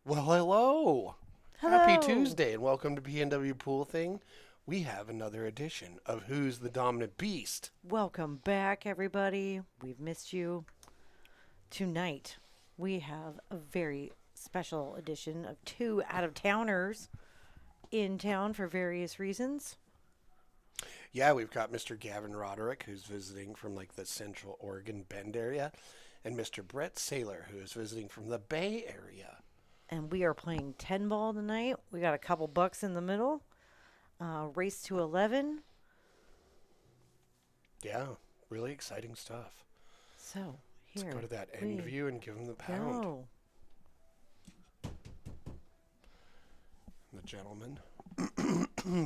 Well, hello. Happy Hello. Tuesday and welcome to PNW Pool Thing. We have another edition of Who's the Dominant Beast? Welcome back, everybody. We've missed you. Tonight, we have a very special edition of two out of towners in town for various reasons. Yeah, we've got Mr. Gavin Roderick, who's visiting from like the Central Oregon Bend area, and Mr. Brett Seyler, who is visiting from the Bay Area. And we are playing 10 ball tonight. We got a couple bucks in the middle. Race to 11. Yeah, really exciting stuff. So, Let's go here to that end we view and give him the pound. go. The gentlemen,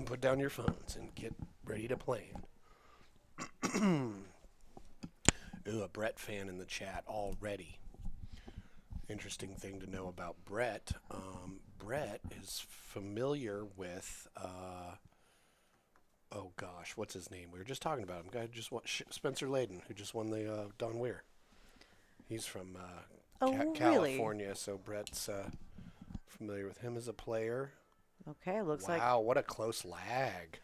put down your phones and get ready to play. Ooh, a Brett fan in the chat already. Interesting thing to know about Brett. Brett is familiar with, oh gosh, what's his name? We were just talking about him. Guy just won, Spencer Layden, who just won the Don Weir. He's from Oh, really? California, so Brett's familiar with him as a player. Okay, looks like, Wow, what a close lag.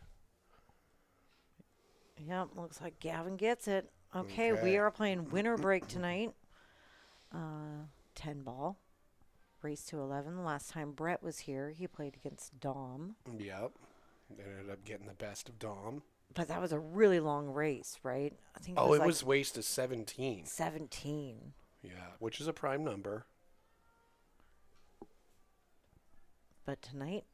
yep, looks like Gavin gets it. Okay, we Okay. are playing winter break tonight. 10 ball. Race to 11. The last time Brett was here, he played against Dom. Yep. Ended up getting the best of Dom. But that was a really long race, right? I think it Oh, was it like was waste of 17. 17. Yeah, which is a prime number. But tonight,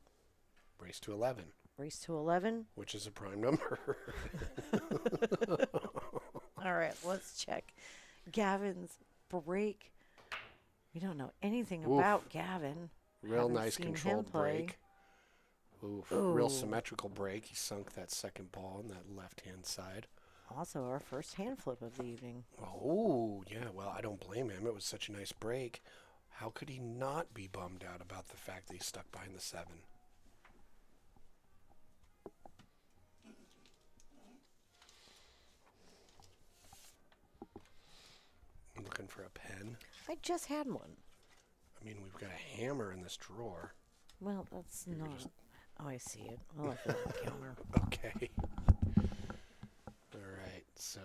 Race to 11, race to 11. which is a prime number. All right, let's check Gavin's break. We don't know anything Oof. about Gavin. Real Haven't nice seen him controlled play. break. Oof. Real Ooh. symmetrical break. He sunk that second ball on that left hand side. Also, our first hand flip of the evening. Oh, yeah. Well, I don't blame him. It was such a nice break. How could he not be bummed out about the fact that he stuck behind the seven? I'm looking for a pen. I just had one. I mean, we've got a hammer in this drawer. Well, that's You're not. just Oh, I see it. I'll look at the counter. okay. All right, so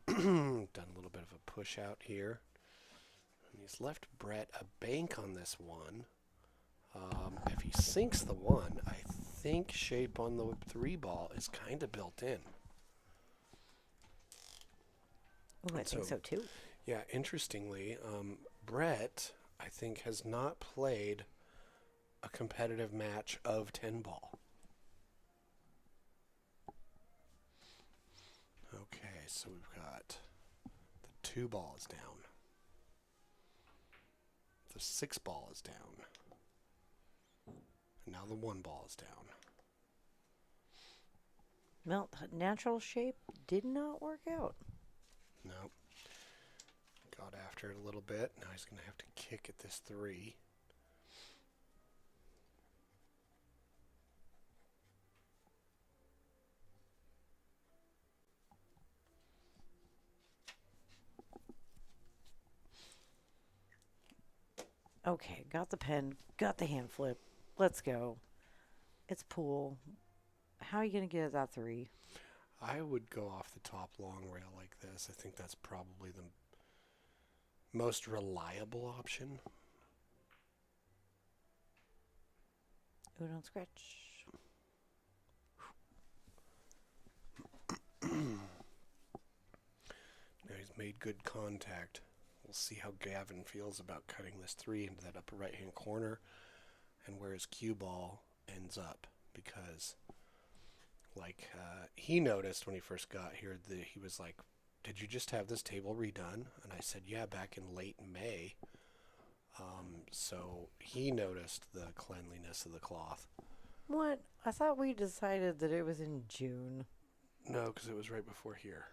done a little bit of a push out here. And he's left Brett a bank on this one. If he sinks the one, I think shape on the three ball is kind of built in. Oh, I And think so, so too. yeah, interestingly, Brett, I think, has not played a competitive match of 10 ball. Okay, so we've got the two ball is down. The six ball is down. And now the one ball is down. Well, natural shape did not work out. Nope. Got after it a little bit. Now he's going to have to kick at this three. Okay, got the pen, got the hand flip. Let's go. It's pool. How are you going to get at that three? I would go off the top long rail like this. I think that's probably the most reliable option. Oh, don't scratch. Now he's made good contact. We'll see how Gavin feels about cutting this three into that upper right hand corner and where his cue ball ends up. Because, like, he noticed when he first got here that he was like, "Did you just have this table redone?" And I said, "Yeah, back in late May." So he noticed the cleanliness of the cloth. What? I thought we decided that it was in June. No, because it was right before here.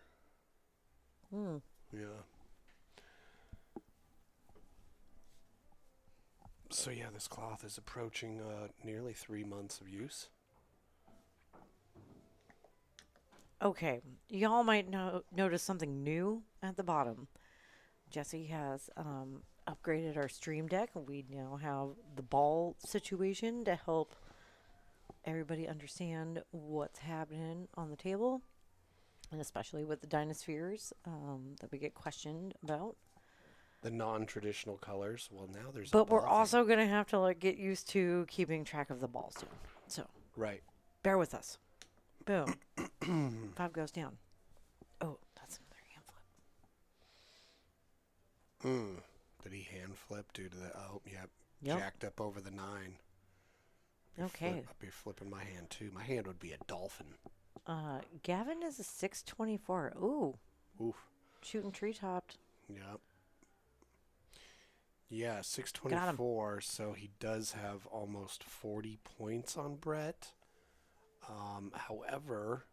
Hmm. Yeah. So yeah, this cloth is approaching nearly 3 months of use. Okay, y'all might notice something new at the bottom. Jesse has upgraded our stream deck. We now have the ball situation to help everybody understand what's happening on the table, and especially with the Dinospheres that we get questioned about. The non-traditional colors. Well, now there's But a ball we're thing. also going to have to like get used to keeping track of the balls soon. So Right. bear with us. Boom. 5 goes down. Oh, that's another hand flip. Did he hand flip due to the... Oh, yep. Yep. Jacked up over the 9. Okay. I'd be flipping my hand, too. My hand would be a dolphin. Gavin is a 624. Ooh. Oof. Shooting tree-topped. Yep. Yeah, 624, so he does have almost 40 points on Brett. However,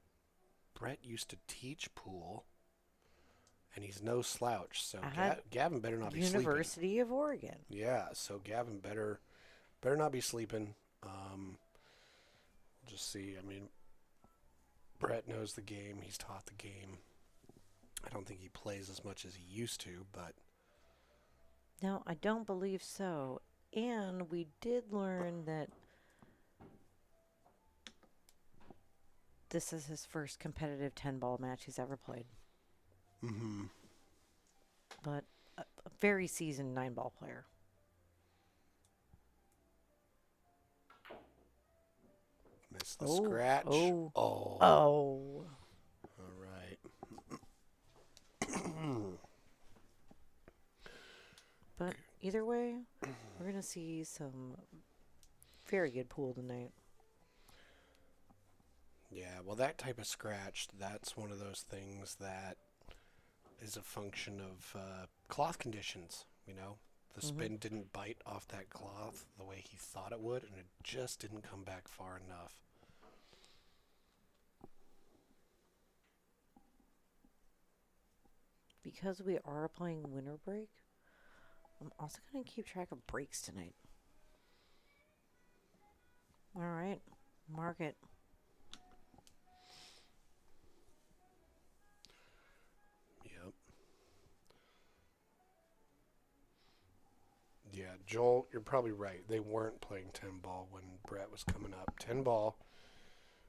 Brett used to teach pool, and he's no slouch, so Gavin better not be sleeping. University of Oregon. Yeah, so Gavin better not be sleeping. We'll just see. I mean, Brett knows the game. He's taught the game. I don't think he plays as much as he used to, but... No, I don't believe so. And we did learn that this is his first competitive 10-ball match he's ever played. Mm-hmm. But a very seasoned 9-ball player. Missed the scratch. Oh. Oh. Oh. All right. But either way, we're going to see some very good pool tonight. Yeah, well, that type of scratch, that's one of those things that is a function of cloth conditions, you know? The spin didn't bite off that cloth the way he thought it would, and it just didn't come back far enough. Because we are playing winter break, I'm also going to keep track of breaks tonight. All right, mark it. Yep. Yeah, Joel, you're probably right. They weren't playing 10-ball when Brett was coming up. 10-ball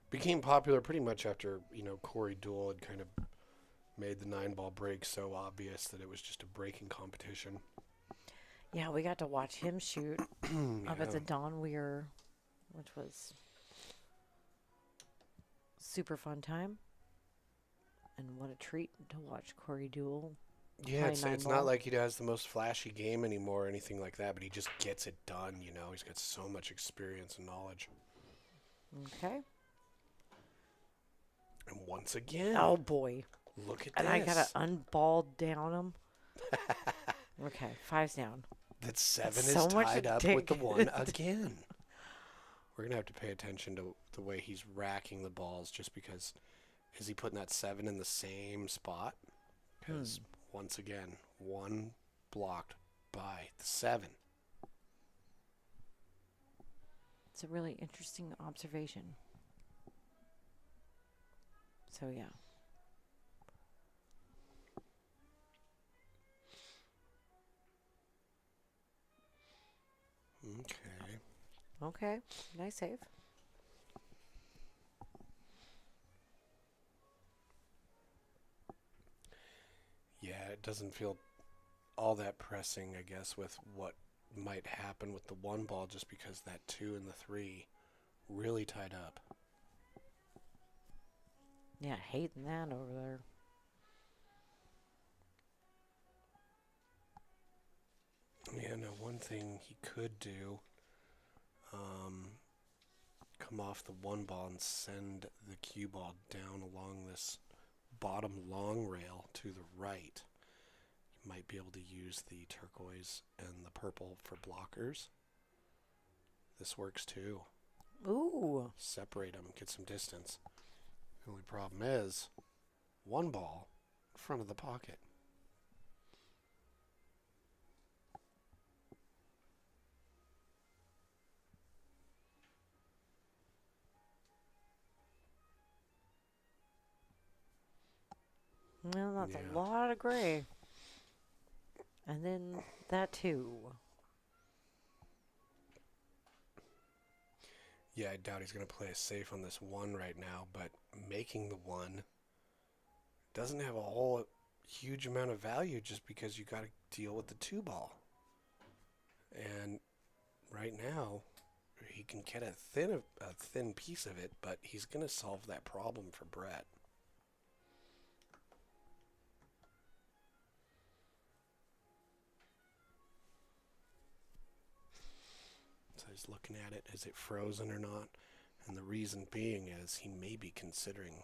became popular pretty much after, Corey Duell had kind of made the 9-ball break so obvious that it was just a breaking competition. Yeah, we got to watch him shoot up at the Don Weir, which was super fun time. And what a treat to watch Corey Duell. Yeah, it's not like he has the most flashy game anymore or anything like that, but he just gets it done, He's got so much experience and knowledge. Okay. And once again. Oh, boy. Look at and this. And I got to unball down him. Okay, 5's down. That 7 That's is so tied up with the 1 again. We're going to have to pay attention to the way he's racking the balls just because is he putting that 7 in the same spot? Because once again, 1 blocked by the 7. It's a really interesting observation. So, yeah. Okay. Nice save. Yeah, it doesn't feel all that pressing, I guess, with what might happen with the 1 ball just because that 2 and the 3 really tied up. Yeah, hating that over there. Yeah, no, one thing he could do, come off the 1 ball and send the cue ball down along this bottom long rail to the right. You might be able to use the turquoise and the purple for blockers. This works too. Ooh. Separate them, get some distance. The only problem is 1 ball in front of the pocket. Well, that's a lot of gray. And then that too. Yeah, I doubt he's going to play it safe on this 1 right now, but making the 1 doesn't have a whole huge amount of value just because you got to deal with the 2 ball. And right now, he can get a thin piece of it, but he's going to solve that problem for Brett. So he's looking at it. Is it frozen or not? And the reason being is he may be considering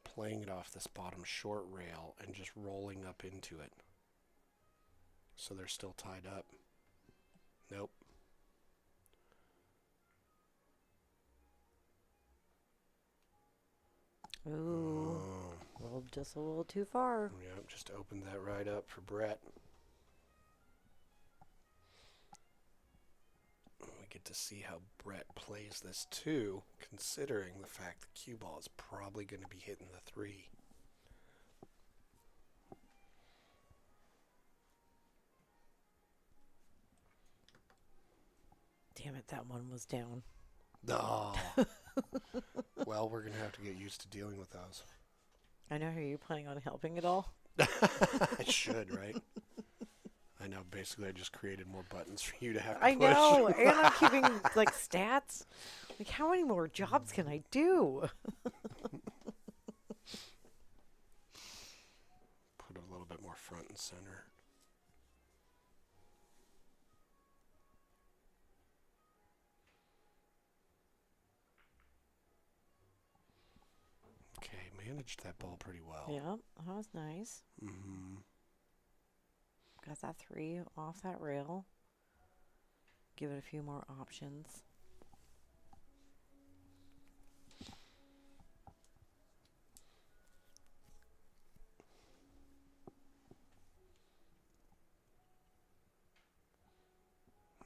playing it off this bottom short rail and just rolling up into it. So they're still tied up. Nope. Ooh. Well, just a little too far. Yep, just opened that right up for Brett. We get to see how Brett plays this too, considering the fact the cue ball is probably going to be hitting the 3. Damn it, that one was down. Oh. Well, we're going to have to get used to dealing with those. I know. Are you planning on helping at all? I should, right? I know. Basically, I just created more buttons for you to have to push. I know. And I'm keeping, like, stats. Like, how many more jobs can I do? Put a little bit more front and center. Okay, managed that ball pretty well. Yeah, that was nice. Mm-hmm. Got that 3 off that rail. Give it a few more options.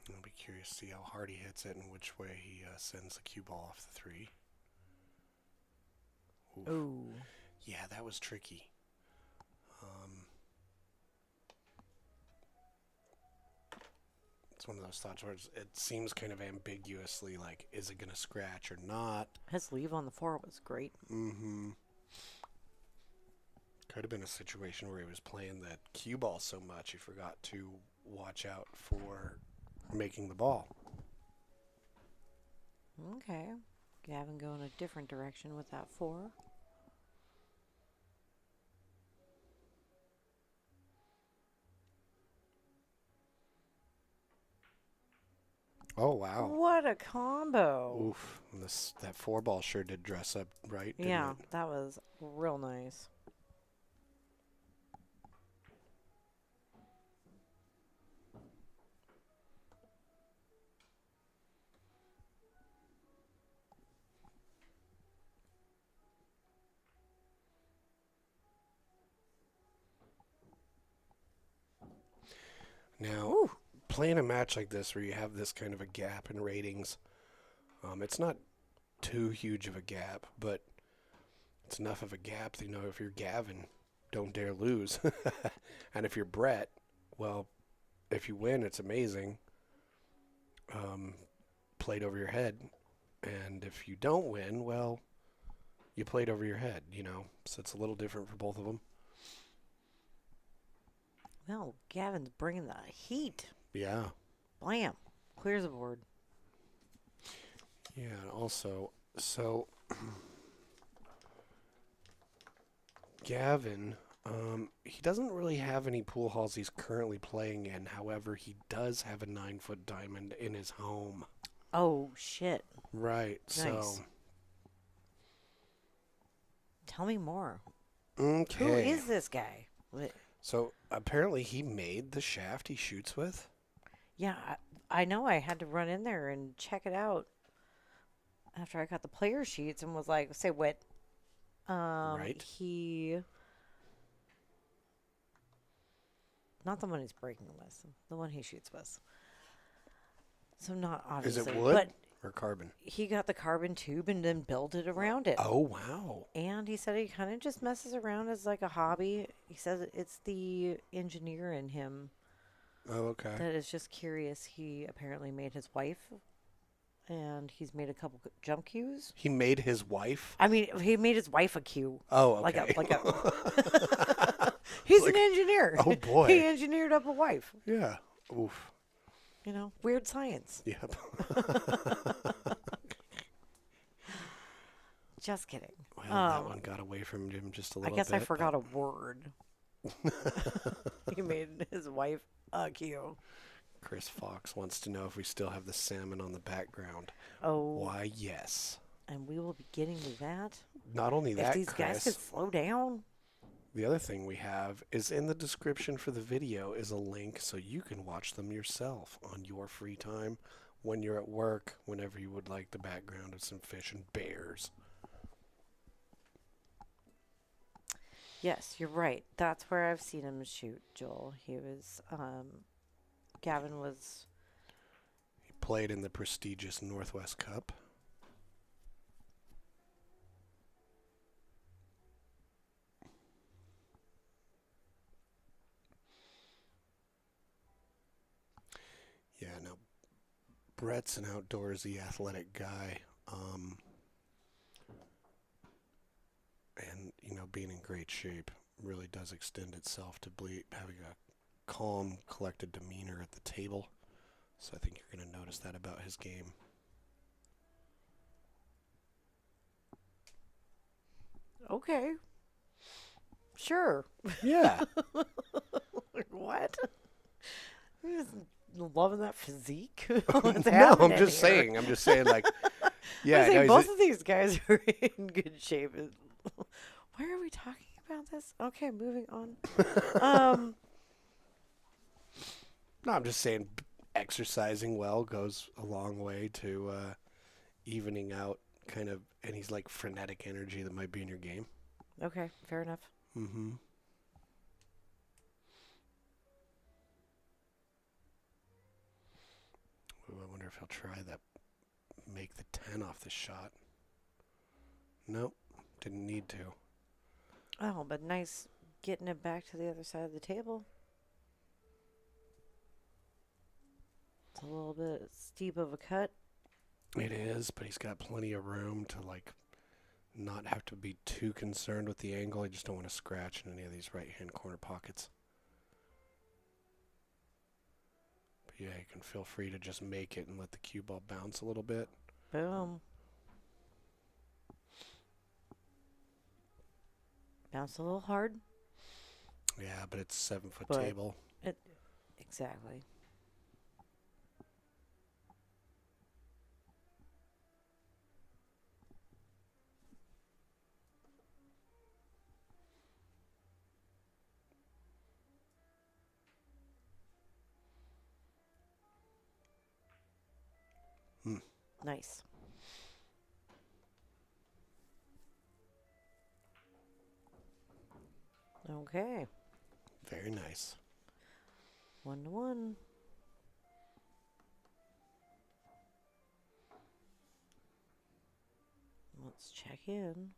I'll be curious to see how hard he hits it and which way he sends the cue ball off the 3. Oof. Ooh. Yeah, that was tricky. It's one of those thoughts where it seems kind of ambiguously like, is it going to scratch or not? His leave on the 4 was great. Mm-hmm. Could have been a situation where he was playing that cue ball so much he forgot to watch out for making the ball. Okay. Gavin going a different direction with that 4. Oh, wow. What a combo. Oof. That 4 ball sure did dress up right, didn't Yeah, it? that was real nice. Now, Ooh. playing a match like this where you have this kind of a gap in ratings, it's not too huge of a gap, but it's enough of a gap that, if you're Gavin, don't dare lose. And if you're Brett, well, if you win, it's amazing. Played over your head. And if you don't win, well, you played over your head, So it's a little different for both of them. Well, Gavin's bringing the heat. Yeah. Blam. Clears the board. Yeah, and also, so Gavin, he doesn't really have any pool halls he's currently playing in. However, he does have a 9-foot diamond in his home. Oh, shit. Right, Nice. so. Tell me more. Okay. Who is this guy? So, apparently he made the shaft he shoots with. Yeah, I know. I had to run in there and check it out after I got the player sheets and was like, say what? Right. Not the one he's breaking with, the one he shoots with. So not obviously. Is it wood? But or carbon? He got the carbon tube and then built it around it. Oh, wow. And he said he kind of just messes around as like a hobby. He says it's the engineer in him Oh, okay. that is just curious. He apparently made his wife, and he's made a couple jump cues. He made his wife? I mean, he made his wife a cue. Oh, okay. Like a. He's an engineer. Oh, boy. He engineered up a wife. Yeah. Oof. You know, weird science. Yep. Just kidding. Well, that one got away from him just a I little guess bit. I forgot a word. He made his wife a cue. Chris Fox wants to know if we still have the salmon on the background. Oh. Why, yes. And we will be getting to that. Not only If that, these guys could Chris, slow down. the other thing we have is in the description for the video is a link so you can watch them yourself on your free time when you're at work, whenever you would like the background of some fish and bears. Yes, you're right. That's where I've seen him shoot, Joel. He was, Gavin was, He played in the prestigious Northwest Cup. Yeah, no, Brett's an outdoorsy, athletic guy. And, you know, being in great shape really does extend itself to having a calm, collected demeanor at the table. So I think you're going to notice that about his game. okay. Sure. Yeah. Like, what? You're just loving that physique? What's No, happening I'm just here? saying. I'm just saying, like, yeah. I no, say both of these guys are in good shape. Why are we talking about this? Okay, moving on. No, I'm just saying exercising well goes a long way to evening out kind of any like frenetic energy that might be in your game. Okay, fair enough. Mm-hmm. Ooh, I wonder if he'll try that. Make the 10 off the shot. Nope, didn't need to. Oh, but nice getting it back to the other side of the table. It's a little bit steep of a cut. It is, but he's got plenty of room to like not have to be too concerned with the angle. I just don't want to scratch in any of these right-hand corner pockets. But yeah, you can feel free to just make it and let the cue ball bounce a little bit. Boom. Bounce a little hard. Yeah, but it's 7-foot But table. Exactly. Nice. Okay. Very nice. 1-1. Let's check in.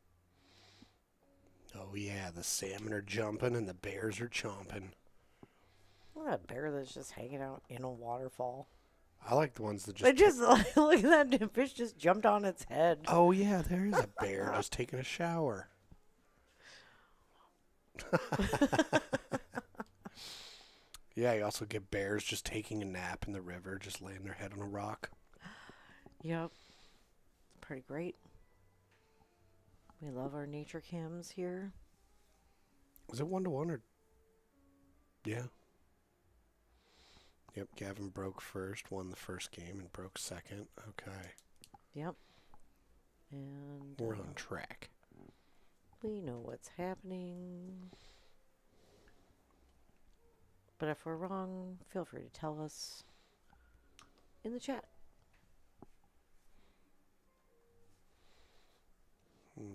Oh yeah, the salmon are jumping and the bears are chomping. What a bear that's just hanging out in a waterfall. I like the ones that They just... just look at that fish just jumped on its head. Oh yeah, there is a bear just taking a shower. Yeah, you also get bears just taking a nap in the river, just laying their head on a rock. Yep. Pretty great. We love our nature cams here. Was it 1-1 or... Yeah. Yep, Gavin broke first, won the first game, and broke second. Okay. Yep. And We're on track. we know what's happening. But if we're wrong, feel free to tell us in the chat.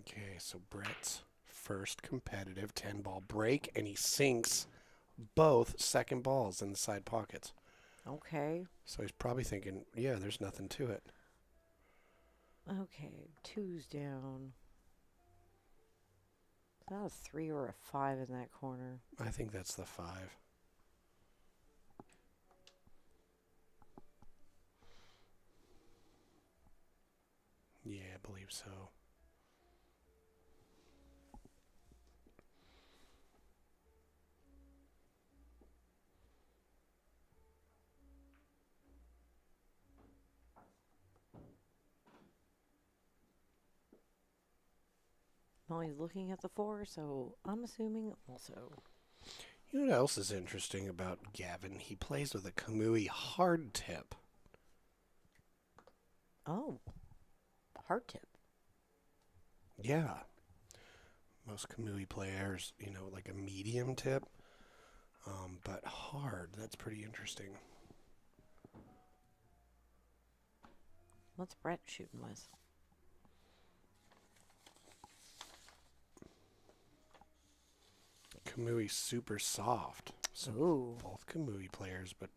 Okay, so Brett's first competitive 10-ball break, and he sinks both second balls in the side pockets. Okay. So he's probably thinking, yeah, there's nothing to it. Okay, two's down. Is that a 3 or a 5 in that corner? I think that's the 5. Yeah, I believe so. Molly's looking at the 4, so I'm assuming also. You know what else is interesting about Gavin? He plays with a Kamui hard tip. Oh, hard tip. Yeah. Most Kamui players, like a medium tip. But hard, that's pretty interesting. What's Brett shooting with? Kamui super soft. So Ooh. both Kamui players, but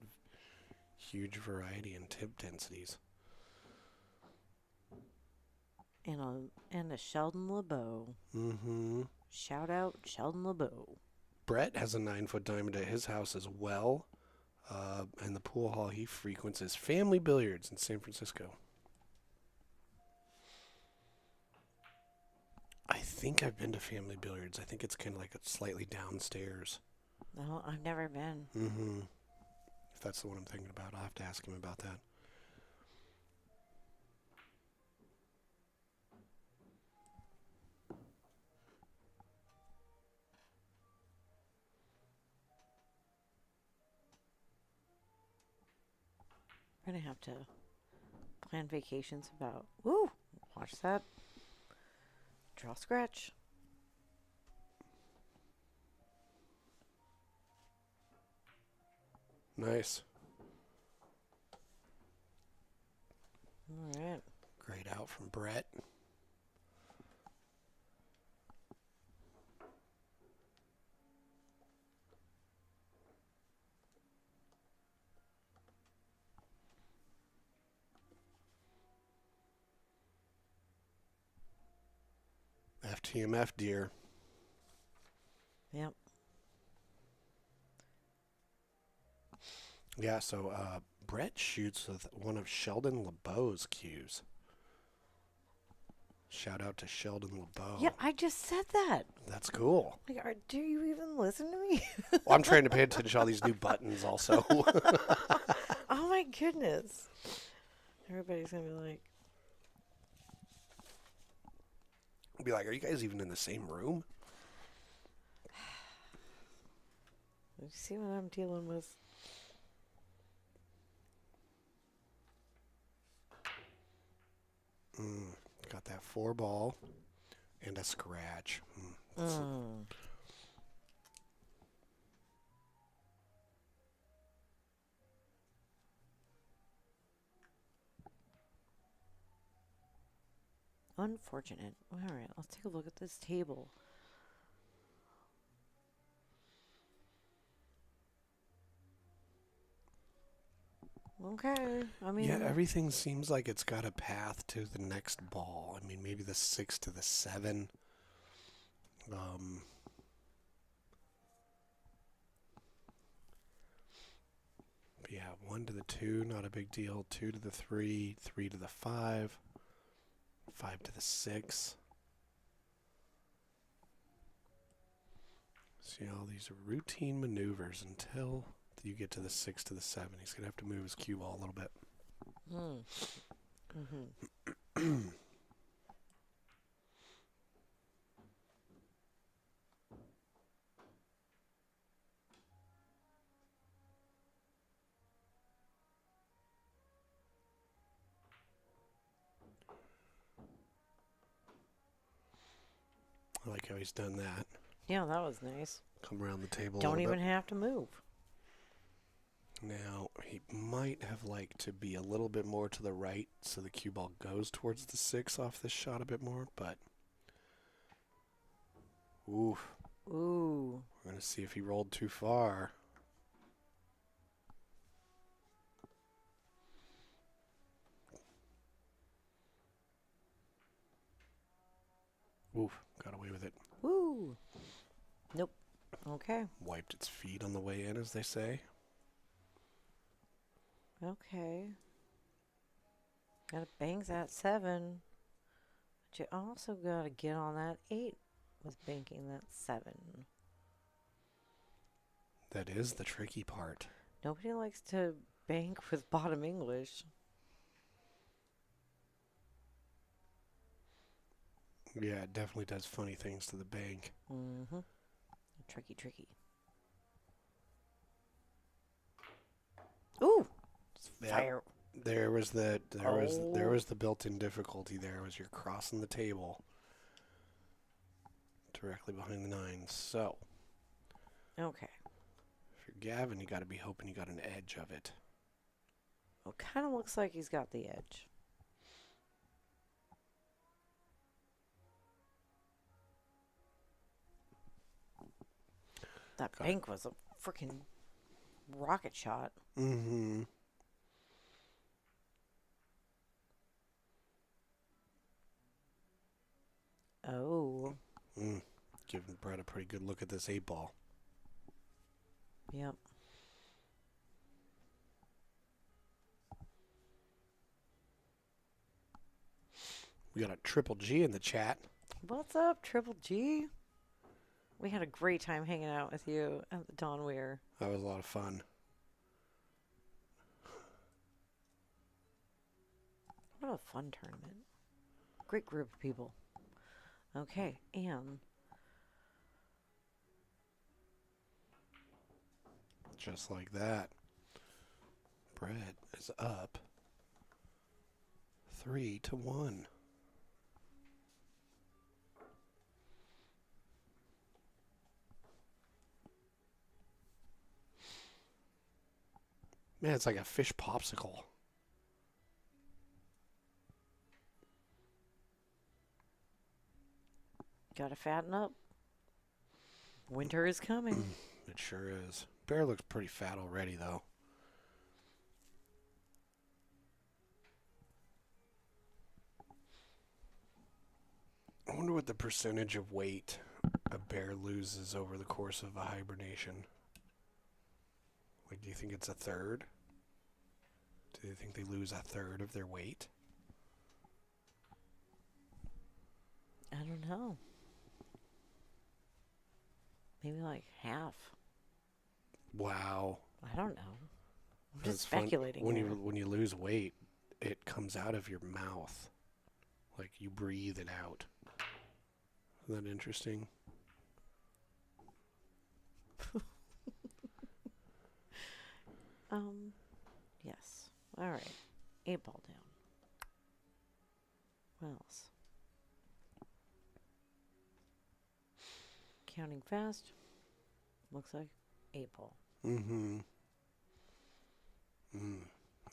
huge variety in tip densities. And a Sheldon LeBeau. Mm-hmm. Shout out Sheldon LeBeau. Brett has a 9-foot diamond at his house as well. And the pool hall he frequents is Family Billiards in San Francisco. I think I've been to Family Billiards. I think it's kind of like it's slightly downstairs. No, I've never been. Mm-hmm. If that's the one I'm thinking about, I'll have to ask him about that. We're going to have to plan vacations about... Woo! Watch that. Draw scratch. Nice. All right. Great out from Brett. FTMF, dear. Yep. Yeah, so Brett shoots with one of Sheldon LeBeau's cues. Shout out to Sheldon LeBeau. Yeah, I just said that. That's cool. Like, do you even listen to me? Well, I'm trying to pay attention to all these new buttons also. Oh my goodness. Everybody's going to be like... Be like, are you guys even in the same room? You see what I'm dealing with? Got that 4 ball and a scratch. Unfortunate. All right, let's take a look at this table. Okay, I mean... Yeah, everything seems like it's got a path to the next ball. I mean, maybe the 6 to the 7. But yeah, 1 to the 2, not a big deal. 2 to the 3, 3 to the 5, 5 to the 6. See all these routine maneuvers until you get to the 6 to the 7. He's going to have to move his cue ball a little bit. I like how he's done that. Yeah, that was nice. Come around the table. Don't even have to move. Now, he might have liked to be a little bit more to the right so the cue ball goes towards the 6 off this shot a bit more, but... Ooh. Ooh. We're going to see if he rolled too far. Oof, got away with it. Woo. Nope. Okay. Wiped its feet on the way in, as they say. Okay. Gotta bank that 7. But you also gotta get on that 8 with banking that 7. That is the tricky part. Nobody likes to bank with bottom English. Yeah, it definitely does funny things to the bank. Mm-hmm. Tricky, tricky. Ooh! Yep. Fire. There was the built-in difficulty. There was you're crossing the table directly behind the 9s. So Okay. if you're Gavin, you got to be hoping you got an edge of it. Well, kind of looks like he's got the edge. That bank was a freaking rocket shot. Mm-hmm. Oh. Giving Brett a pretty good look at this 8-ball. Yep. We got a Triple G in the chat. What's up, Triple G? We had a great time hanging out with you at the Dawn Weir. That was a lot of fun. What a fun tournament. Great group of people. Okay, and Just like that, Brett is up 3-1. Man, it's like a fish popsicle. gotta fatten up. Winter is coming. It sure is. Bear looks pretty fat already, though. I wonder what the percentage of weight a bear loses over the course of a hibernation. Like, do you think it's a third? Do you think they lose a third of their weight? I don't know. Maybe like half. Wow. I don't know. I'm That's just fun. speculating. When you lose weight, it comes out of your mouth. Like you breathe it out. Isn't that interesting? Yes. All right. 8-ball down. What else? Counting fast. Looks like 8-ball. Mm-hmm.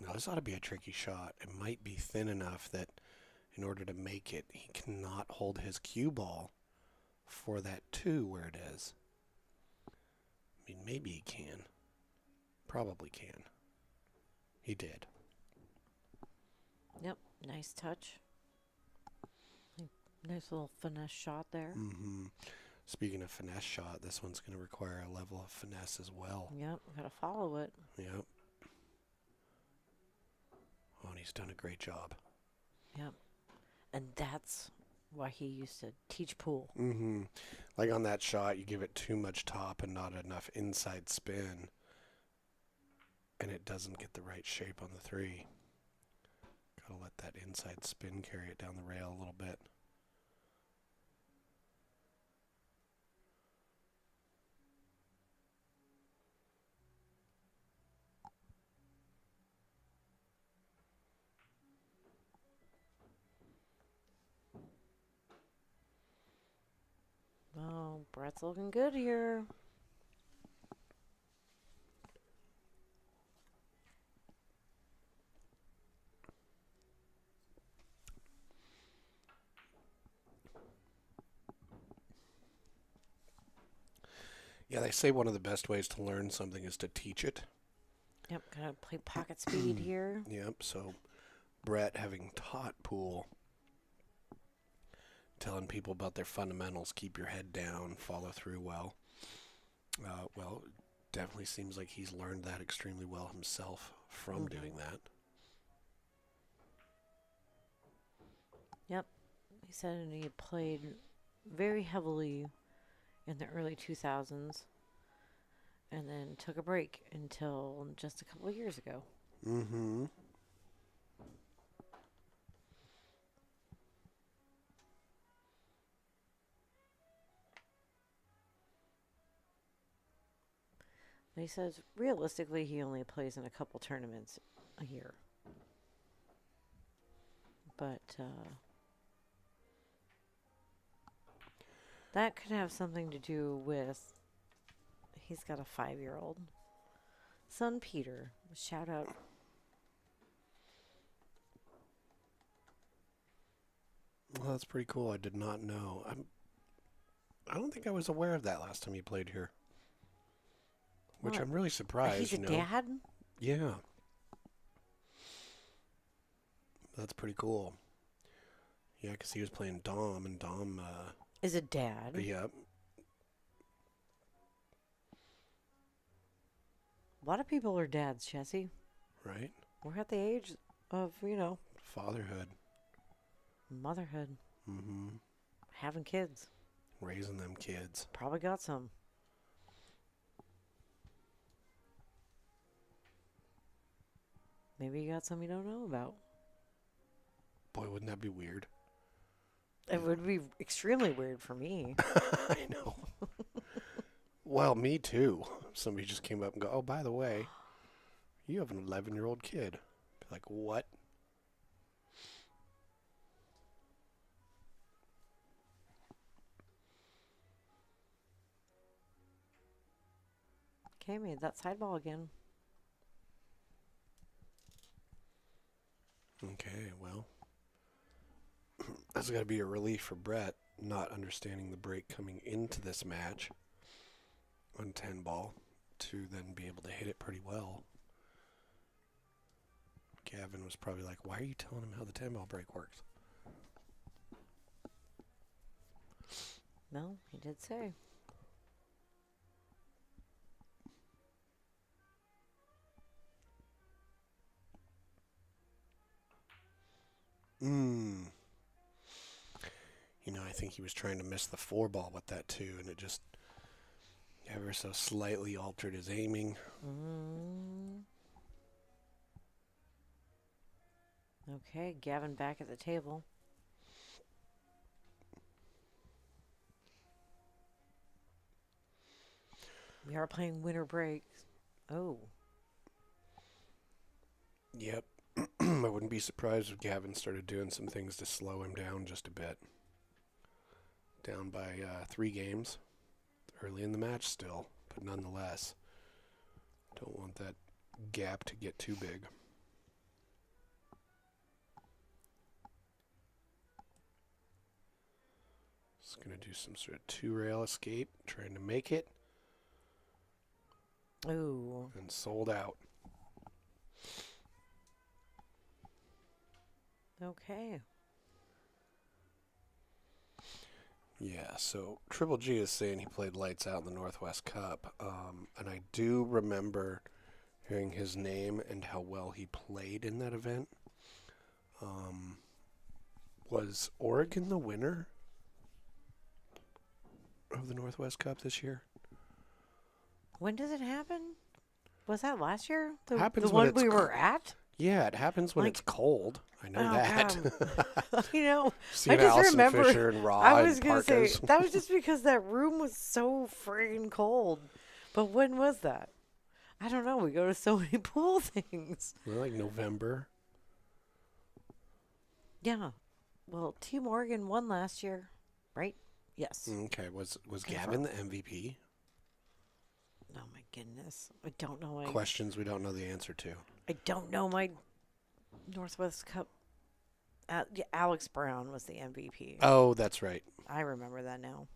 Now, this ought to be a tricky shot. It might be thin enough that in order to make it, he cannot hold his cue ball for that 2 where it is. I mean, maybe he can. Probably can. He did. Yep. Nice touch. Nice little finesse shot there. Mm-hmm. Speaking of finesse shot, this one's going to require a level of finesse as well. Yep. Gotta follow it. Yep. Oh, and he's done a great job. Yep. And that's why he used to teach pool. Mm-hmm. Like on that shot, you give it too much top and not enough inside spin, and it doesn't get the right shape on the 3. Gotta let that inside spin carry it down the rail a little bit. Oh, Brett's looking good here. Yeah, they say one of the best ways to learn something is to teach it. Yep, gotta play pocket speed here. Yep, so Brett, having taught pool telling people about their fundamentals, keep your head down, follow through well. Well, it definitely seems like he's learned that extremely well himself from doing that. Yep. He said he played very heavily in the early 2000s and then took a break until just a couple of years ago. Mm-hmm. But he says realistically he only plays in a couple tournaments a year. But that could have something to do with he's got a 5-year-old son, Peter. Shout out. Well, that's pretty cool. I did not know. I don't think I was aware of that last time he played here. Which What? I'm really surprised. He's a dad? Yeah. That's pretty cool. Yeah, because he was playing Dom, and Dom... Is a dad? Yep. A lot of people are dads, Jesse. Right? We're at the age of, Fatherhood. motherhood. Mm-hmm. Having kids. Raising them kids. Probably got some. Maybe you got some you don't know about. Boy, wouldn't that be weird? It would be extremely weird for me. I know. Well, me too. Somebody just came up and go, oh, by the way, you have an 11-year-old kid. Be like, what? Okay, made that side ball again. Okay, well, that's got to be a relief for Brett, not understanding the break coming into this match on 10 ball, to then be able to hit it pretty well. Gavin was probably like, why are you telling him how the 10 ball break works? No, he did say. I think he was trying to miss the 4 ball with that too, and it just ever so slightly altered his aiming. Okay, Gavin back at the table. We are playing winter breaks. Oh. Yep. I wouldn't be surprised if Gavin started doing some things to slow him down just a bit. Down by 3 games. Early in the match still, but nonetheless. Don't want that gap to get too big. Just going to do some sort of 2-rail escape, trying to make it. Ooh. And sold out. Okay. Yeah, so Triple G is saying he played lights out in the Northwest Cup. And I do remember hearing his name and how well he played in that event. Was Oregon the winner of the Northwest Cup this year? When does it happen? Was that last year? Happens the when one it's we were at? Yeah, it happens when Like- it's cold. I know that. I Seeing just Allison remember. Fisher and Raw I was and gonna say parkas. that was just because that room was so friggin' cold. But when was that? I don't know. We go to so many pool things. Like November. Yeah. Well, Team Oregon won last year, right? Yes. Okay, was Gavin the MVP? Oh my goodness. I don't know. Questions we don't know the answer to. I don't know my Northwest Cup. Yeah, Alex Brown was the MVP. Oh, that's right. I remember that now.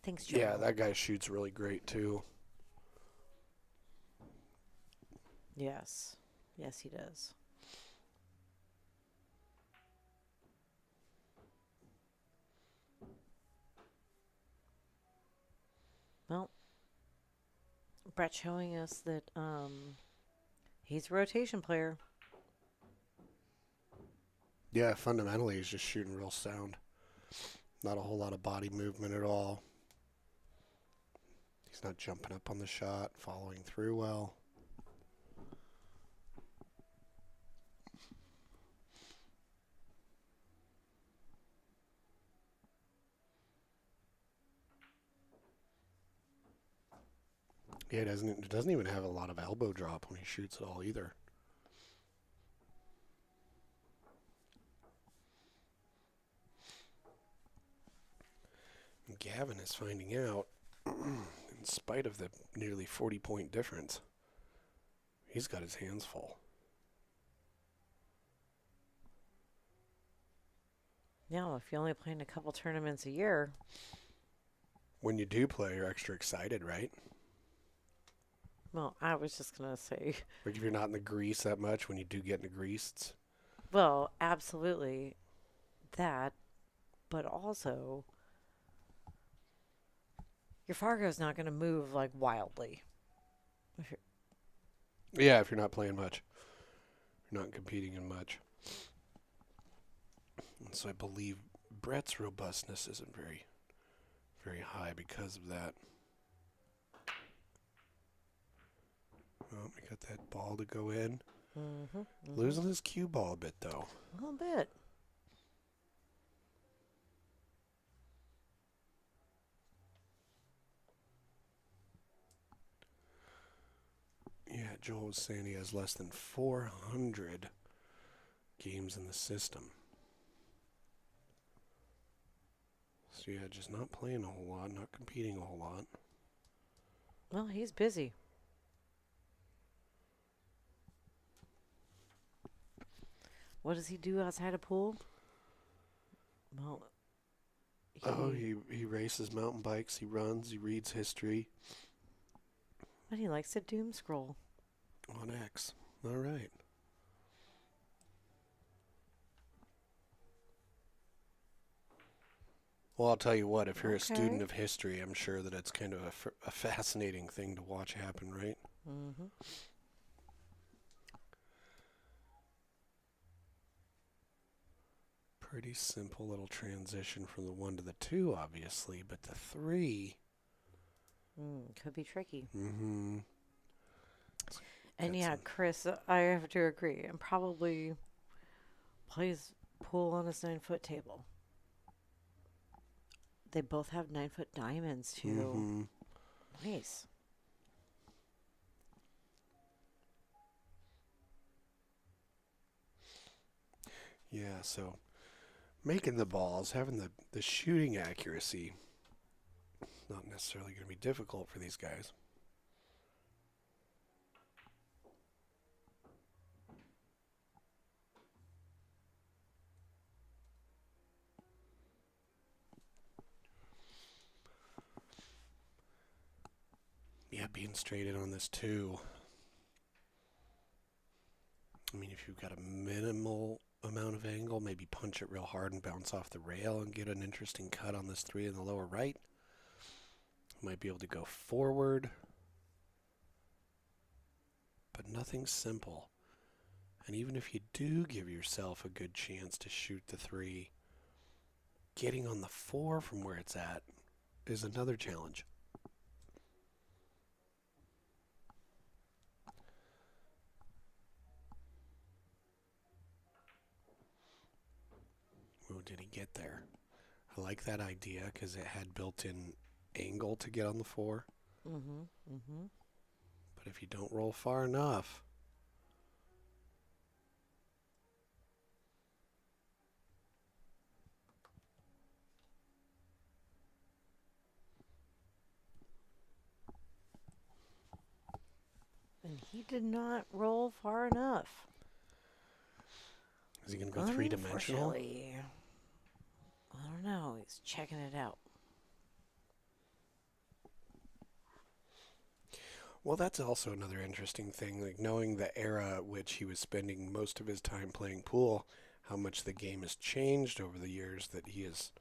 Thanks, Joe. Yeah, that guy shoots really great too. Yes. Yes, he does. Brett showing us that he's a rotation player. Yeah, fundamentally, he's just shooting real sound. Not a whole lot of body movement at all. He's not jumping up on the shot, following through well. Yeah, it doesn't even have a lot of elbow drop when he shoots at all either. And Gavin is finding out, in spite of the nearly 40-point difference, he's got his hands full. Yeah, well, if you're only playing a couple tournaments a year. When you do play, you're extra excited, right? Well, I was just going to say. Like if you're not in the grease that much, when you do get in the grease, it's... Well, absolutely that. But also, your Fargo's not going to move like wildly. Yeah, if you're not playing much. You're not competing in much. And so I believe Brett's robustness isn't very, very high because of that. Oh, we got that ball to go in. Losing his cue ball a bit, though. A little bit. Yeah, Joel was saying he has less than 400 games in the system. So yeah, just not playing a whole lot, not competing a whole lot. Well, he's busy. What does he do outside of pool? Well, he races mountain bikes, he runs, he reads history. But he likes to doom scroll. On X. All right. Well, I'll tell you what, if you're a student of history, I'm sure that it's kind of a fascinating thing to watch happen, right? Mm-hmm. Pretty simple little transition from the 1 to the 2, obviously, but the 3... could be tricky. Mm-hmm. And yeah, Chris, I have to agree. And probably plays pool on his 9-foot table. They both have 9-foot diamonds, too. Mm-hmm. Nice. Yeah, so making the balls, having the shooting accuracy, not necessarily going to be difficult for these guys. Yeah, being straight in on this too. I mean, if you've got a minimal amount of angle, maybe punch it real hard and bounce off the rail and get an interesting cut on this 3 in the lower right. Might be able to go forward, but nothing simple. And even if you do give yourself a good chance to shoot the 3, getting on the 4 from where it's at is another challenge. Oh, did he get there? I like that idea because it had built-in angle to get on the 4. But if you don't roll far enough, And he did not roll far enough. is he going to go 3-dimensional? I don't know. He's checking it out. Well, that's also another interesting thing, like knowing the era at which he was spending most of his time playing pool, how much the game has changed over the years that he has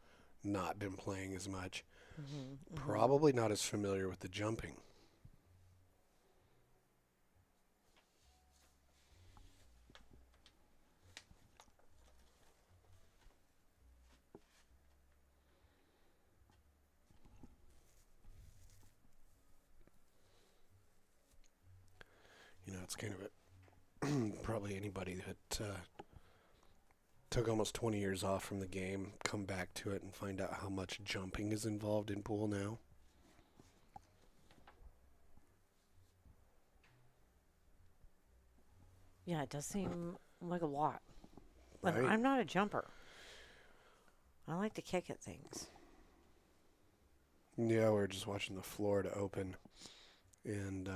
not been playing as much. Probably not as familiar with the jumping. it's kind of probably anybody that took almost 20 years off from the game, come back to it and find out how much jumping is involved in pool now. Yeah, it does seem like a lot. But Right? I'm not a jumper. I like to kick at things. Yeah, we were just watching the Florida Open, and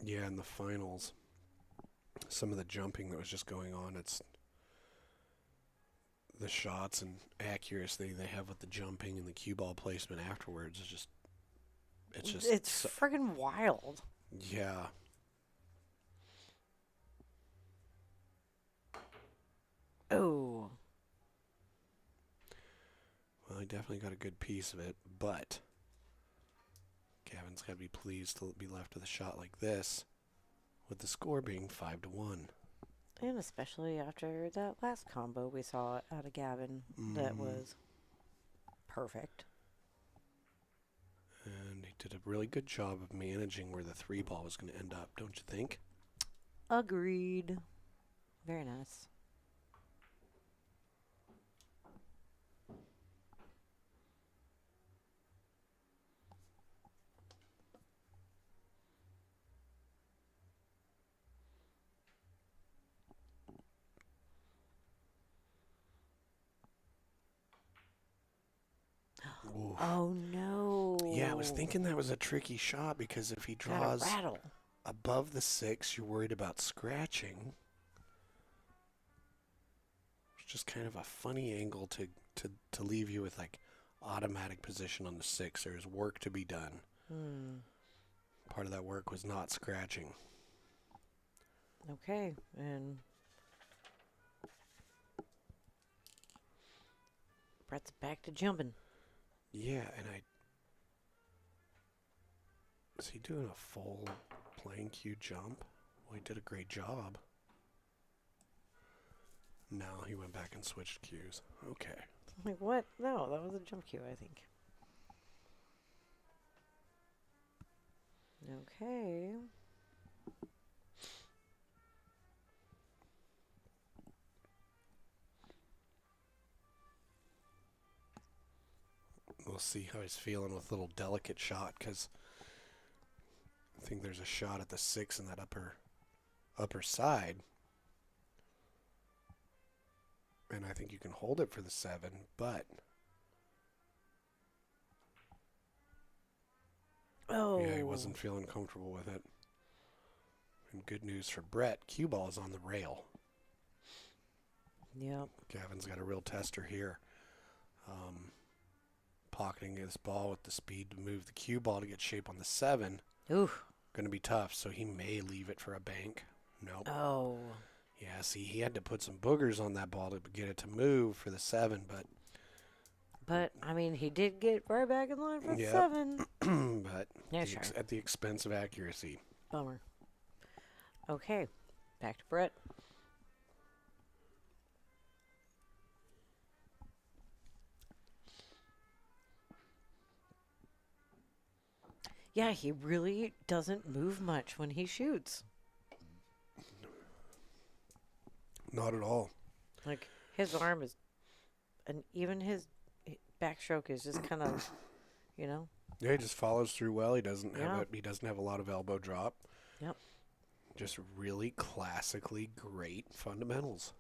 yeah, in the finals, some of the jumping that was just going on, it's the shots and accuracy they have with the jumping and the cue ball placement afterwards is just It's friggin' wild. yeah. Oh. Well, he definitely got a good piece of it, but Gavin's got to be pleased to be left with a shot like this, with the score being 5-1. And especially after that last combo we saw out of Gavin that was perfect. And he did a really good job of managing where the 3 ball was going to end up, don't you think? Agreed. Very nice. Oof. Oh no. Yeah, I was thinking that was a tricky shot because if he Gotta draws rattle. above the 6, you're worried about scratching. It's just kind of a funny angle to leave you with like automatic position on the 6. There's work to be done. Part of that work was not scratching. Okay, and Brett's back to jumping. Yeah, and is he doing a full playing cue jump? Well, he did a great job. No, he went back and switched cues. Okay. I'm like, what? No, that was a jump cue, I think. Okay. We'll see how he's feeling with little delicate shot, because I think there's a shot at the 6 in that upper side. And I think you can hold it for the 7, but Oh. yeah, he wasn't feeling comfortable with it. And good news for Brett, cue ball is on the rail. Yep. Gavin's got a real tester here. Pocketing his ball with the speed to move the cue ball to get shape on the 7. Ooh. Going to be tough, so he may leave it for a bank. Nope. Oh. Yeah, see, he had to put some boogers on that ball to get it to move for the 7, but But, I mean, he did get right back in line for the Yep. 7. but Yeah, sure. at the expense of accuracy. Bummer. Okay. Back to Brett. Yeah, he really doesn't move much when he shoots. Not at all. Like, his arm is, and even his backstroke is just kind of, you know. Yeah, he just follows through well. He doesn't Yeah. have a lot of elbow drop. Yep. Just really classically great fundamentals.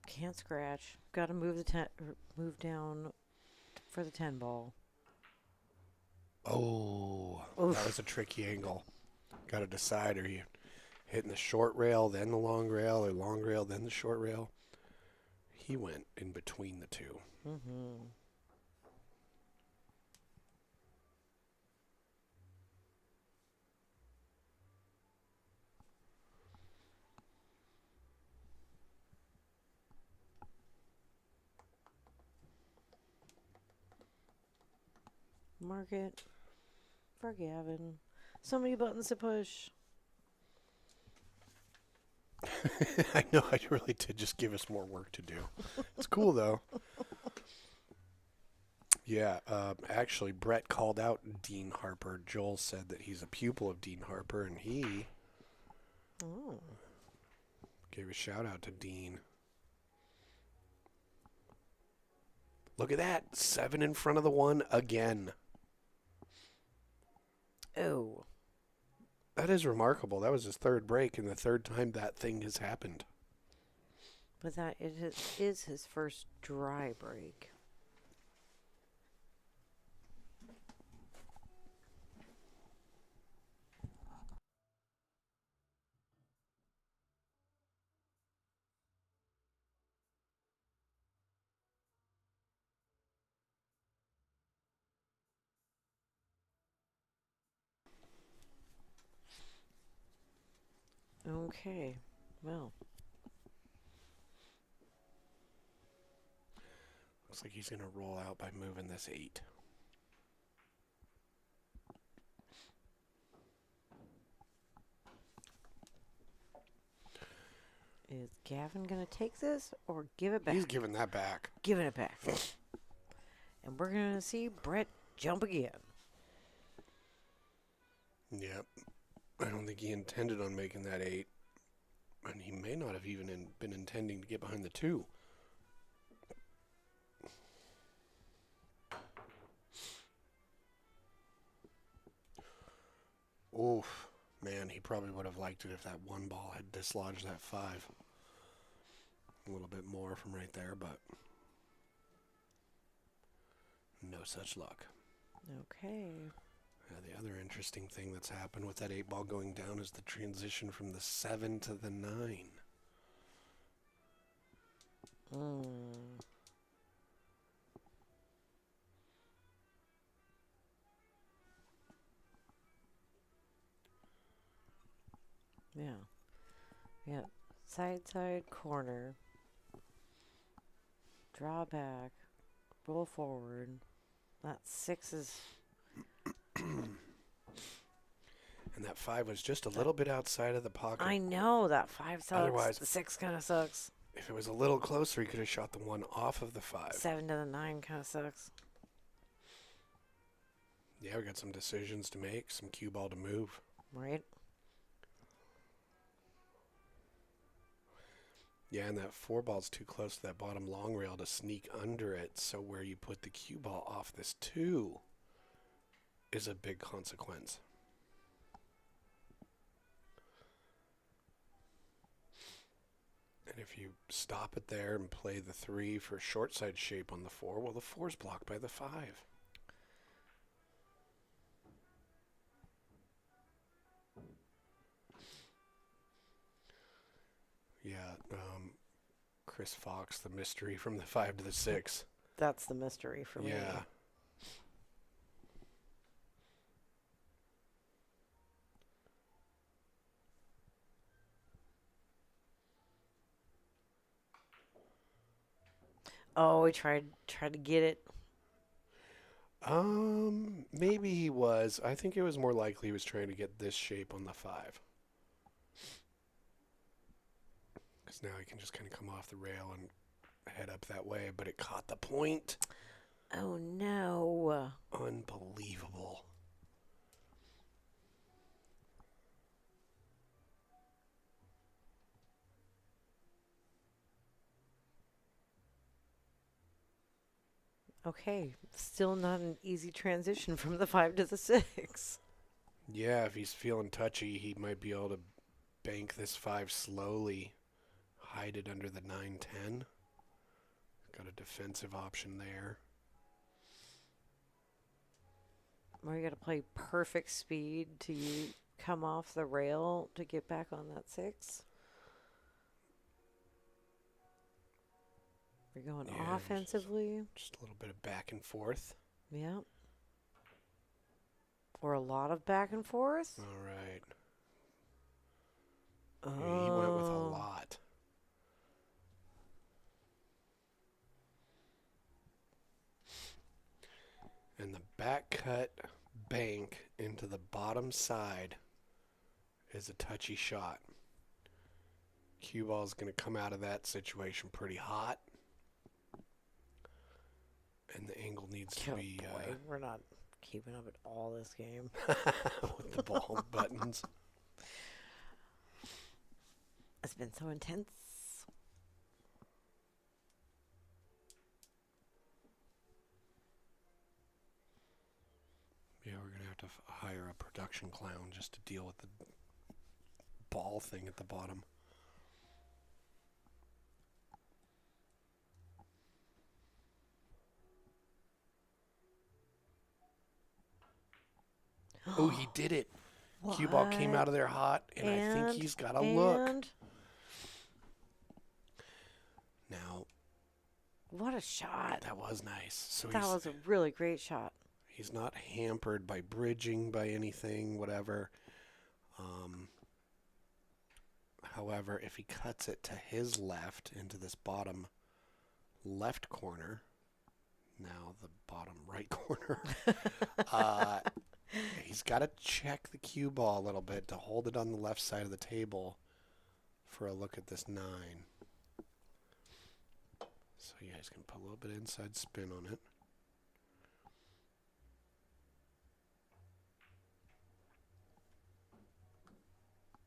Can't scratch. Got to move the move down for the 10 ball. Oh, Oof. that was a tricky angle. Got to decide, are you hitting the short rail, then the long rail, or long rail, then the short rail? He went in between the two. Mm-hmm. Mark it for Gavin. So many buttons to push. I know, I really did just give us more work to do. It's cool, though. Yeah, actually, Brett called out Dean Harper. Joel said that he's a pupil of Dean Harper, and he gave a shout out to Dean. Look at that. 7 in front of the 1 again. Oh. That is remarkable. That was his 3rd break and the 3rd time that thing has happened. But that is his first dry break. Okay. Well. Looks like he's going to roll out by moving this 8. Is Gavin going to take this or give it back? He's giving that back. Giving it back. And we're going to see Brett jump again. Yep. I don't think he intended on making that 8. And he may not have even been intending to get behind the 2. Oof. Man, he probably would have liked it if that 1 ball had dislodged that 5. A little bit more from right there, but no such luck. Okay. The other interesting thing that's happened with that 8 ball going down is the transition from the 7 to the 9. Yeah. Yeah. Side, corner. Draw back. Roll forward. That 6 is... And that 5 was just a little bit outside of the pocket. I know, that 5 sucks. Otherwise, the 6 kind of sucks. If it was a little closer, he could have shot the 1 off of the 5. 7 to the 9 kind of sucks. Yeah, we got some decisions to make, some cue ball to move. Right? Yeah, and that 4 ball's too close to that bottom long rail to sneak under it, so where you put the cue ball off this 2 is a big consequence. And if you stop it there and play the 3 for short side shape on the 4, well, the 4's blocked by the 5. Yeah, Chris Fox, the mystery from the 5 to the 6. That's the mystery for me. Yeah. Oh, he tried to get it. Maybe he was. I think it was more likely he was trying to get this shape on the 5. Because now he can just kind of come off the rail and head up that way, but it caught the point. Oh, no. Unbelievable. Okay, still not an easy transition from the 5 to the 6. Yeah, if he's feeling touchy, he might be able to bank this 5 slowly, hide it under the 9-10. Got a defensive option there. Or you got to play perfect speed to come off the rail to get back on that 6. We're going offensively. Just a little bit of back and forth. Yeah. Or a lot of back and forth. All right. Oh. He went with a lot. And the back cut bank into the bottom side is a touchy shot. Cue ball is going to come out of that situation pretty hot. And the angle needs to be... boy, we're not keeping up at all this game. with the ball buttons. It's been so intense. Yeah, we're going to have to hire a production clown just to deal with the ball thing at the bottom. Oh, he did it. Cue ball came out of there hot, and I think he's got a look. Now, what a shot. That was nice. So that was a really great shot. He's not hampered by bridging, by anything, whatever. However, if he cuts it to his left into this bottom left corner, now the bottom right corner, he's got to check the cue ball a little bit to hold it on the left side of the table for a look at this 9. So yeah, he's going to put a little bit of inside spin on it.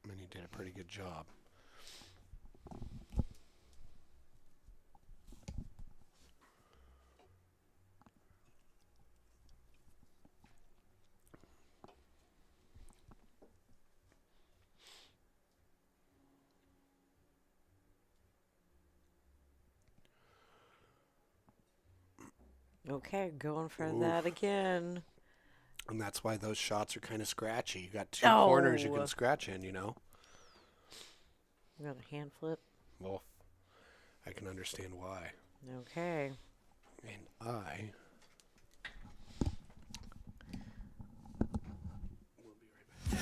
And he did a pretty good job. Okay, going for that again. And that's why those shots are kind of scratchy. You got 2 corners you can scratch in, you know. You got a hand flip? Well, I can understand why. Okay. And I will be right back.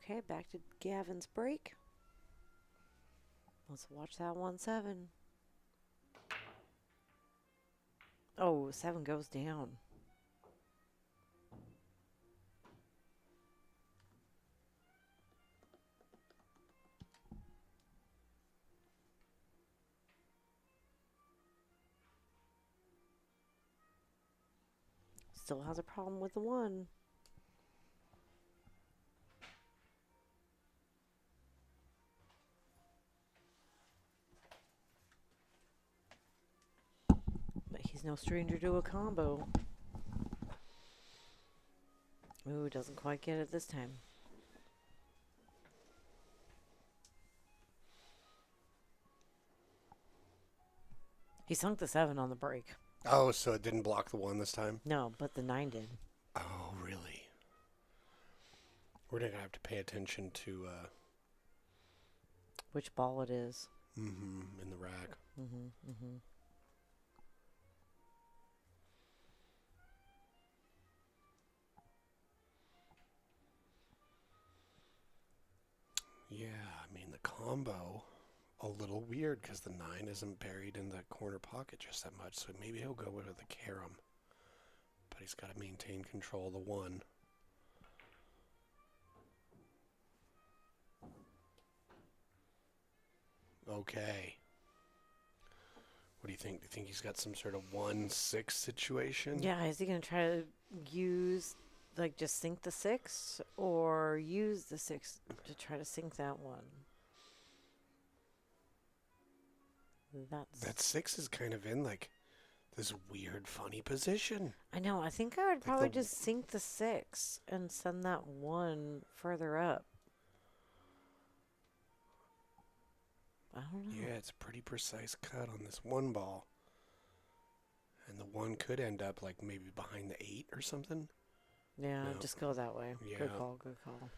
Okay, back to Gavin's break. Let's watch that 1-7. Oh, 7 goes down. Still has a problem with the 1. He's no stranger to a combo. Ooh, doesn't quite get it this time. He sunk the 7 on the break. Oh, so it didn't block the 1 this time? No, but the 9 did. Oh, really? We're going to have to pay attention to... which ball it is. in the rack. Yeah, I mean, the combo, a little weird because the 9 isn't buried in the corner pocket just that much, so maybe he'll go with the carom. But he's got to maintain control of the 1. Okay. What do you think? Do you think he's got some sort of 1-6 situation? Yeah, is he going to try to use, like, just sink the 6 or use the 6 to try to sink that 1? That 6 is kind of in, like, this weird, funny position. I know. I think I would probably just sink the 6 and send that 1 further up. I don't know. Yeah, it's a pretty precise cut on this 1 ball. And the 1 could end up, like, maybe behind the 8 or something. Yeah, No. just go that way. Yeah. Good call, good call.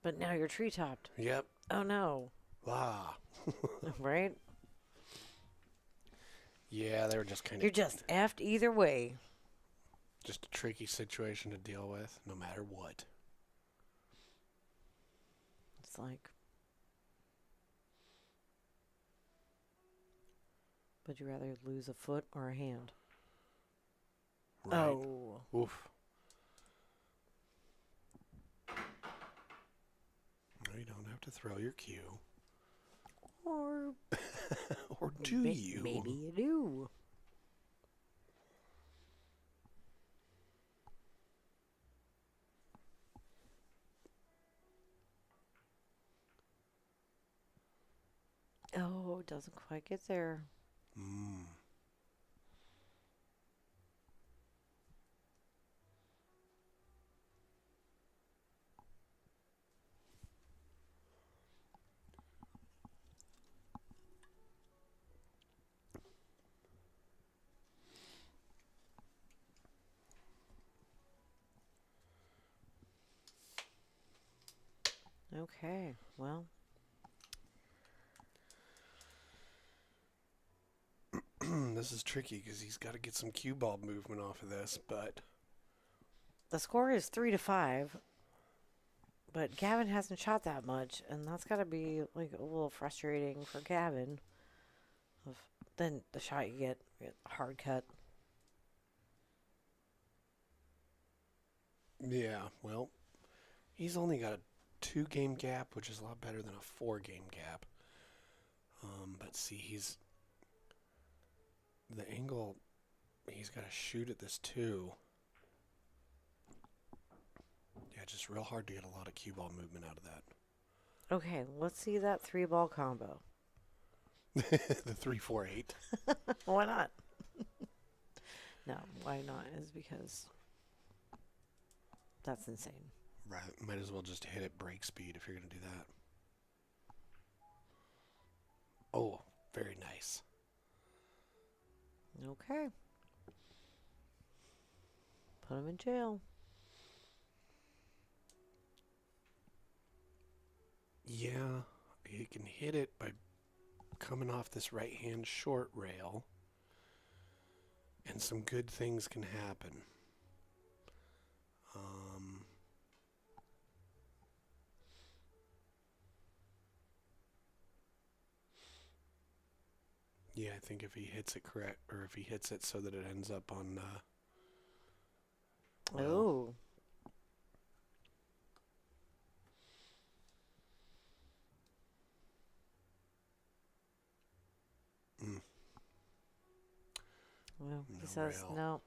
But now you're tree-topped. Yep, Oh no. Ah. Right? Yeah, they were just kind You're of just effed either way. just a tricky situation to deal with, no matter what. It's like, would you rather lose a foot or a hand? Right. Oh. Oof. No, you don't have to throw your cue. Or Or do you? maybe you do. Oh, it doesn't quite get there. Mm. Okay, well, This is tricky because he's got to get some cue ball movement off of this, but the score is 3-5, but Gavin hasn't shot that much, and that's got to be like a little frustrating for Gavin. Of then the shot you get hard cut. yeah, well, he's only got a 2 game gap, which is a lot better than a 4 game gap. But see, he's the angle he's got to shoot at this too. Yeah, just real hard to get a lot of cue ball movement out of that. Okay, let's see that 3-ball combo. The 3-4-8. Why not? No, why not is because that's insane. Right, might as well just hit it break speed if you're gonna do that. Oh, very nice. Okay. Put him in jail. Yeah, you can hit it by coming off this right hand short rail, and some good things can happen. Yeah, I think if he hits it correct, or if he hits it so that it ends up on, well, Oh. mm, Well, he no says rail. no.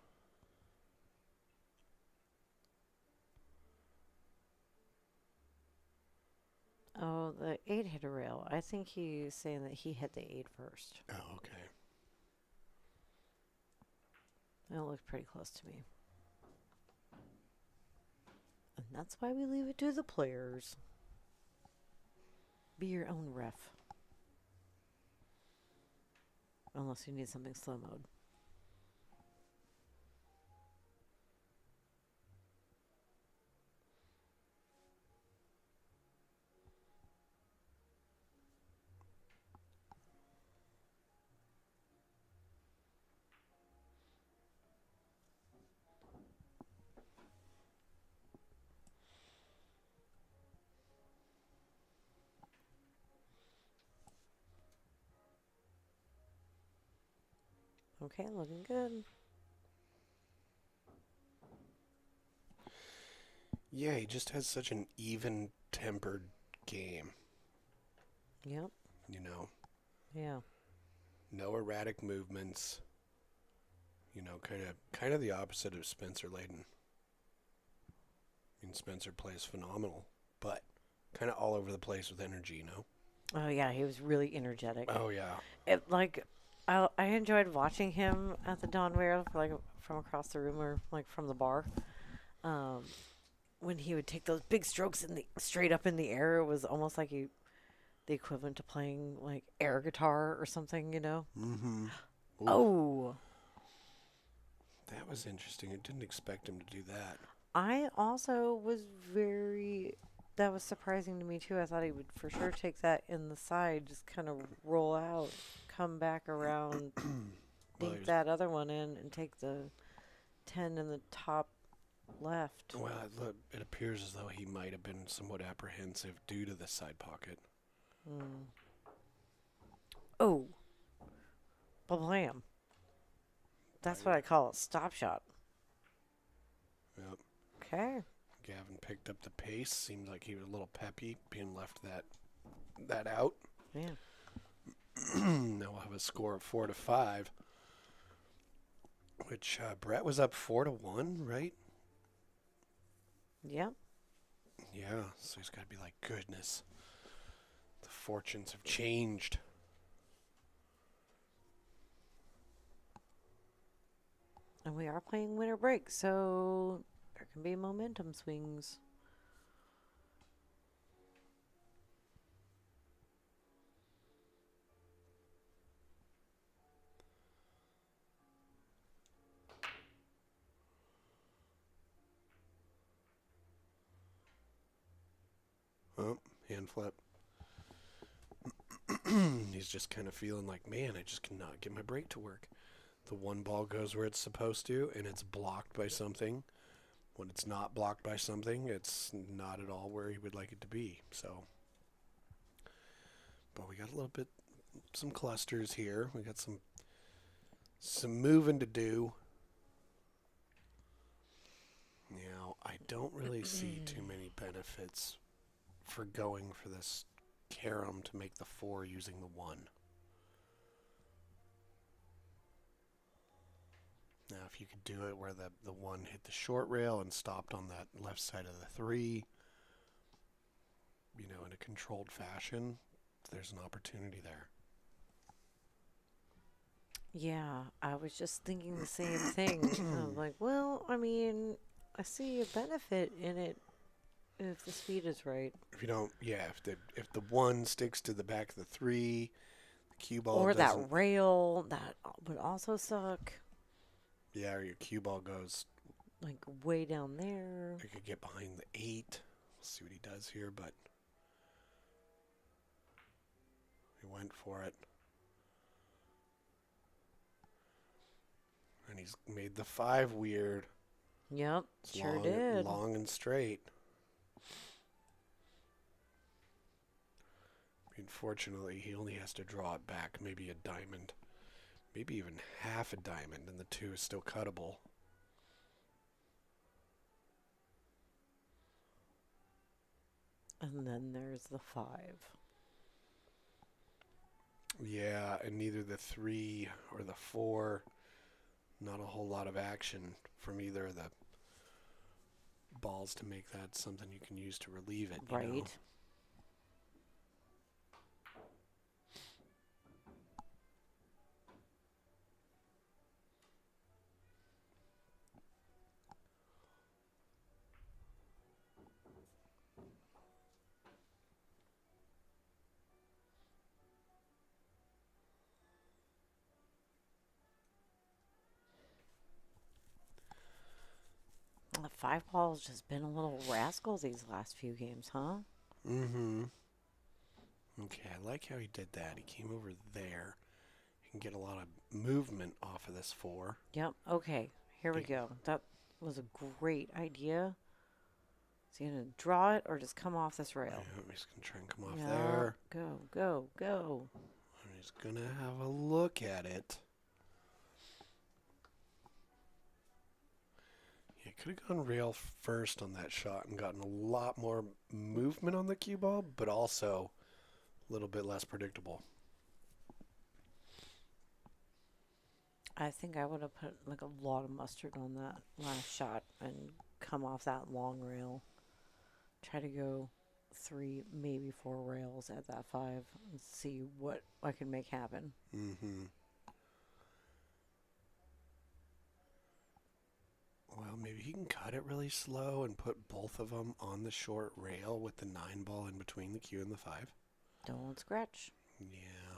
Oh, the 8 hit a rail. I think he's saying that he hit the 8 first. Oh, okay. That looks pretty close to me. And that's why we leave it to the players. Be your own ref. Unless you need something slow mode. Okay, looking good. Yeah, he just has such an even-tempered game. Yep. You know, Yeah. no erratic movements. You know, kind of the opposite of Spencer Layden. I mean, Spencer plays phenomenal, but kind of all over the place with energy. You know. Oh yeah, he was really energetic. Oh yeah. It like I enjoyed watching him at the Don Ware, like from across the room or like from the bar. Um, when he would take those big strokes in the straight up in the air, it was almost like the equivalent to playing like air guitar or something, you know. Mm-hmm. Oof. Oh, That was interesting. I didn't expect him to do that. I also was very That was surprising to me too. I thought he would for sure take that in the side, just kind of roll out, come back around, Well, dink that other one in, and take the 10 in the top left. it appears as though he might have been somewhat apprehensive due to the side pocket. Mm. Oh, blam. That's what I call a stop shot. Yep. Okay. Gavin picked up the pace. Seemed like he was a little peppy, being left that out. Yeah. Now we'll have a score of 4-5, which Brett was up 4-1, right? Yep. Yeah. So he's got to be like, goodness, the fortunes have changed. And we are playing winter break, so there can be momentum swings. Oh, hand flip. He's just kind of feeling like, man, I just cannot get my break to work. The one ball goes where it's supposed to, and it's blocked by something. When it's not blocked by something, it's not at all where he would like it to be. So, but we got a little bit, some clusters here. We got some moving to do. Now, I don't really see too many benefits for going for this carom to make the 4 using the 1. Now, if you could do it where the 1 hit the short rail and stopped on that left side of the 3, in a controlled fashion, there's an opportunity there. Yeah, I was just thinking the same thing. I'm like, well, I mean, I see a benefit in it if the speed is right. If you don't, yeah, if the 1 sticks to the back of the 3, the cue ball Or that doesn't. rail, that would also suck. Yeah, or your cue ball goes Like way down there. I could get behind the 8. We'll see what he does here, but he went for it. And he's made the 5 weird. Yep, It's sure long, did. long and straight. Unfortunately, he only has to draw it back maybe a diamond. Maybe even half a diamond, and the 2 is still cuttable. And then there's the 5. Yeah, and neither the 3 or the 4, not a whole lot of action from either of the balls to make that something you can use to relieve it. Right. The 5 ball's just been a little rascal these last few games, huh? Mm-hmm. Okay, I like how he did that. He came over there. He can get a lot of movement off of this 4. Yep. Okay, here we go. That was a great idea. Is he going to draw it or just come off this rail? Yeah, he's going to try and come off Yeah, there. Go, go, go. And he's going to have a look at it. Yeah, could have gone rail first on that shot and gotten a lot more movement on the cue ball, but also a little bit less predictable. I think I would have put like a lot of mustard on that last shot and come off that long rail. Try to go 3, maybe 4 rails at that 5 and see what I can make happen. Mm-hmm. Well, maybe he can cut it really slow and put both of them on the short rail with the 9 ball in between the cue and the 5. Don't scratch. Yeah.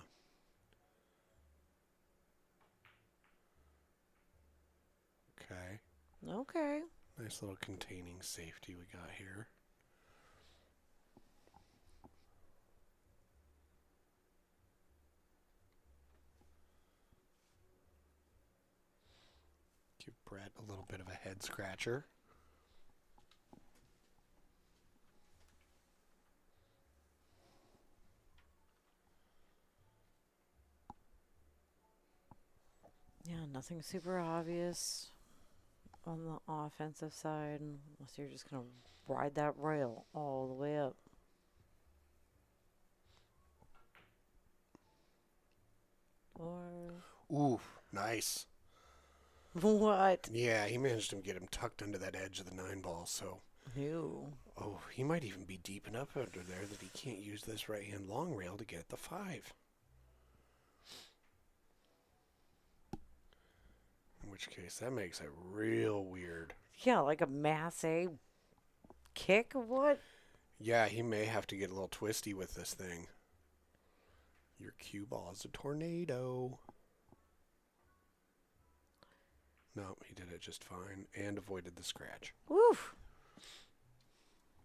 Okay. Okay. Nice little containing safety we got here. Give Brett a little bit of a head scratcher. Yeah, nothing super obvious on the offensive side unless you're just going to ride that rail all the way up. Or Ooh, nice. what? Yeah, he managed to get him tucked under that edge of the 9-ball, so... Ew. Oh, he might even be deep enough under there that he can't use this right-hand long rail to get the 5. In which case, that makes it real weird. Yeah, like a mass A kick or what? Yeah, he may have to get a little twisty with this thing. Your cue ball is a tornado. No, he did it just fine and avoided the scratch. Woof.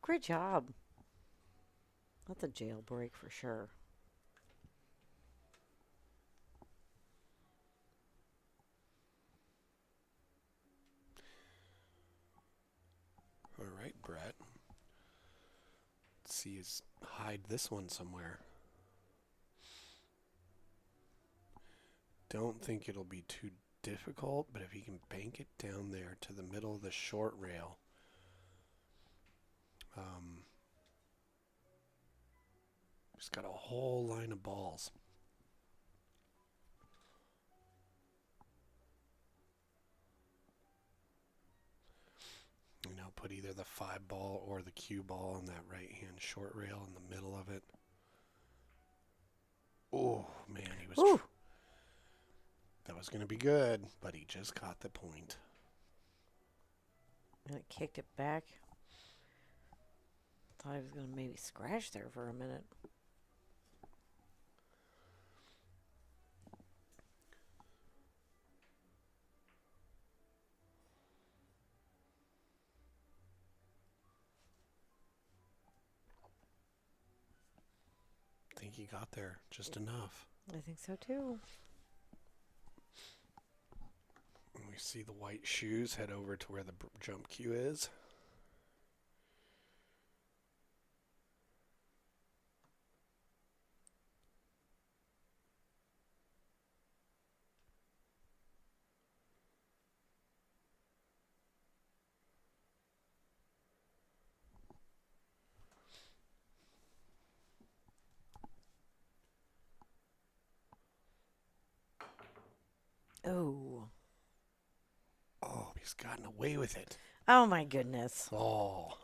Great job. That's a jailbreak for sure. All right, Brett. Let's see, hide this one somewhere. Don't think it'll be too difficult, but if he can bank it down there to the middle of the short rail, he's got a whole line of balls. You know, put either the 5-ball or the cue ball on that right-hand short rail in the middle of it. Oh, man, he was... That was going to be good, but he just caught the point. And it kicked it back. Thought he was going to maybe scratch there for a minute. I think he got there just enough. I think so too. And we see the white shoes head over to where the jump cue is. Oh. Oh, he's gotten away with it. Oh my goodness. Oh.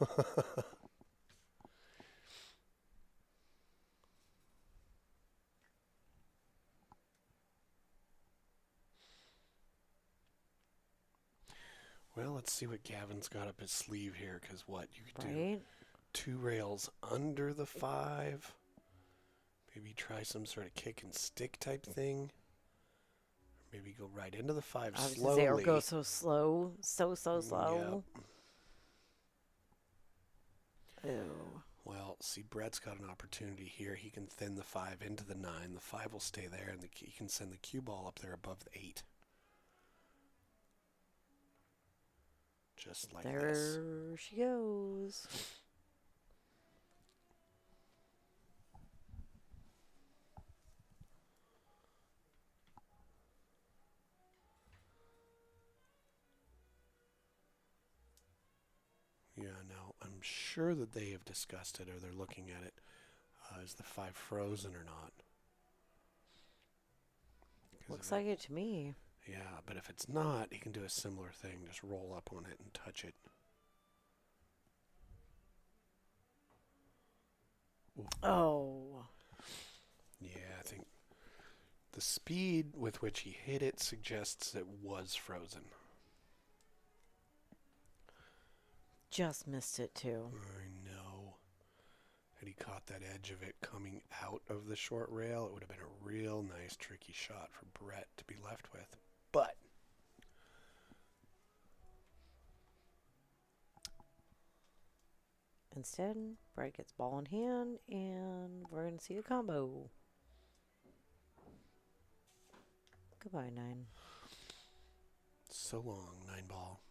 Well, let's see what Gavin's got up his sleeve here, because what? You could do 2 rails under the 5. Maybe try some sort of kick and stick type thing. Or maybe go right into the 5 slowly. Or go so slow. So slow. Yep. Ew. Well, see, Brett's got an opportunity here. He can thin the 5 into the 9. The 5 will stay there, and he can send the cue ball up there above the 8. Just like this. There she goes. Yeah, no, I'm sure that they have discussed it or they're looking at it. Is the 5 frozen or not? Looks like it to me. Yeah, but if it's not, he can do a similar thing. Just roll up on it and touch it. Ooh. Oh. Yeah, I think the speed with which he hit it suggests it was frozen. Just missed it too. I know. Had he caught that edge of it coming out of the short rail, it would have been a real nice, tricky shot for Brett to be left with. But instead, Brett gets ball in hand, and we're going to see a combo. Goodbye, 9. So long, 9 ball.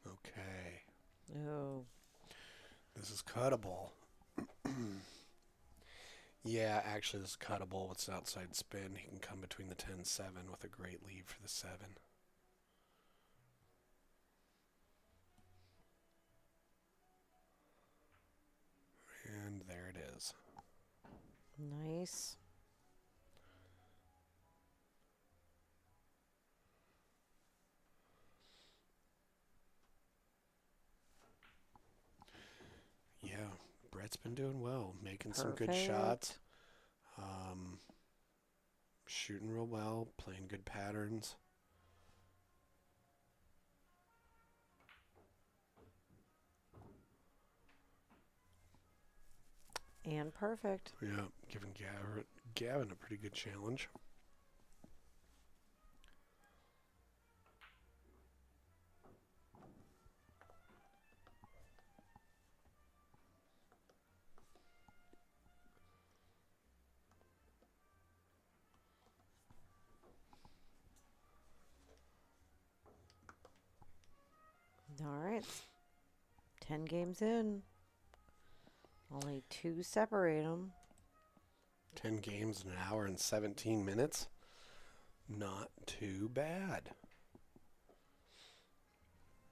Okay. Oh. This is cuttable. Yeah, actually, this is cuttable with outside spin. He can come between the 10-7 with a great lead for the 7. And there it is. Nice. Yeah, Brett's been doing well, making some good Perfect. shots, shooting real well, playing good patterns. And perfect. Yeah, giving Gavin a pretty good challenge. All right. 10 games in. Only 2 separate them. 10 games in an hour and 17 minutes. Not too bad.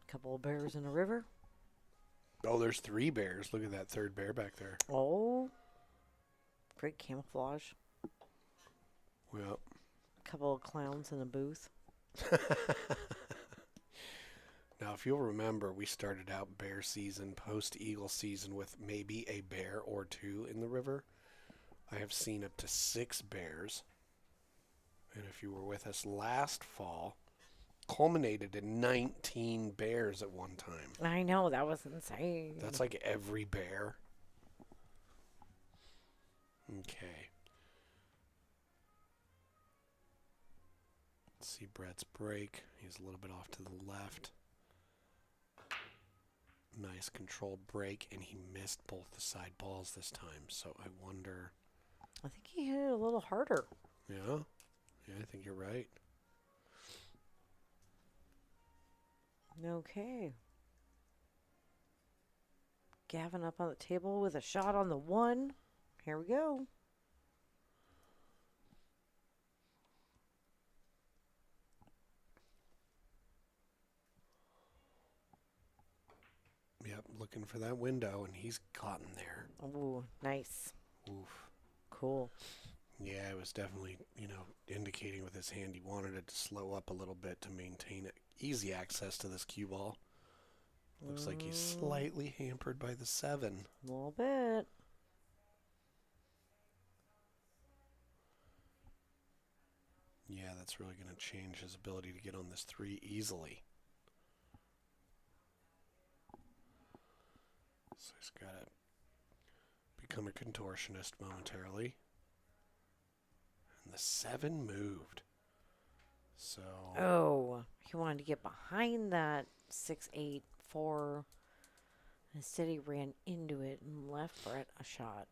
Couple of bears in a river. Oh, there's 3 bears. Look at that third bear back there. Oh. Great camouflage. Well. Couple of clowns in a booth. Now, if you'll remember, we started out bear season, post-eagle season, with maybe a bear or 2 in the river. I have seen up to 6 bears. And if you were with us last fall, culminated in 19 bears at one time. I know, that was insane. That's like every bear. Okay. Let's see Brett's break. He's a little bit off to the left. Nice controlled break, and he missed both the side balls this time. So I wonder. I think he hit it a little harder. Yeah? Yeah, I think you're right. Okay. Gavin up on the table with a shot on the 1. Here we go. Yep, looking for that window, and he's gotten there. Oh, nice. Oof. Cool. Yeah, it was definitely, indicating with his hand he wanted it to slow up a little bit to maintain easy access to this cue ball. Looks like he's slightly hampered by the 7. A little bit. Yeah, that's really going to change his ability to get on this 3 easily. So he's got to become a contortionist momentarily. And the 7 moved. So. Oh, he wanted to get behind that 6-8-4. Instead, he ran into it and left Brett a shot.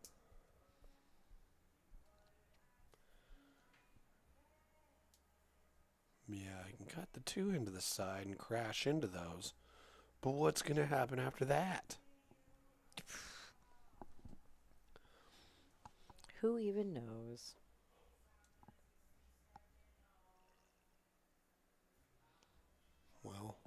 Yeah, I can cut the 2 into the side and crash into those. But what's going to happen after that? Who even knows? Well.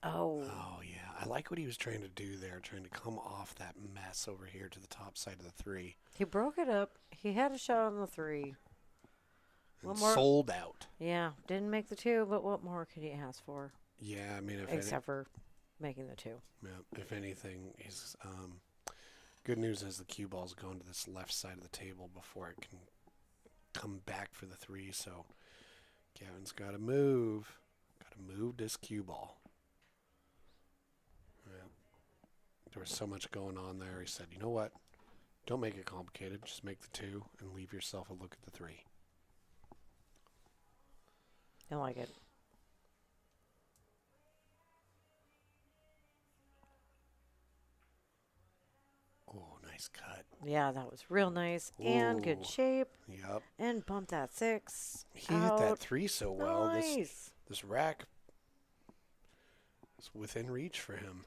Oh. Oh, yeah. I like what he was trying to do there, trying to come off that mess over here to the top side of the 3. He broke it up. He had a shot on the 3. And sold out. Yeah, didn't make the 2, but what more could he ask for? Yeah, I mean, except for making the 2. Yeah, if anything, he's good news is the cue ball's going to this left side of the table before it can come back for the 3. So Gavin's got to move. Got to move this cue ball. Yeah. There was so much going on there. He said, you know what? Don't make it complicated. Just make the 2 and leave yourself a look at the 3. I like it. nice cut. Yeah, that was real nice and good Ooh. shape. Yep. And bumped that 6 He hit that out. 3 so well. Nice. This rack is within reach for him.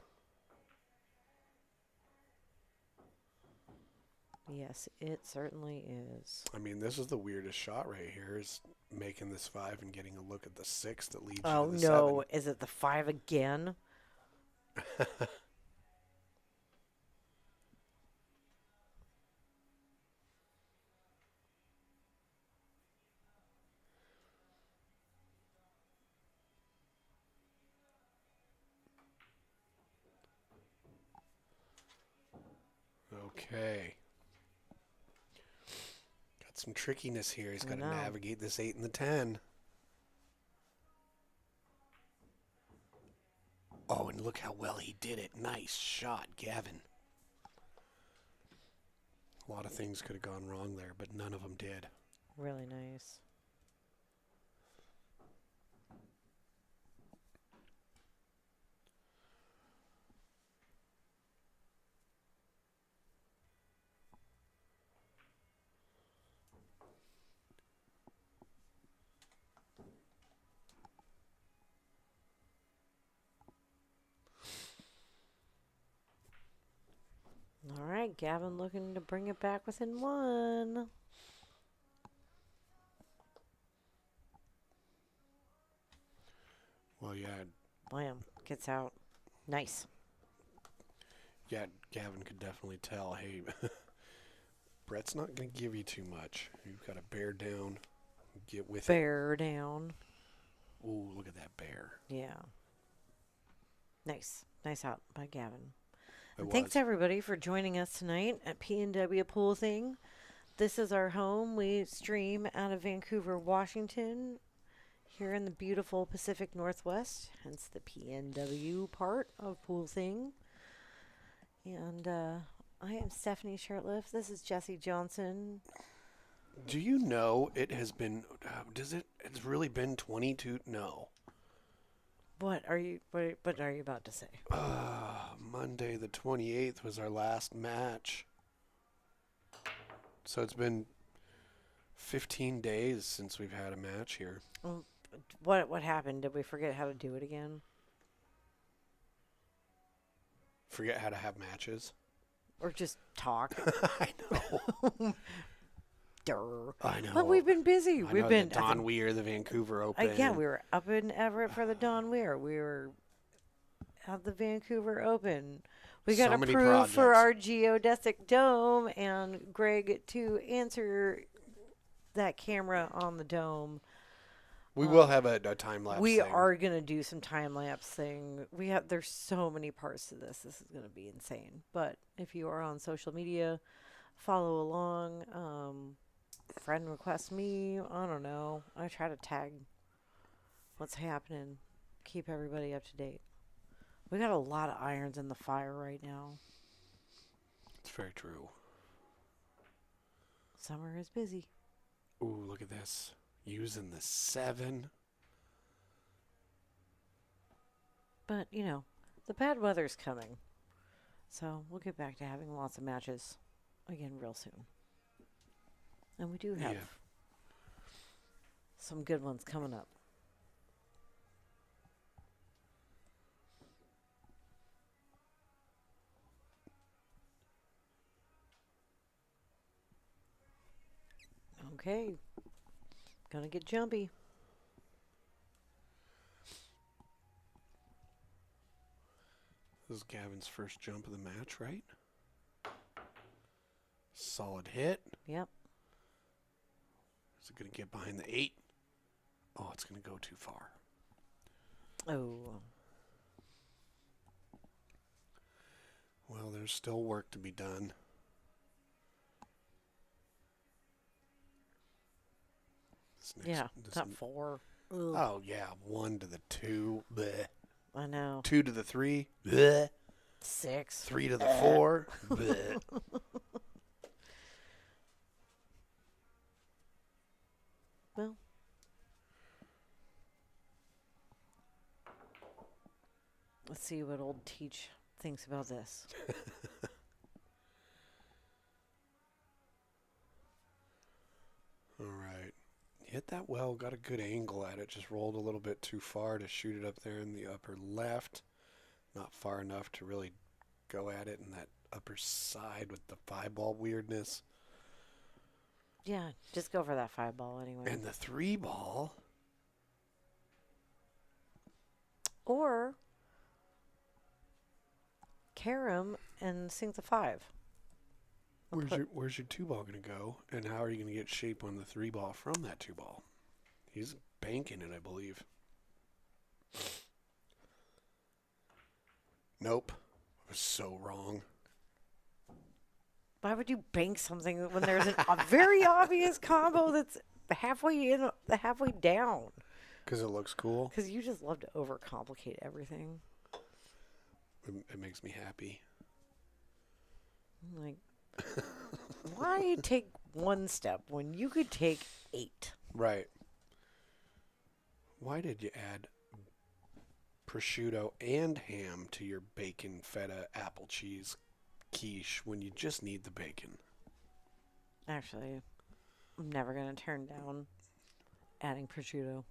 Yes, it certainly is. I mean, this is the weirdest shot right here, is making this 5 and getting a look at the 6 that leads Oh, you to the no. Is it the 5 again? 7. Okay. Got some trickiness here. He's got to navigate this 8 and the 10. Oh, and look how well he did it. Nice shot, Gavin. A lot of things could have gone wrong there, but none of them did. Really nice. All right, Gavin looking to bring it back within 1. Well, yeah. Blam. Gets out. Nice. Yeah, Gavin could definitely tell, hey, Brett's not going to give you too much. You've got to bear down, get with it. Bear down. Ooh, look at that bear. Yeah. Nice. Nice out by Gavin. It was. Thanks, everybody, for joining us tonight at P&W Pool Thing. This is our home. We stream out of Vancouver, Washington, here in the beautiful Pacific Northwest, hence the PNW part of Pool Thing. And I am Stephanie Shurtliff. This is Jesse Johnson. Do you know it has been, it's really been 22, no. What are you about to say? Monday the 28th was our last match. So it's been 15 days since we've had a match here. What happened? Did we forget how to do it again? Forget how to have matches? Or just talk? I know. Durr. I know. But we've been busy. We've We've been been Don Weir, the Vancouver Open. Yeah, we were up in Everett for the Don Weir. We were at the Vancouver Open. We got approved for our geodesic dome, and Greg to answer that camera on the dome. We will have a time lapse. We are gonna do some time lapse thing. There's so many parts to this. This is gonna be insane. But if you are on social media, follow along. Friend request me. I don't know. I try to tag what's happening. Keep everybody up to date. We got a lot of irons in the fire right now. It's very true. Summer is busy. Ooh, look at this. Using the 7. But, the bad weather's coming. So we'll get back to having lots of matches again real soon. And we do have some good ones coming up. Okay. Gonna get jumpy. This is Gavin's first jump of the match, right? Solid hit. Yep. Is it going to get behind the 8? Oh, it's going to go too far. Oh. Well, there's still work to be done. Top 4. Ugh. Oh, yeah. 1 to the 2. Bleh. I know. 2 to the 3. Bleh. 6. 3 to the 4. Bleh. Well. Let's see what old Teach thinks about this. hit that well, got a good angle at it, just rolled a little bit too far to shoot it up there in the upper left. Not far enough to really go at it in that upper side with the 5-ball weirdness. Yeah, just go for that 5-ball anyway. And the 3-ball. Or carom and sink the 5. Where's your 2-ball going to go? And how are you going to get shape on the 3-ball from that 2-ball? He's banking it, I believe. Nope. I was so wrong. Why would you bank something when there's a very obvious combo that's halfway in, halfway down? Because it looks cool. Because you just love to overcomplicate everything. It makes me happy. I'm like, why take one step when you could take 8? Right. Why did you add prosciutto and ham to your bacon feta apple cheese quiche when you just need the bacon? Actually, I'm never going to turn down adding prosciutto.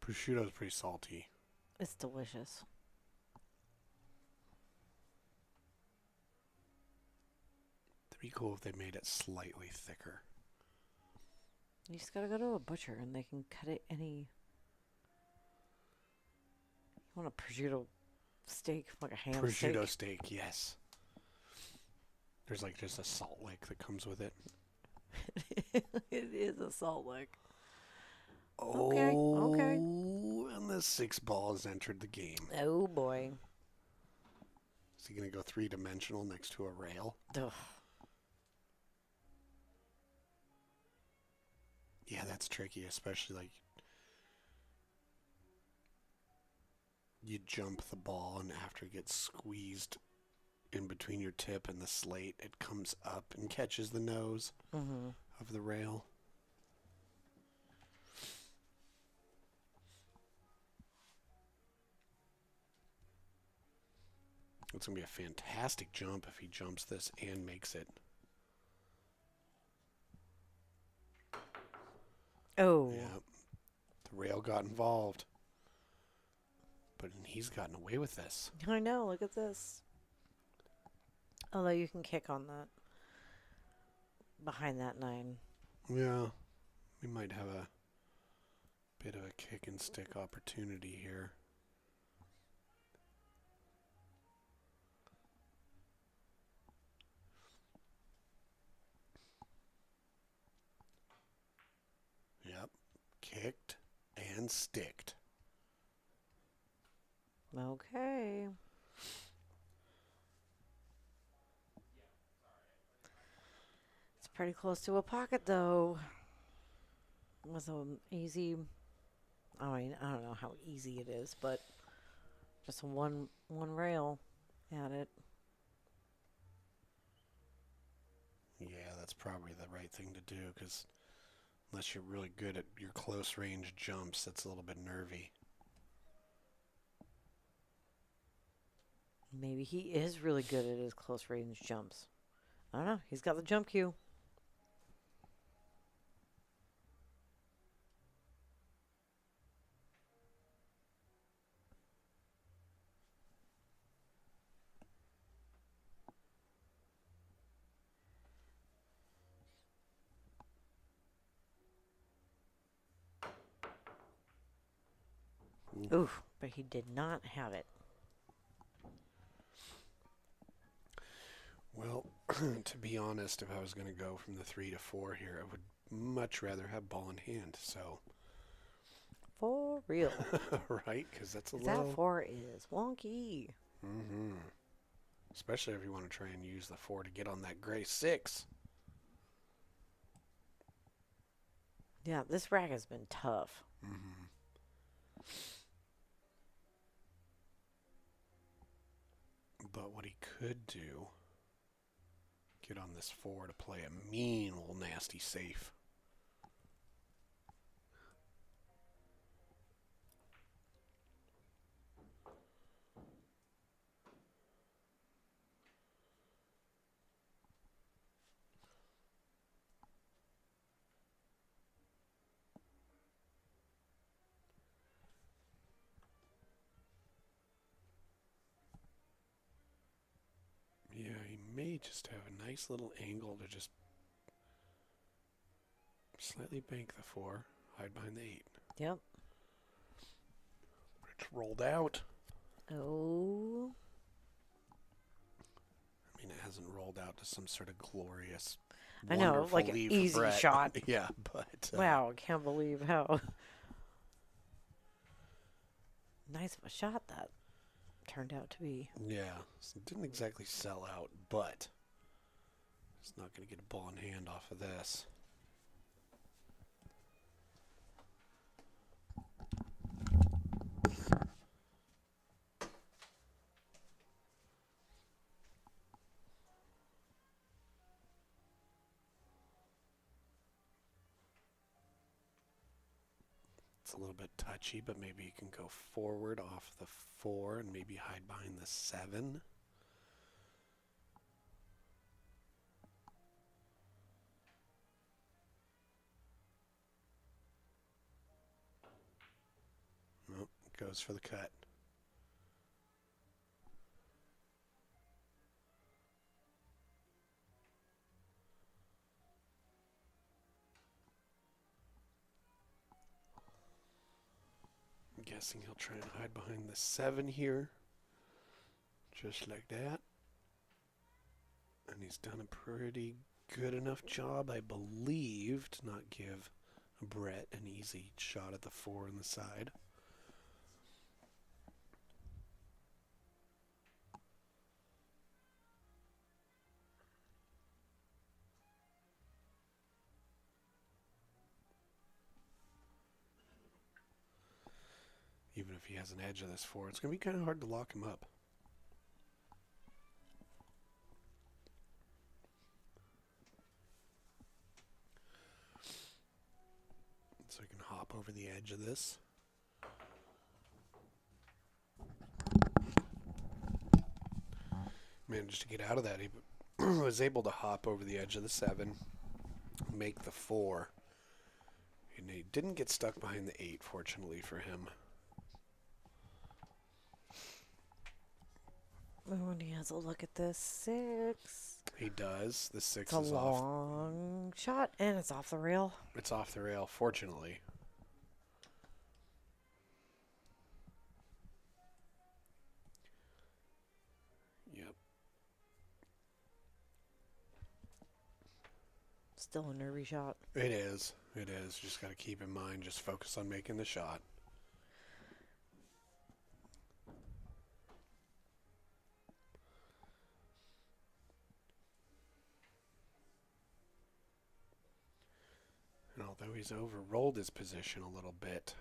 Prosciutto's pretty salty. It's delicious. It'd be cool if they made it slightly thicker. You just got to go to a butcher and they can cut it any... You want a prosciutto steak, like a ham Prosciutto steak? steak, yes. There's like just a salt lick that comes with it. It is a salt lick. Okay. Okay. And the 6-ball has entered the game. Oh, boy. Is he going to go 3-dimensional next to a rail? Ugh. Yeah, that's tricky, especially like you jump the ball and after it gets squeezed in between your tip and the slate, it comes up and catches the nose of the rail. It's going to be a fantastic jump if he jumps this and makes it. Oh. Yeah. The rail got involved. But he's gotten away with this. I know. Look at this. Although you can kick on that. Behind that 9. Yeah. We might have a bit of a kick and stick opportunity here. Yep. Kicked and sticked. Okay. It's pretty close to a pocket, though. With an easy... I mean, I don't know how easy it is, but just one rail at it. Yeah, that's probably the right thing to do, because unless you're really good at your close range jumps, that's a little bit nervy. Maybe he is really good at his close range jumps. I don't know. He's got the jump cue. Ooh, but he did not have it. Well, to be honest, if I was going to go from the 3 to 4 here, I would much rather have ball in hand. So, For real. right? Because that's a low. That 4 is wonky. Mm-hmm. Especially if you want to try and use the 4 to get on that gray 6. Yeah, this rack has been tough. Mm-hmm. But what he could do, get on this 4 to play a mean little nasty safe. may just have a nice little angle to just slightly bank the 4, hide behind the 8. Yep. It's rolled out. Oh. I mean, it hasn't rolled out to some sort of glorious, I know, wonderful like an lead for easy Brett. shot. Yeah, but... Wow, I can't believe how nice of a shot that turned out to be. Yeah, so it didn't exactly sell out, but it's not going to get a ball in hand off of this. It's a little bit touchy, but maybe you can go forward off the 4 and maybe hide behind the 7. Nope, goes for the cut. I'm guessing he'll try and hide behind the 7 here. Just like that. And he's done a pretty good enough job, I believe, to not give Brett an easy shot at the 4 on the side. Even if he has an edge of this 4, it's going to be kind of hard to lock him up. So I can hop over the edge of this. Managed to get out of that. He was able to hop over the edge of the 7, make the 4. And he didn't get stuck behind the 8, fortunately for him. Oh, and he has a look at this 6. He does. The 6 It's is a off. long shot, and it's off the rail. It's off the rail, fortunately. Yep. Still a nervy shot. It is. It is. Just got to keep in mind, just focus on making the shot. And although he's overrolled his position a little bit,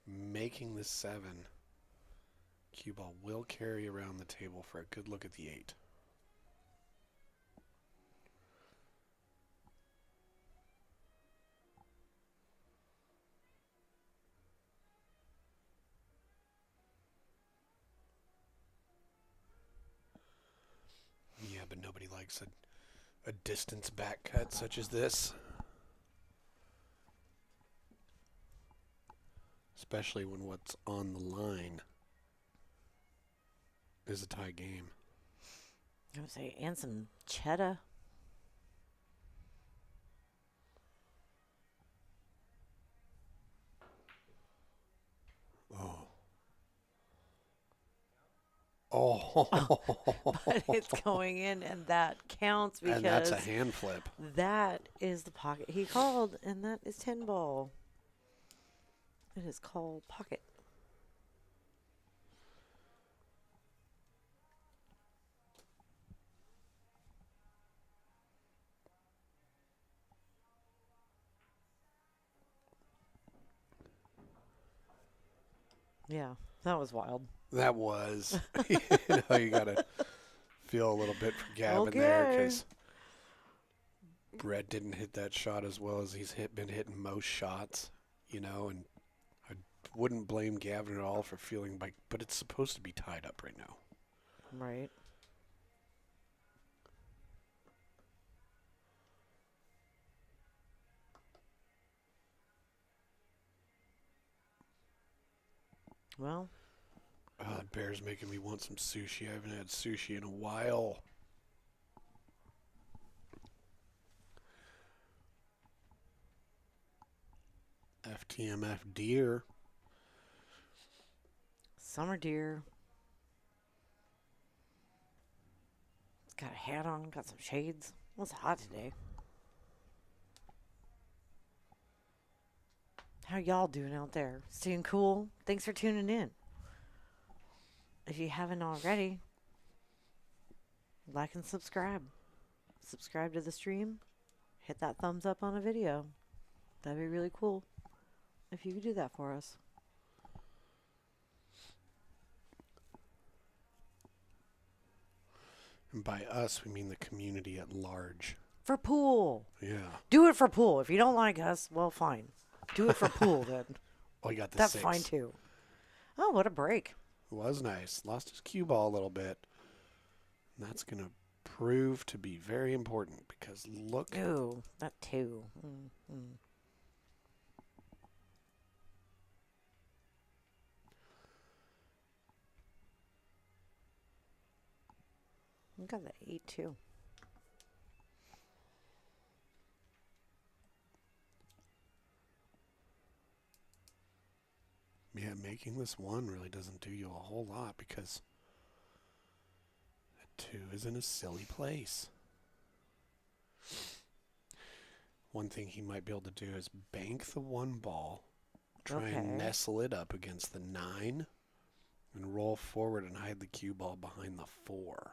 making the 7, cue ball will carry around the table for a good look at the 8. Yeah, but nobody likes a distance back cut such as this. Especially when what's on the line is a tie game. I would say, and some cheddar. Oh. Oh. But it's going in, and that counts because And that's a hand flip. that is the pocket he called, and that is 10 ball. It is called pocket. Yeah, that was wild. That was. You got to feel a little bit for Gavin there Okay. because Brett didn't hit that shot as well as he's been hitting most shots, and I wouldn't blame Gavin at all for feeling like, but it's supposed to be tied up right now. Right. Well, That bear's making me want some sushi. I haven't had sushi in a while. FTMF deer. Summer deer. It's got a hat on, got some shades. It's hot today. How y'all doing out there? Staying cool? Thanks for tuning in. If you haven't already, like and subscribe. Subscribe to the stream. Hit that thumbs up on a video. That'd be really cool if you could do that for us. And by us, we mean the community at large. For pool. Yeah. Do it for pool. If you don't like us, well, fine. Do it for pool then. Oh, he got the That's 6. fine too. Oh, what a break. It was nice. Lost his cue ball a little bit. And that's going to prove to be very important because look. Ooh, that too. Mm-hmm. You got the 8 too. Yeah, making this 1 really doesn't do you a whole lot because that 2 is in a silly place. One thing he might be able to do is bank the 1 ball, try and nestle it up against the 9, and roll forward and hide the cue ball behind the 4.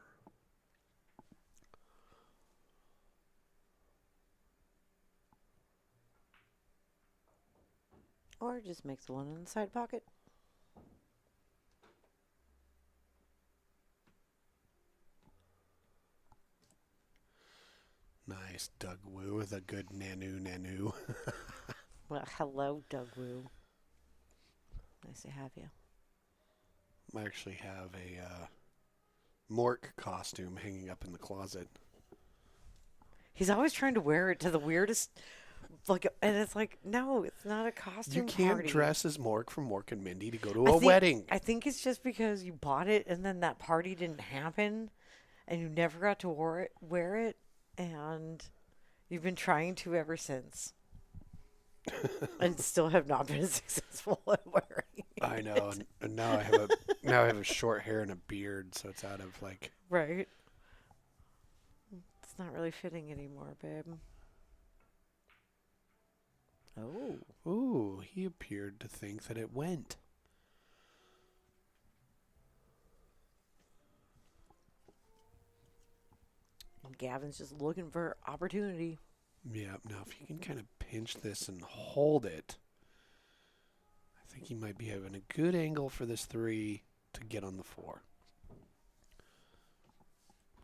Or just makes one in the side pocket. Nice, Doug Woo with a good nanu. Well, hello, Doug Woo. Nice to have you. I actually have a Mork costume hanging up in the closet. He's always trying to wear it to the weirdest... and it's like, no, it's not a costume You can't party. dress as Mork from Mork and Mindy to go to a wedding. I think it's just because you bought it and then that party didn't happen and you never got to wear it and you've been trying to ever since. And still have not been successful at wearing it. I know. And now I have a short hair and a beard, so it's out of like... Right. It's not really fitting anymore, babe. Oh. Ooh, he appeared to think that it went. And Gavin's just looking for opportunity. Yeah, now if he can kind of pinch this and hold it, I think he might be having a good angle for this 3 to get on the 4.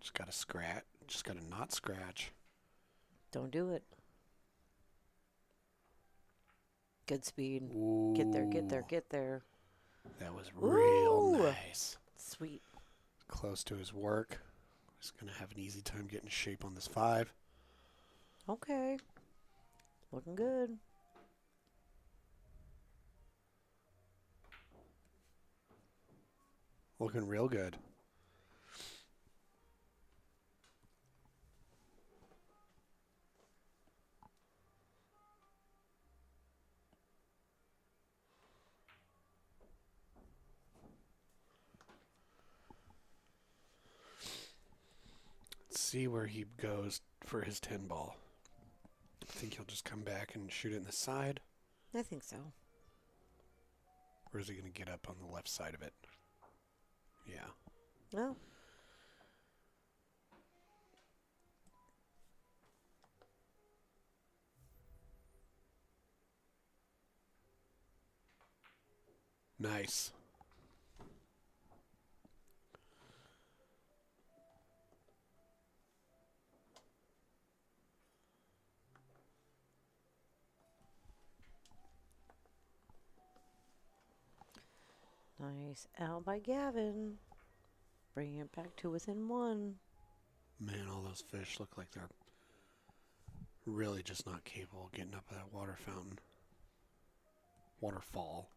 Just got to scratch. Just got to not scratch. Don't do it. Good speed. Ooh, Get there, get there, get there. that was real Ooh. nice. Sweet. Close to his work. He's going to have an easy time getting shape on this 5. Okay. Looking good. Looking real good. Let's see where he goes for his 10 ball. I think he'll just come back and shoot it in the side. I think so. Or is he going to get up on the left side of it? Yeah. No. Nice. Nice out by Gavin. Bringing it back to within 1. Man, all those fish look like they're really just not capable of getting up that water fountain. Waterfall.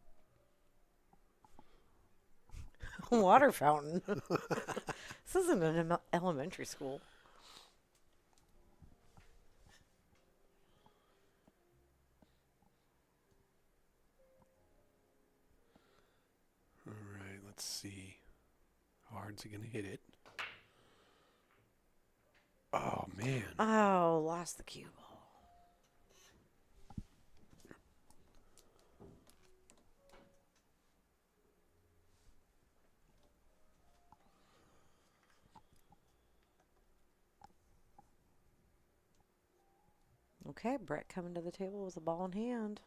Water fountain. This isn't an elementary school. Let's see. How hard's he going to hit it? Oh, man. Oh, lost the cue ball. Okay, Brett coming to the table with a ball in hand.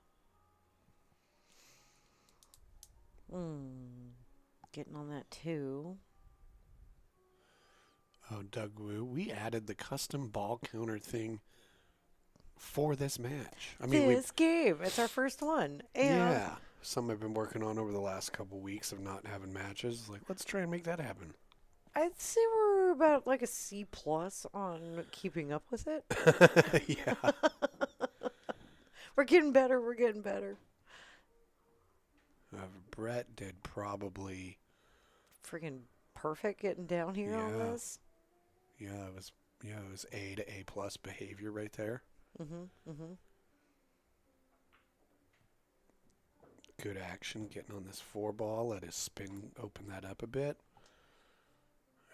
Getting on that too. Oh, Doug Wu, we added the custom ball counter thing for this match. I mean, this game. It's our first one. And yeah. Some I've been working on over the last couple weeks of not having matches. Like, let's try and make that happen. I'd say we're about like a C+ on keeping up with it. Yeah. We're getting better. We're getting better. Brett did probably. Freaking perfect getting down here on this. Yeah, it was A to A+ behavior right there. Good action getting on this 4-ball. Let his spin open that up a bit.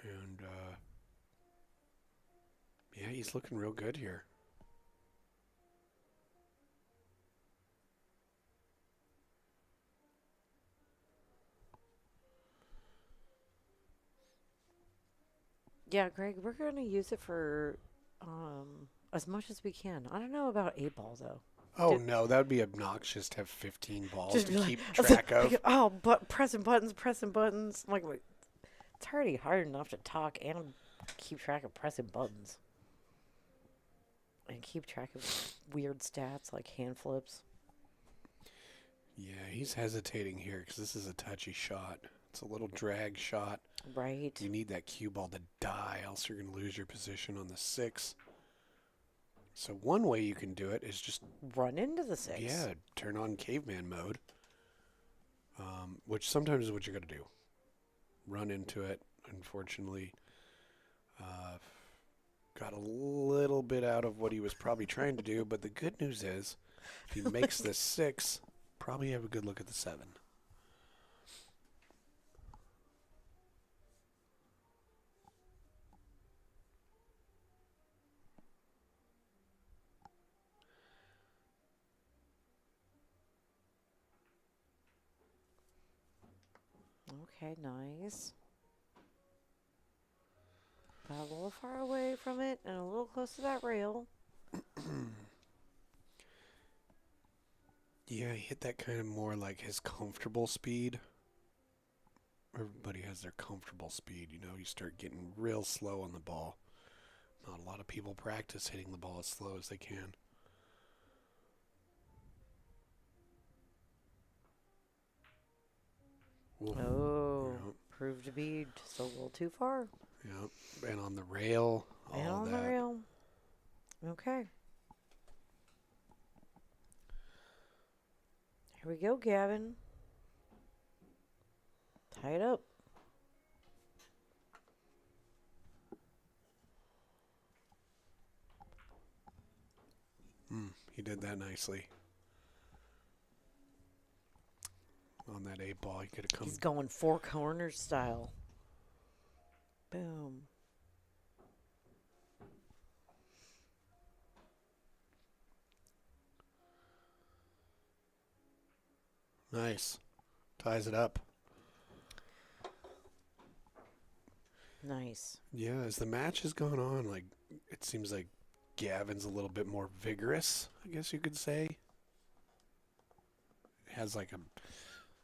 And, yeah, he's looking real good here. Yeah, Greg, we're going to use it for as much as we can. I don't know about 8-ball, though. Oh, no, that would be obnoxious to have 15 balls Just to be like- keep track of. Oh, but pressing buttons. Like, it's already hard enough to talk and keep track of pressing buttons. And keep track of weird stats like hand flips. Yeah, he's hesitating here because this is a touchy shot. It's a little drag shot. Right. You need that cue ball to die, else you're going to lose your position on the 6. So one way you can do it is just run into the 6. Yeah, turn on caveman mode, which sometimes is what you're going to do. Run into it. Unfortunately, got a little bit out of what he was probably trying to do, but the good news is if he makes the 6, probably have a good look at the 7. Okay, nice. Got a little far away from it and a little close to that rail. Yeah, he hit that kind of more like his comfortable speed. Everybody has their comfortable speed. You know, you start getting real slow on the ball. Not a lot of people practice hitting the ball as slow as they can. Ooh. Ooh. Oh, Yep. proved to be just a little too far. Yep. And on the rail. And all on that. the rail. Okay. Here we go, Gavin. Tie it up. He did that nicely. On that 8-ball, he could have come. He's going 4 corners style. Boom. Nice. Ties it up. Nice. Yeah, as the match has gone on, like it seems like Gavin's a little bit more vigorous, I guess you could say. Has like a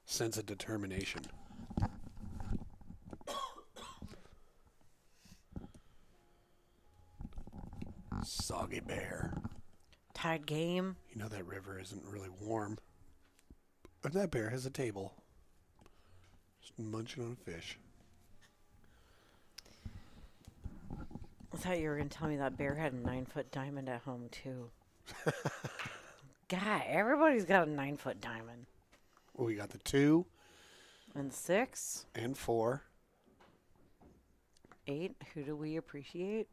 sense of determination. Soggy bear. Tied game. You know that river isn't really warm. But that bear has a table. Just munching on a fish. I thought you were going to tell me that bear had a 9-foot diamond at home, too. God, everybody's got a 9-foot diamond. Well, we got the 2. And 6. And 4. 8. Who do we appreciate?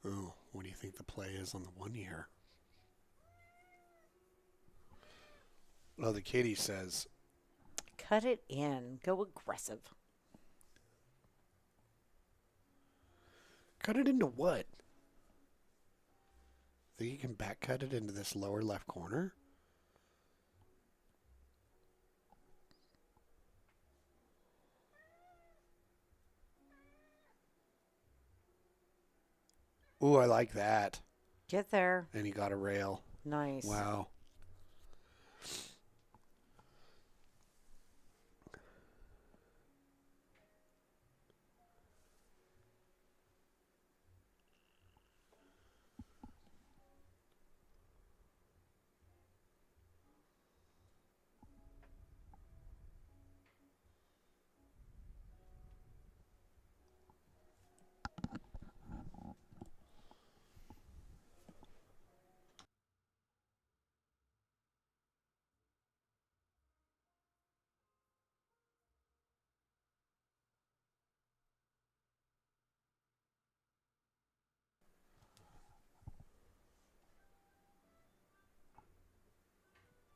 Oh, what do you think the play is on the 1 here? Well, the kitty says, Cut it in. Go aggressive. cut it into what? Think you can back cut it into this lower left corner? Ooh, I like that. Get there. And he got a rail. Nice. Wow.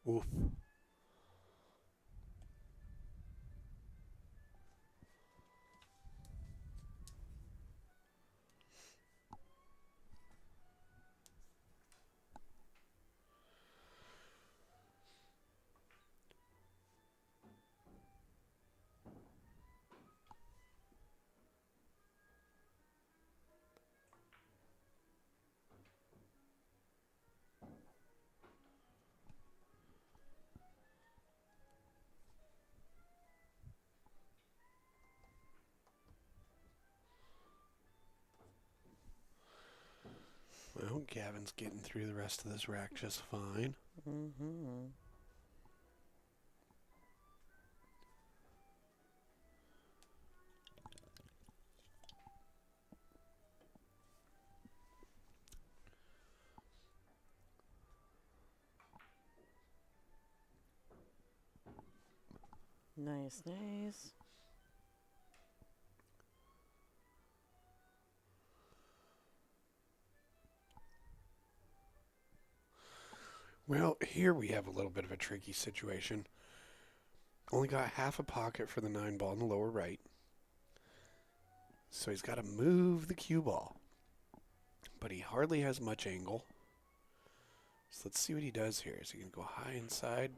Oof. Well, Gavin's getting through the rest of this rack just fine. Mm-hmm. Nice, nice. Well, here we have a little bit of a tricky situation. Only got half a pocket for the 9 ball in the lower right. So he's got to move the cue ball. But he hardly has much angle. So let's see what he does here. Is he going to go high inside?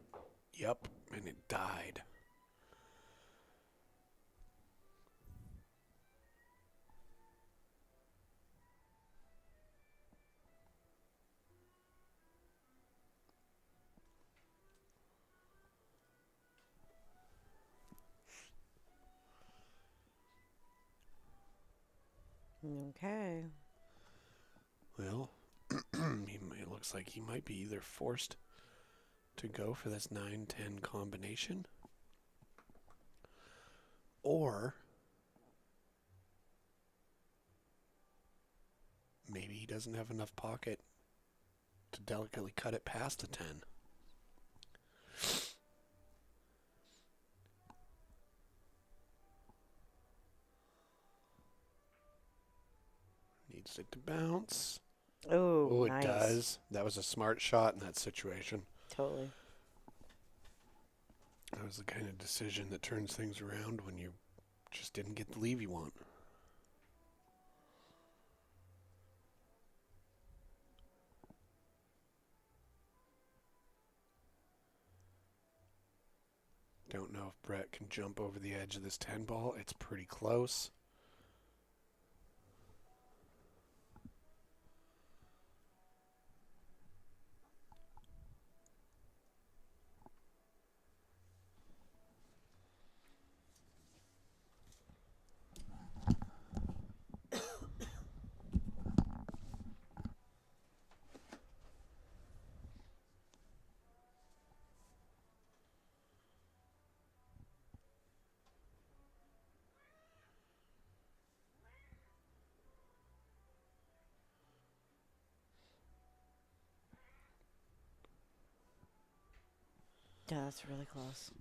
Yep, and it died. Okay. Well, it looks like he might be either forced to go for this 9-10 combination, or maybe he doesn't have enough pocket to delicately cut it past a 10. Needs it to bounce. Oh, It nice. does. That was a smart shot in that situation. Totally. That was the kind of decision that turns things around when you just didn't get the leave you want. Don't know if Brett can jump over the edge of this 10 ball. It's pretty close. Yeah, that's really close.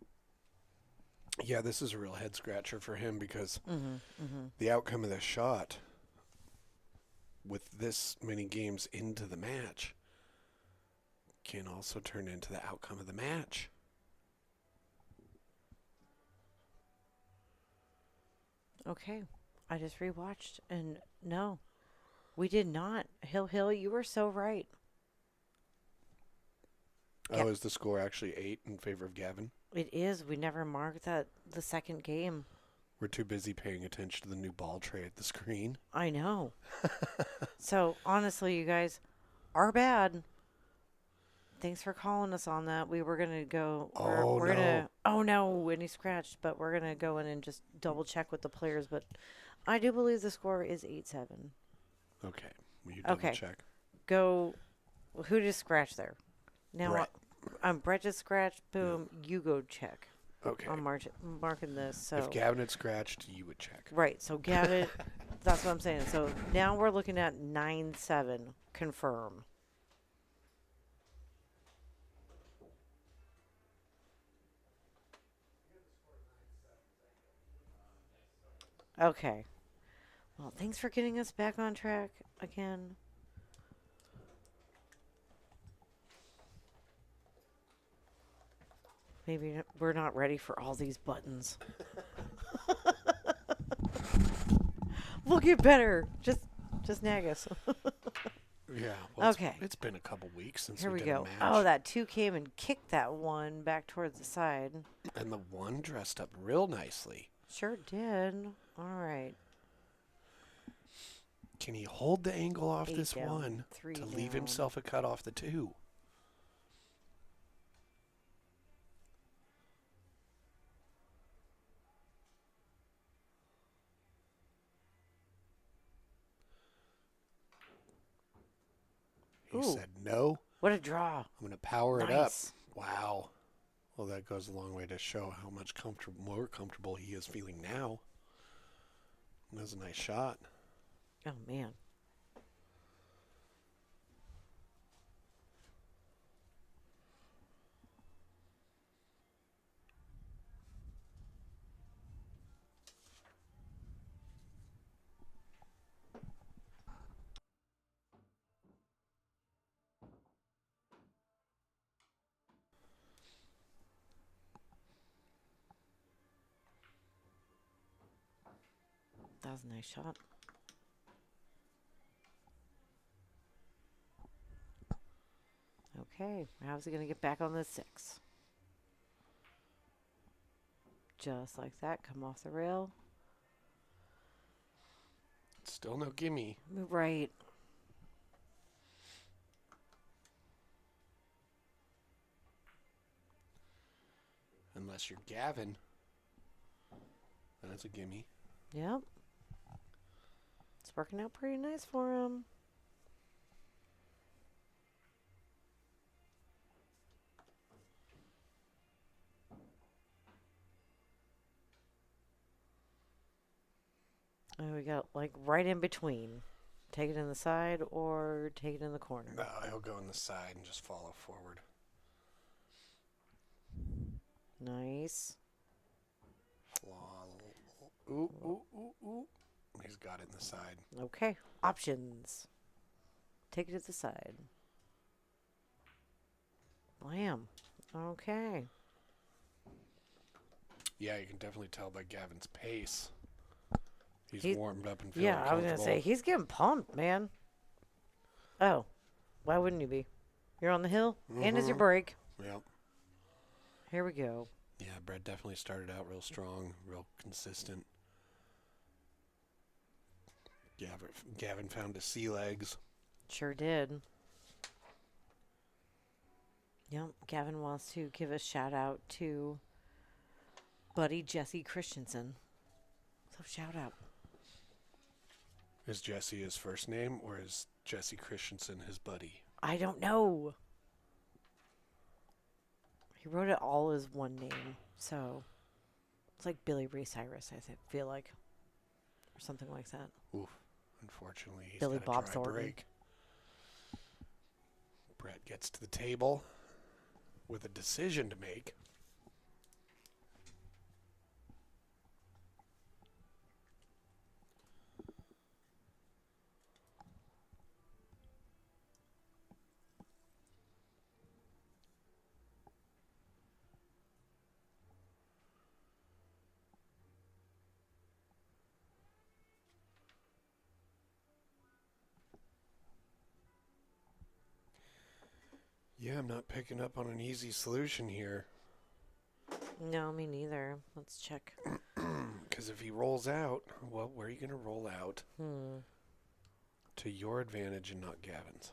Yeah, this is a real head scratcher for him because Mm-hmm. the outcome of this shot, with this many games into the match, can also turn into the outcome of the match. Okay. I just rewatched and no, we did not. Hill, you were so right. Oh, is the score actually 8 in favor of Gavin? It is. We never marked that the second game. We're too busy paying attention to the new ball tray at the screen. I know. So, honestly, you guys, our bad. Thanks for calling us on that. We were going to go. Oh, we're no. going to. Oh, no. And he scratched, but we're going to go in and just double check with the players. But I do believe the score is 8-7. Okay. Will you double check? Go. Who just scratched there? Now, Brett. Brett just scratched. Boom. You go check. Okay. I'm marking this. So If Gavin had scratched, you would check. right. So Gavin, that's what I'm saying. So now we're looking at 9-7. Confirm. Okay. Well, thanks for getting us back on track again. Maybe we're not ready for all these buttons. We'll get better. Just nag us. Yeah. Well, Okay. It's been a couple weeks since Here we did go. a match. Oh, that 2 came and kicked that one back towards the side. And the 1 dressed up real nicely. Sure did. All right. Can he hold the angle off 8 this down, 1 3 to leave down. himself a cut off the 2? He Ooh. said no. What a draw. I'm going to power it up. Nice. Wow. Well, that goes a long way to show how much more comfortable he is feeling now. That was a nice shot. Oh, man. That was a nice shot. Okay. How's he going to get back on the 6? Just like that. Come off the rail. Still no gimme. Right. Unless you're Gavin. That's a gimme. Yep. It's working out pretty nice for him. And we got like right in between. Take it in the side or take it in the corner. No, he'll go on the side and just follow forward. Nice. Ooh, ooh, ooh, ooh. He's got it in the side. Okay. Options. Take it to the side. Blam. Okay. Yeah, you can definitely tell by Gavin's pace. He's warmed up and feeling Yeah, I was going to say, he's getting pumped, man. Oh. Why wouldn't you be? You're on the hill, and it's your break. Yep. Here we go. Yeah, Brett definitely started out real strong, real consistent. Gavin found his sea legs. Sure did. Yep. Gavin wants to give a shout out to buddy Jesse Christensen. So shout out. Is Jesse his first name, or is Jesse Christensen his buddy? I don't know. He wrote it all as one name. So it's like Billy Ray Cyrus, I feel like. Or something like that. Oof. Unfortunately, he's Billy got a Bob dry Thornton. break. Brett gets to the table with a decision to make. Yeah, I'm not picking up on an easy solution here. No, me neither. Let's check. Because if he rolls out, well, where are you going to roll out to your advantage and not Gavin's?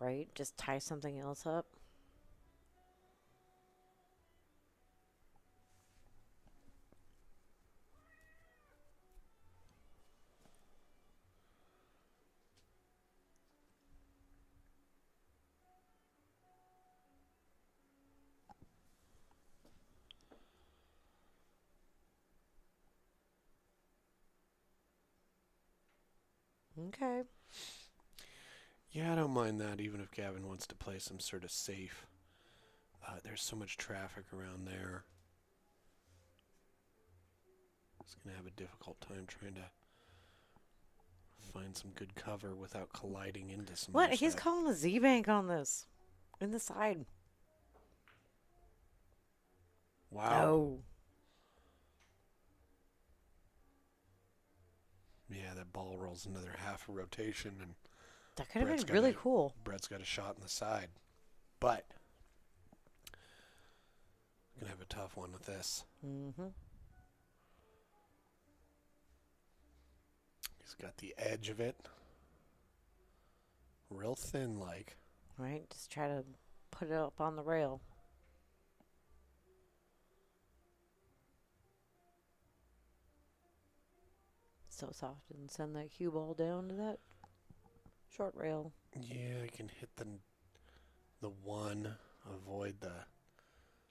Right? Just tie something else up. Okay. Yeah, I don't mind that, even if Gavin wants to play some sort of safe. There's so much traffic around there. He's going to have a difficult time trying to find some good cover without colliding into some What? other He's stuff. calling a Z-bank on this. In the side. Wow. No. Yeah, that ball rolls another half a rotation, and That could have Brett's been really cool. Brett's got a shot in the side. But going to have a tough one with this. Mm-hmm. He's got the edge of it. Real thin like. Right? Just try to put it up on the rail. So soft and send that cue ball down to that short rail. Yeah, I can hit the one, avoid the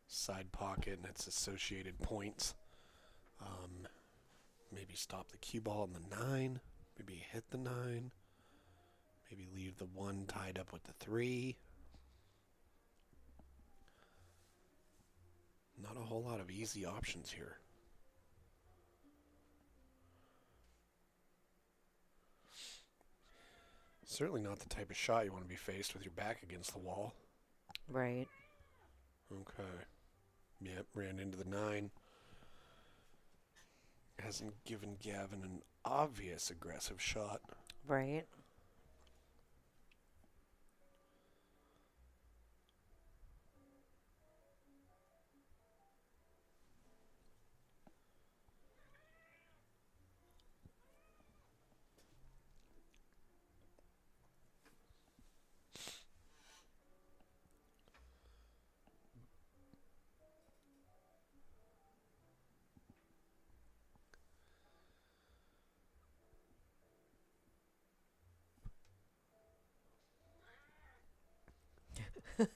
side pocket and its associated points. Maybe stop the cue ball on the 9. Maybe hit the 9. Maybe leave the 1 tied up with the 3. Not a whole lot of easy options here. Certainly not the type of shot you want to be faced with your back against the wall. Right. Okay. Yep, ran into the 9. Hasn't given Gavin an obvious aggressive shot. Right.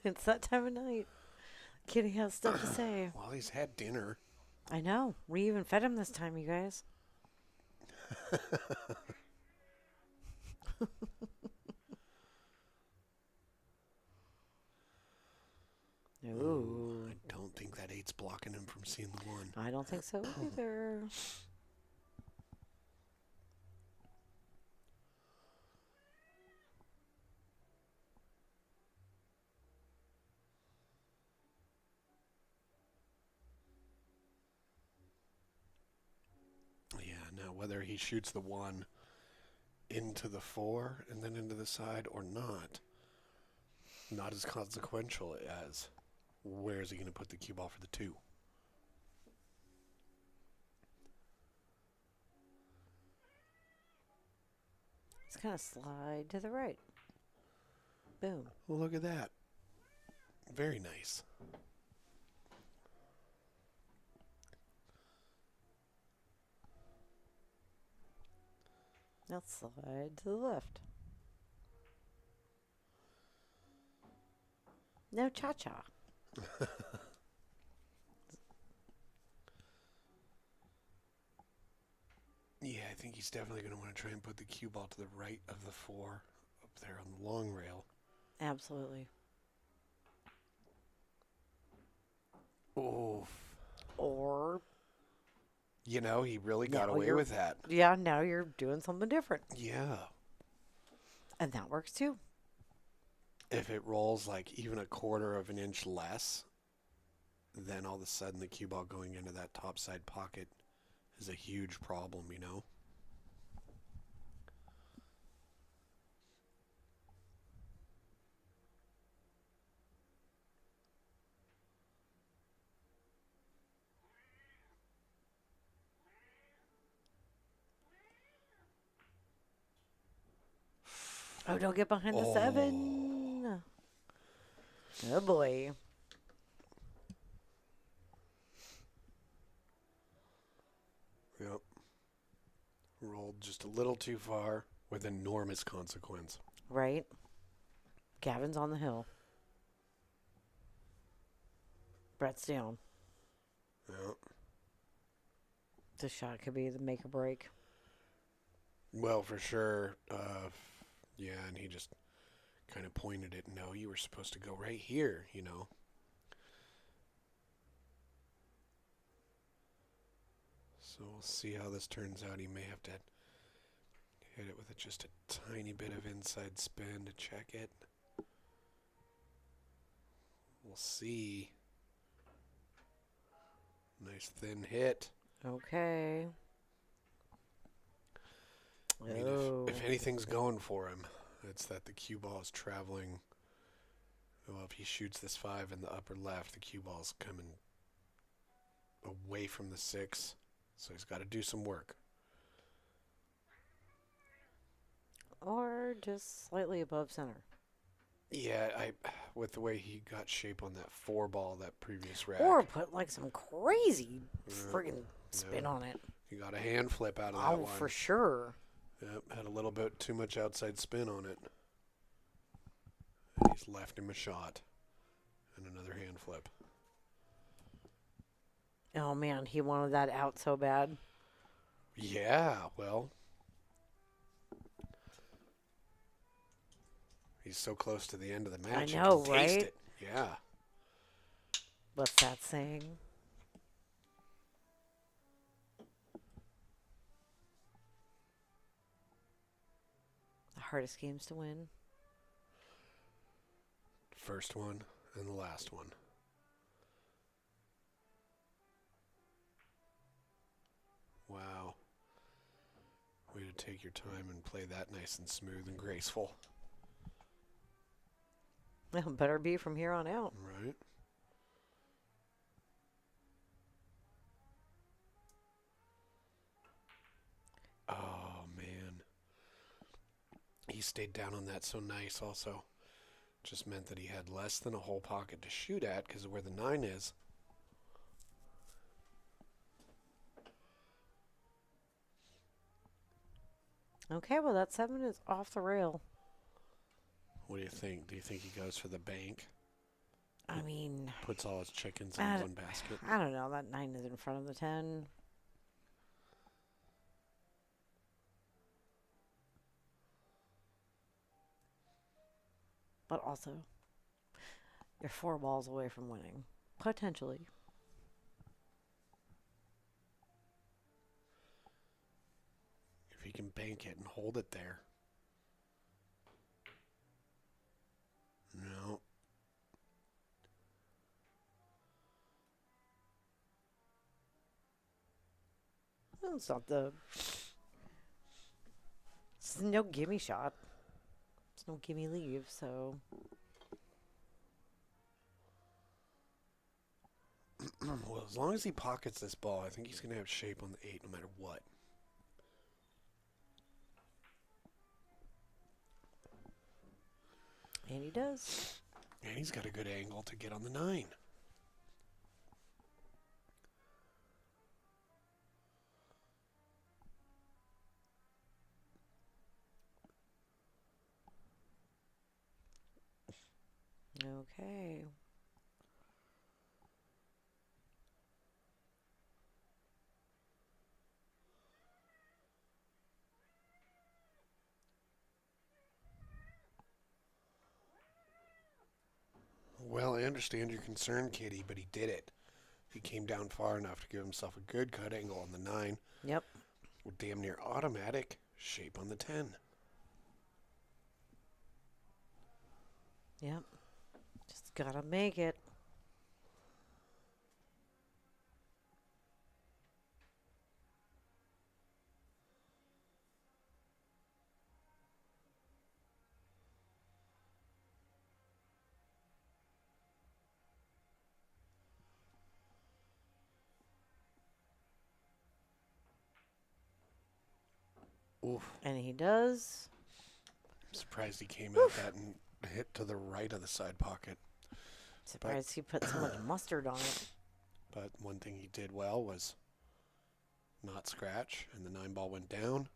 It's that time of night. Kitty has stuff to say. Well, he's had dinner. I know. We even fed him this time, you guys. Ooh. I don't think that 8's blocking him from seeing the 1. I don't think so either. Yeah, now whether he shoots the 1 into the 4 and then into the side or not as consequential as where is he going to put the cue ball for the 2. It's kind of slide to the right. Boom. Well, look at that. Very nice. Now slide to the left. No cha-cha. Yeah, I think he's definitely going to want to try and put the cue ball to the right of the 4 up there on the long rail. Absolutely. Oof. Or, You know, he really got Now away you're- with that. yeah, now you're doing something different. Yeah. And that works too. If it rolls like even a quarter of an inch less, then all of a sudden the cue ball going into that top side pocket is a huge problem, you know? Oh, don't get behind the Oh. 7. Oh, boy. Yep. Rolled just a little too far with enormous consequence. Right? Gavin's on the hill. Brett's down. Yep. This shot could be the make or break. Well, for sure. Yeah, and he just kind of pointed it. No, you were supposed to go right here, you know. So we'll see how this turns out. He may have to hit it with just a tiny bit of inside spin to check it. We'll see. Nice thin hit. Okay. I mean, if anything's going for him, it's that the cue ball is traveling. Well, if he shoots this 5 in the upper left, the cue ball's coming away from the 6. So he's got to do some work. Or just slightly above center. Yeah, with the way he got shape on that 4 ball, that previous rack. Or put like some crazy friggin' spin on it. You got a hand flip out of that one. Oh, for sure. Yep, had a little bit too much outside spin on it. And he's left him a shot. And another hand flip. Oh, man, he wanted that out so bad. Yeah, well. He's so close to the end of the match. I know, you can taste right? it. Yeah. What's that saying? The hardest games to win. First one and the last one. Wow. Way to take your time and play that nice and smooth and graceful. Well, better be from here on out. Right. Oh, man. He stayed down on that so nice also. Just meant that he had less than a whole pocket to shoot at because of where the 9 is. Okay, well, that 7 is off the rail. What do you think? Do you think he goes for the bank? I mean, Puts all his chickens in one basket? I don't know. That 9 is in front of the 10. But also, you're 4 balls away from winning. Potentially. If he can bank it and hold it there. No. Well, it's not the... It's no gimme shot. It's no gimme leave, so... Well, as long as he pockets this ball, I think he's going to have shape on the 8 no matter what. And he does. And he's got a good angle to get on the 9. Okay. Well, I understand your concern, Kitty, but he did it. He came down far enough to give himself a good cut angle on the 9. Yep. With damn near automatic shape on the 10. Yep. Just gotta make it. Oof. And he does. Surprised he came at that and hit to the right of the side pocket. Surprised he put so much mustard on it. But one thing he did well was not scratch, and the 9-ball went down.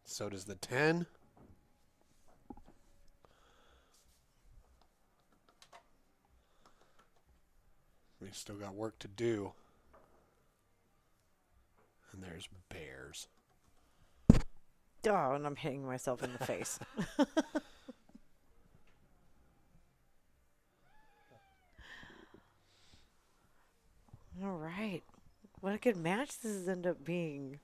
So does the 10. We still got work to do. And there's bears. Oh, and I'm hitting myself in the face. All right. What a good match this has ended up being.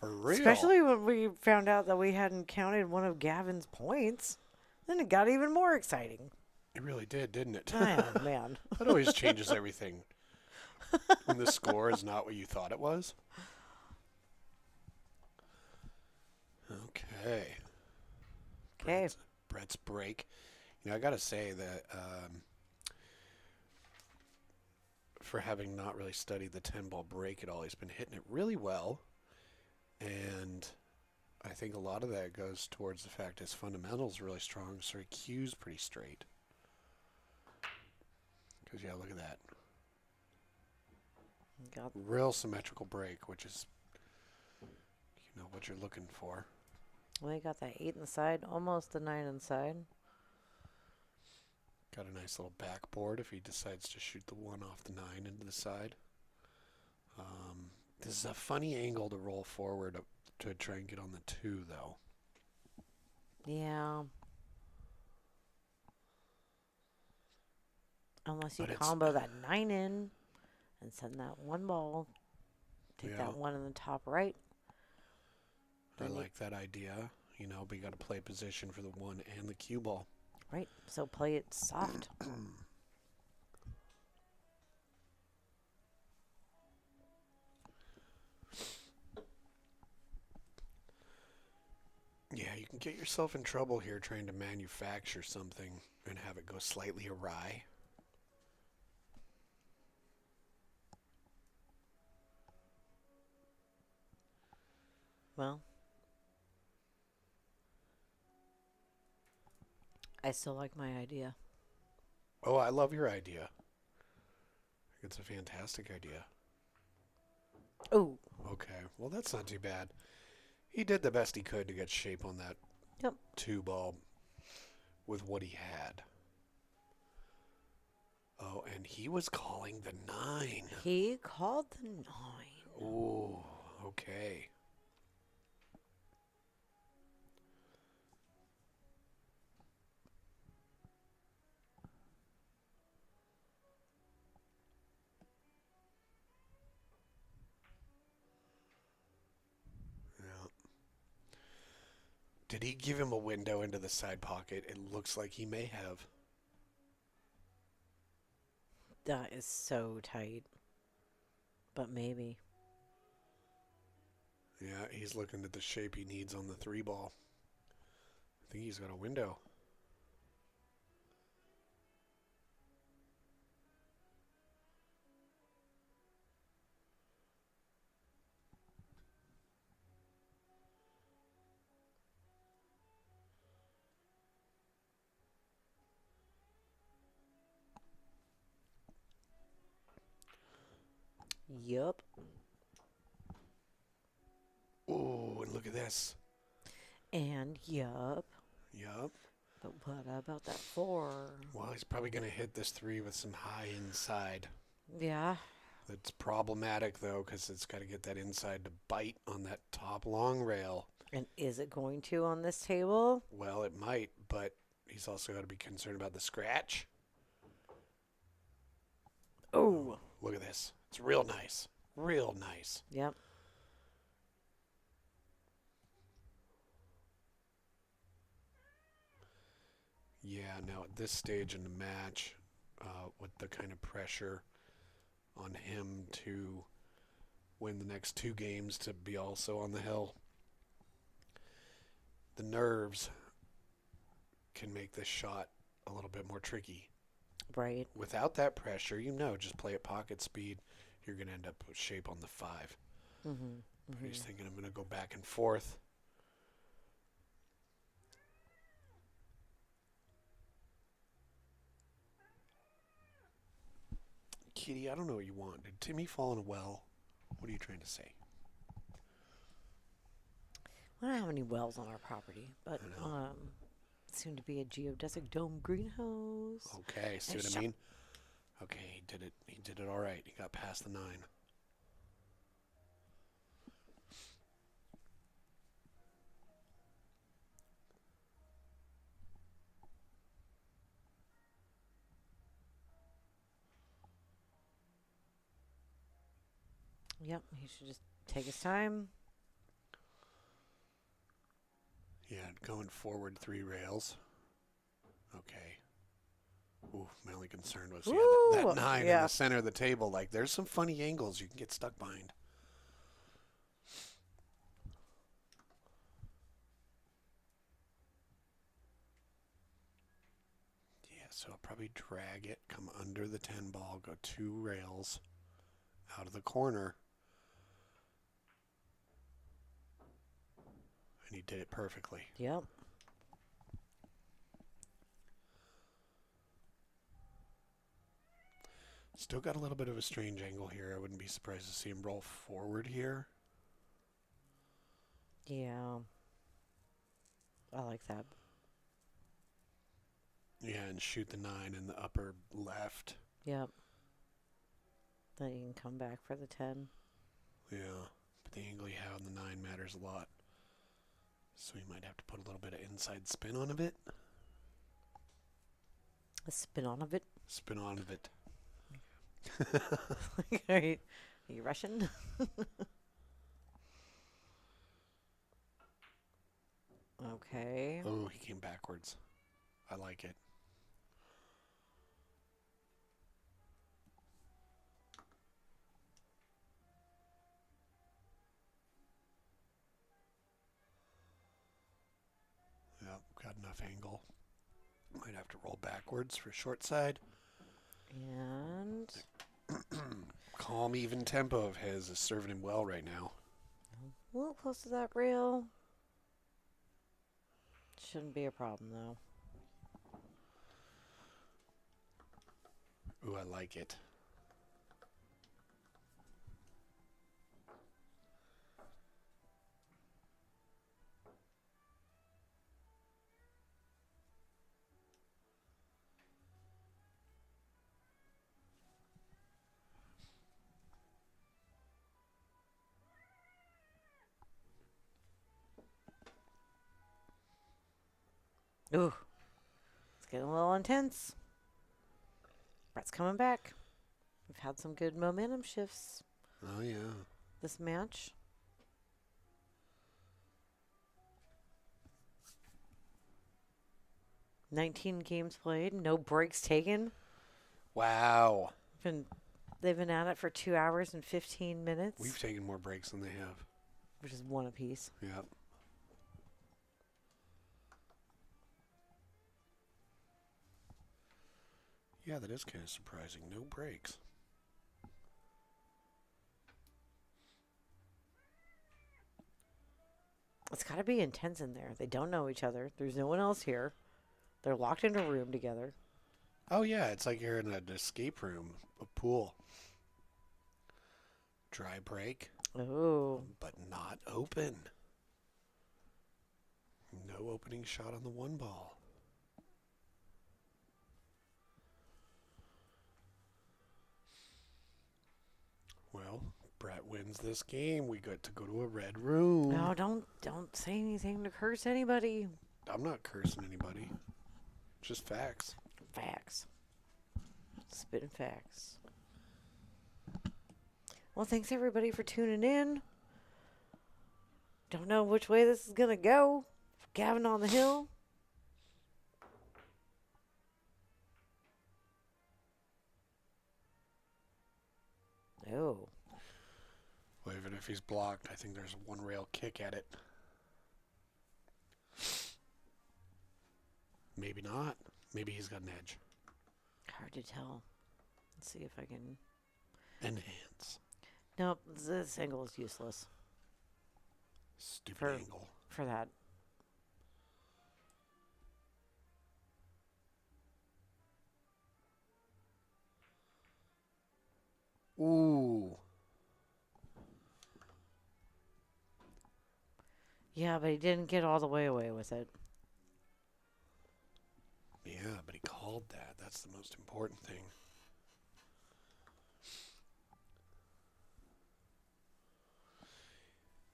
For real. Especially when we found out that we hadn't counted one of Gavin's points. Then it got even more exciting. It really did, didn't it? Oh, man. That always changes everything. When the score is not what you thought it was. Okay. Okay. Brett's break. You know, I got to say that for having not really studied the 10-ball break at all, he's been hitting it really well. And I think a lot of that goes towards the fact his fundamentals are really strong, so he cues pretty straight. Because, yeah, look at that. Real symmetrical break, which is, you know, what you're looking for. Well, he got that 8 in the side, almost a 9 inside. Got a nice little backboard if he decides to shoot the 1 off the 9 into the side. This is a funny angle to roll forward to try and get on the 2, though. Yeah. Unless you combo that 9 in and send that 1 ball. Take that 1 in the top right. I like that idea. You know, but you got to play position for the 1 and the cue ball. Right. So play it soft. Yeah, you can get yourself in trouble here trying to manufacture something and have it go slightly awry. Well, I still like my idea. Oh, I love your idea. I think it's a fantastic idea. Oh. Okay, well, that's not too bad. He did the best he could to get shape on that 2 ball with what he had. Oh, and he was calling the 9. He called the 9. Oh, okay. Did he give him a window into the side pocket? It looks like he may have. That is so tight. But maybe. Yeah, he's looking at the shape he needs on the 3 ball. I think he's got a window. Yup. Oh, and look at this. And yup. Yup. But what about that 4? Well, he's probably going to hit this 3 with some high inside. Yeah. That's problematic, though, because it's got to get that inside to bite on that top long rail. And is it going to on this table? Well, it might, but he's also got to be concerned about the scratch. Oh. Look at this. It's real nice. Real nice. Yep. Yeah, now at this stage in the match, with the kind of pressure on him to win the next 2 games to be also on the hill, the nerves can make this shot a little bit more tricky. Right. Without that pressure, you know, just play at pocket speed, you're going to end up with shape on the 5. But he's thinking, I'm going to go back and forth. Kitty, I don't know what you want. Did Timmy fall in a well? What are you trying to say? We don't have any wells on our property, but soon to be a geodesic dome greenhouse. Okay, see what I mean? Okay, he did it. He did it all right. He got past the 9. Yep, he should just take his time. Yeah, going forward 3 rails. Okay. Ooh, my only concern was that 9 in the center of the table. Like, there's some funny angles you can get stuck behind. Yeah, so I'll probably drag it, come under the 10 ball, go 2 rails out of the corner. And he did it perfectly. Yep. Still got a little bit of a strange angle here. I wouldn't be surprised to see him roll forward here. Yeah. I like that. Yeah, and shoot the 9 in the upper left. Yep. Then you can come back for the 10. Yeah, but the angle you have on the 9 matters a lot. So you might have to put a little bit of inside spin on of it. A spin on of it? Spin on of it. Are you Russian? Okay. Oh, he came backwards. I like it. Yep, got enough angle. Might have to roll backwards for short side. And Calm, even tempo of his is serving him well right now. a little close to that rail. Shouldn't be a problem, though. Ooh, I like it. Ooh. It's getting a little intense. Brett's coming back. We've had some good momentum shifts Oh, yeah. this match. "19 games played, no breaks taken." Wow. They've been at it for 2 hours and 15 minutes. We've taken more breaks than they have. Which is 1 apiece. Yep. Yeah, that is kind of surprising. No breaks. It's got to be intense in there. They don't know each other. There's no one else here. They're locked in a room together. Oh, yeah, it's like you're in an escape room, a pool. Dry break. Oh. But not open. No opening shot on the 1 ball. Well, Brett wins this game. We get to go to a red room. No, don't say anything to curse anybody. I'm not cursing anybody. Just facts. Facts. Spitting facts. Well, thanks everybody for tuning in. Don't know which way this is going to go. Gavin on the hill. Oh. Well, even if he's blocked, I think there's a 1 rail kick at it. Maybe not. Maybe he's got an edge. Hard to tell. Let's see if I can. Enhance. Nope, this angle is useless. Stupid angle. For that. Ooh. Yeah, but he didn't get all the way away with it. Yeah, but he called that. That's the most important thing.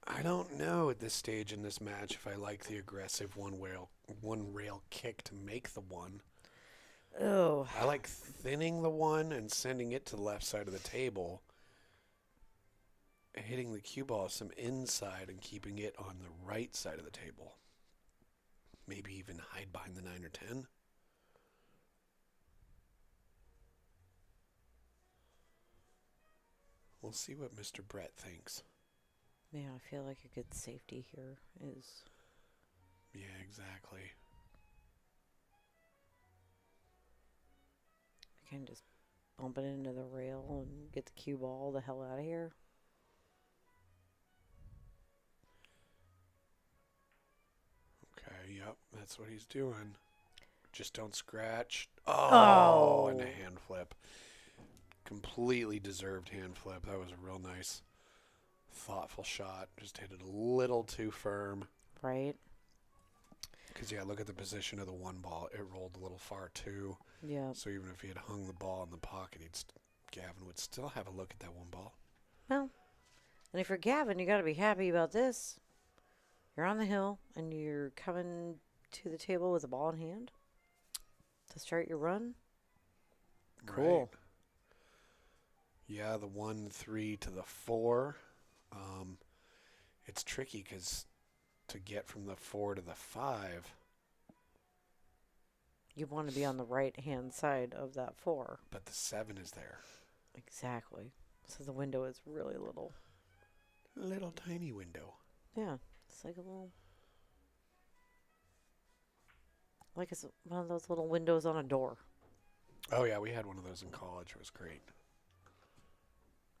I don't know at this stage in this match if I like the aggressive one rail kick to make the one. Oh. I like thinning the one and sending it to the left side of the table, hitting the cue ball some inside and keeping it on the right side of the table. Maybe even hide behind the 9 or 10. We'll see what Mr. Brett thinks. Yeah, I feel like a good safety here is... Yeah, exactly. Kind of just bump it into the rail and get the cue ball the hell out of here. Okay, yep, that's what he's doing. Just don't scratch. Oh, Oh. and a hand flip. Completely deserved hand flip. That was a real nice, thoughtful shot. Just hit it a little too firm. Right? Because, yeah, look at the position of the one ball. It rolled a little far, too. Yeah. So even if he had hung the ball in the pocket, Gavin would still have a look at that one ball. Well, and if you're Gavin, you got to be happy about this. You're on the hill, and you're coming to the table with a ball in hand to start your run. Cool. Right. Yeah, the 1-3 to the 4. It's tricky because to get from the 4 to the 5, You want to be on the right-hand side of that 4. but the 7 is there. Exactly. So the window is really little. Little tiny window. Yeah. It's like a little... Like it's one of those little windows on a door. Oh, yeah, we had one of those in college. It was great.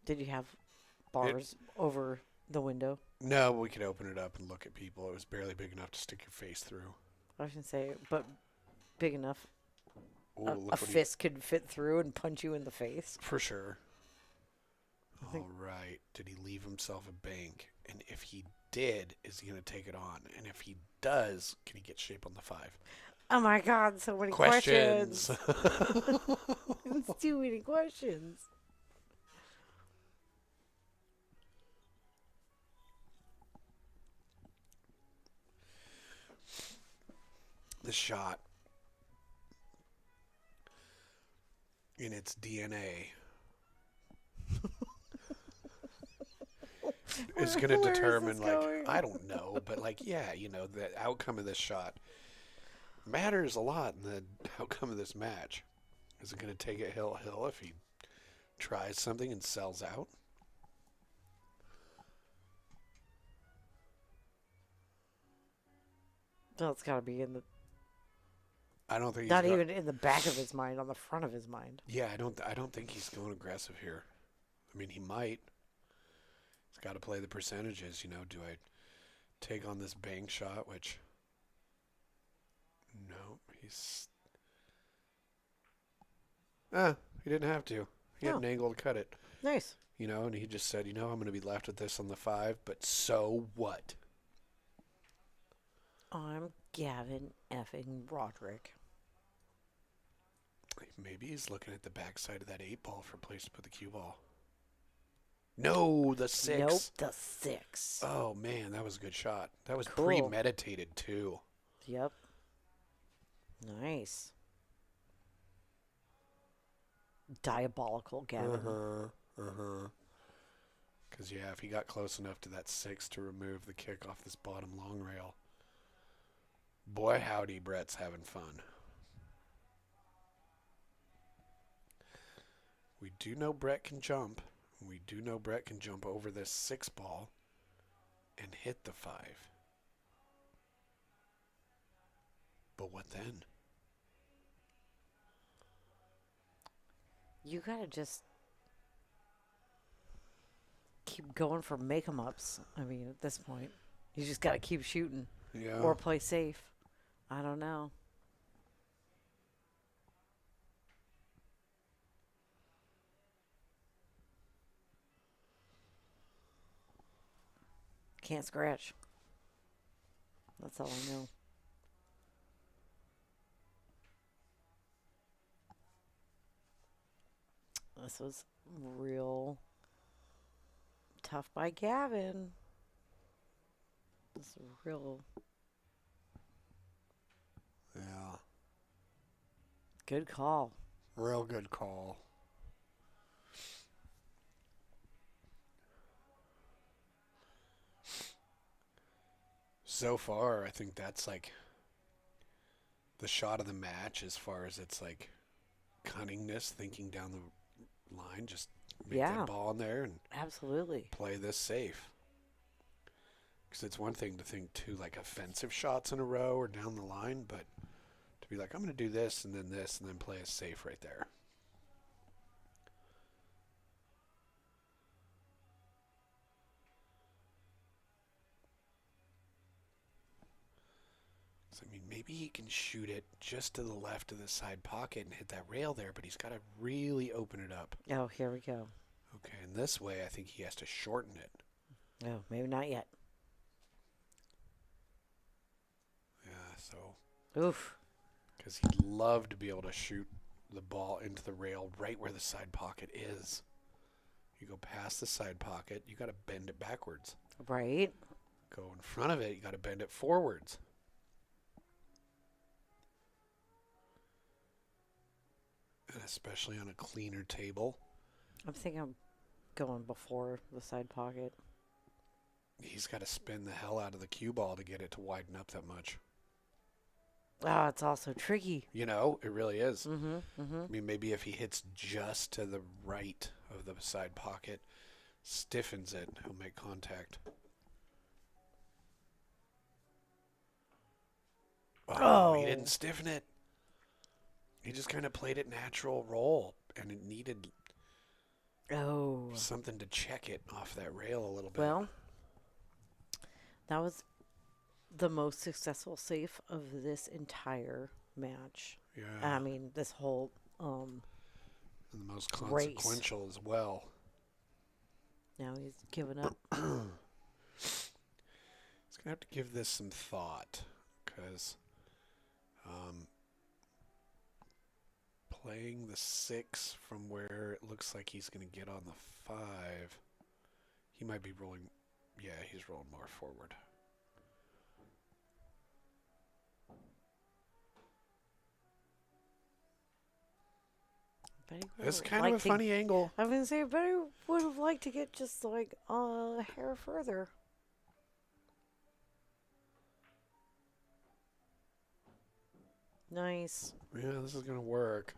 Did you have bars over the window? No, we could open it up and look at people. It was barely big enough to stick your face through. I was going to say, but big enough Ooh, a fist could fit through and punch you in the face. For sure. think- All right. Did he leave himself a bank? And if he did, is he going to take it on? And if he does, can he get shape on the 5? Oh my God, so many questions. It's too many questions. The shot in its DNA is going to Where is determine, this like, going? I don't know, but, like, yeah, you know, the outcome of this shot matters a lot in the outcome of this match. Is it going to take it hill if he tries something and sells out? Well, it's got to be in the I don't think he's not even in the back of his mind, on the front of his mind. Yeah, I don't think he's going aggressive here. I mean, he might. He's got to play the percentages, you know. Do I take on this bank shot, which no, he didn't have to. He had Oh. an angle to cut it, Nice. you know, and he just said, you know, I'm going to be left with this on the 5, but so what? I'm Gavin effing Roderick. Maybe he's looking at the backside of that 8 ball for a place to put the cue ball. No, the 6. Nope, the 6. Oh, man, that was a good shot. That was Cool. premeditated, too. Yep. Nice. Diabolical, Gavin. Because, yeah, if he got close enough to that 6 to remove the kick off this bottom long rail, boy, howdy, Brett's having fun. We do know Brett can jump. We do know Brett can jump over this 6 ball and hit the 5. But what then? You gotta just keep going for make-em-ups. I mean, at this point, you just gotta keep shooting Yeah. or play safe. I don't know. Can't scratch. That's all I know. This was real tough by Gavin. This is real Yeah. good call. Real good call. So far, I think that's like the shot of the match as far as its like cunningness, thinking down the line, just make that ball in there and absolutely play this safe. Because it's one thing to think two like offensive shots in a row or down the line, but to be like, I'm going to do this and then play a safe right there. I mean, maybe he can shoot it just to the left of the side pocket and hit that rail there, but he's got to really open it up. Oh, here we go. Okay, and this way I think he has to shorten it. No, maybe not yet. Yeah, so. Oof. Because he'd love to be able to shoot the ball into the rail right where the side pocket is. You go past the side pocket, you got to bend it backwards. Right. Go in front of it, you got to bend it forwards. And especially on a cleaner table. I'm thinking I'm going before the side pocket. He's got to spin the hell out of the cue ball to get it to widen up that much. Ah, it's also tricky. You know, it really is. Mm-hmm. Mm-hmm. I mean, maybe if he hits just to the right of the side pocket, stiffens it, he'll make contact. Oh, he didn't stiffen it. He just kind of played it natural roll, and it needed something to check it off that rail a little bit. Well, that was the most successful safe of this entire match. Yeah. I mean, this whole and the most consequential race as well. Now he's given up. He's going to have to give this some thought, because playing the 6 from where it looks like he's going to get on the 5, he might be rolling. Yeah, he's rolling more forward. It's kind of a funny angle. I was going to say, but I would have liked to get just like a hair further. Nice. Yeah, this is going to work.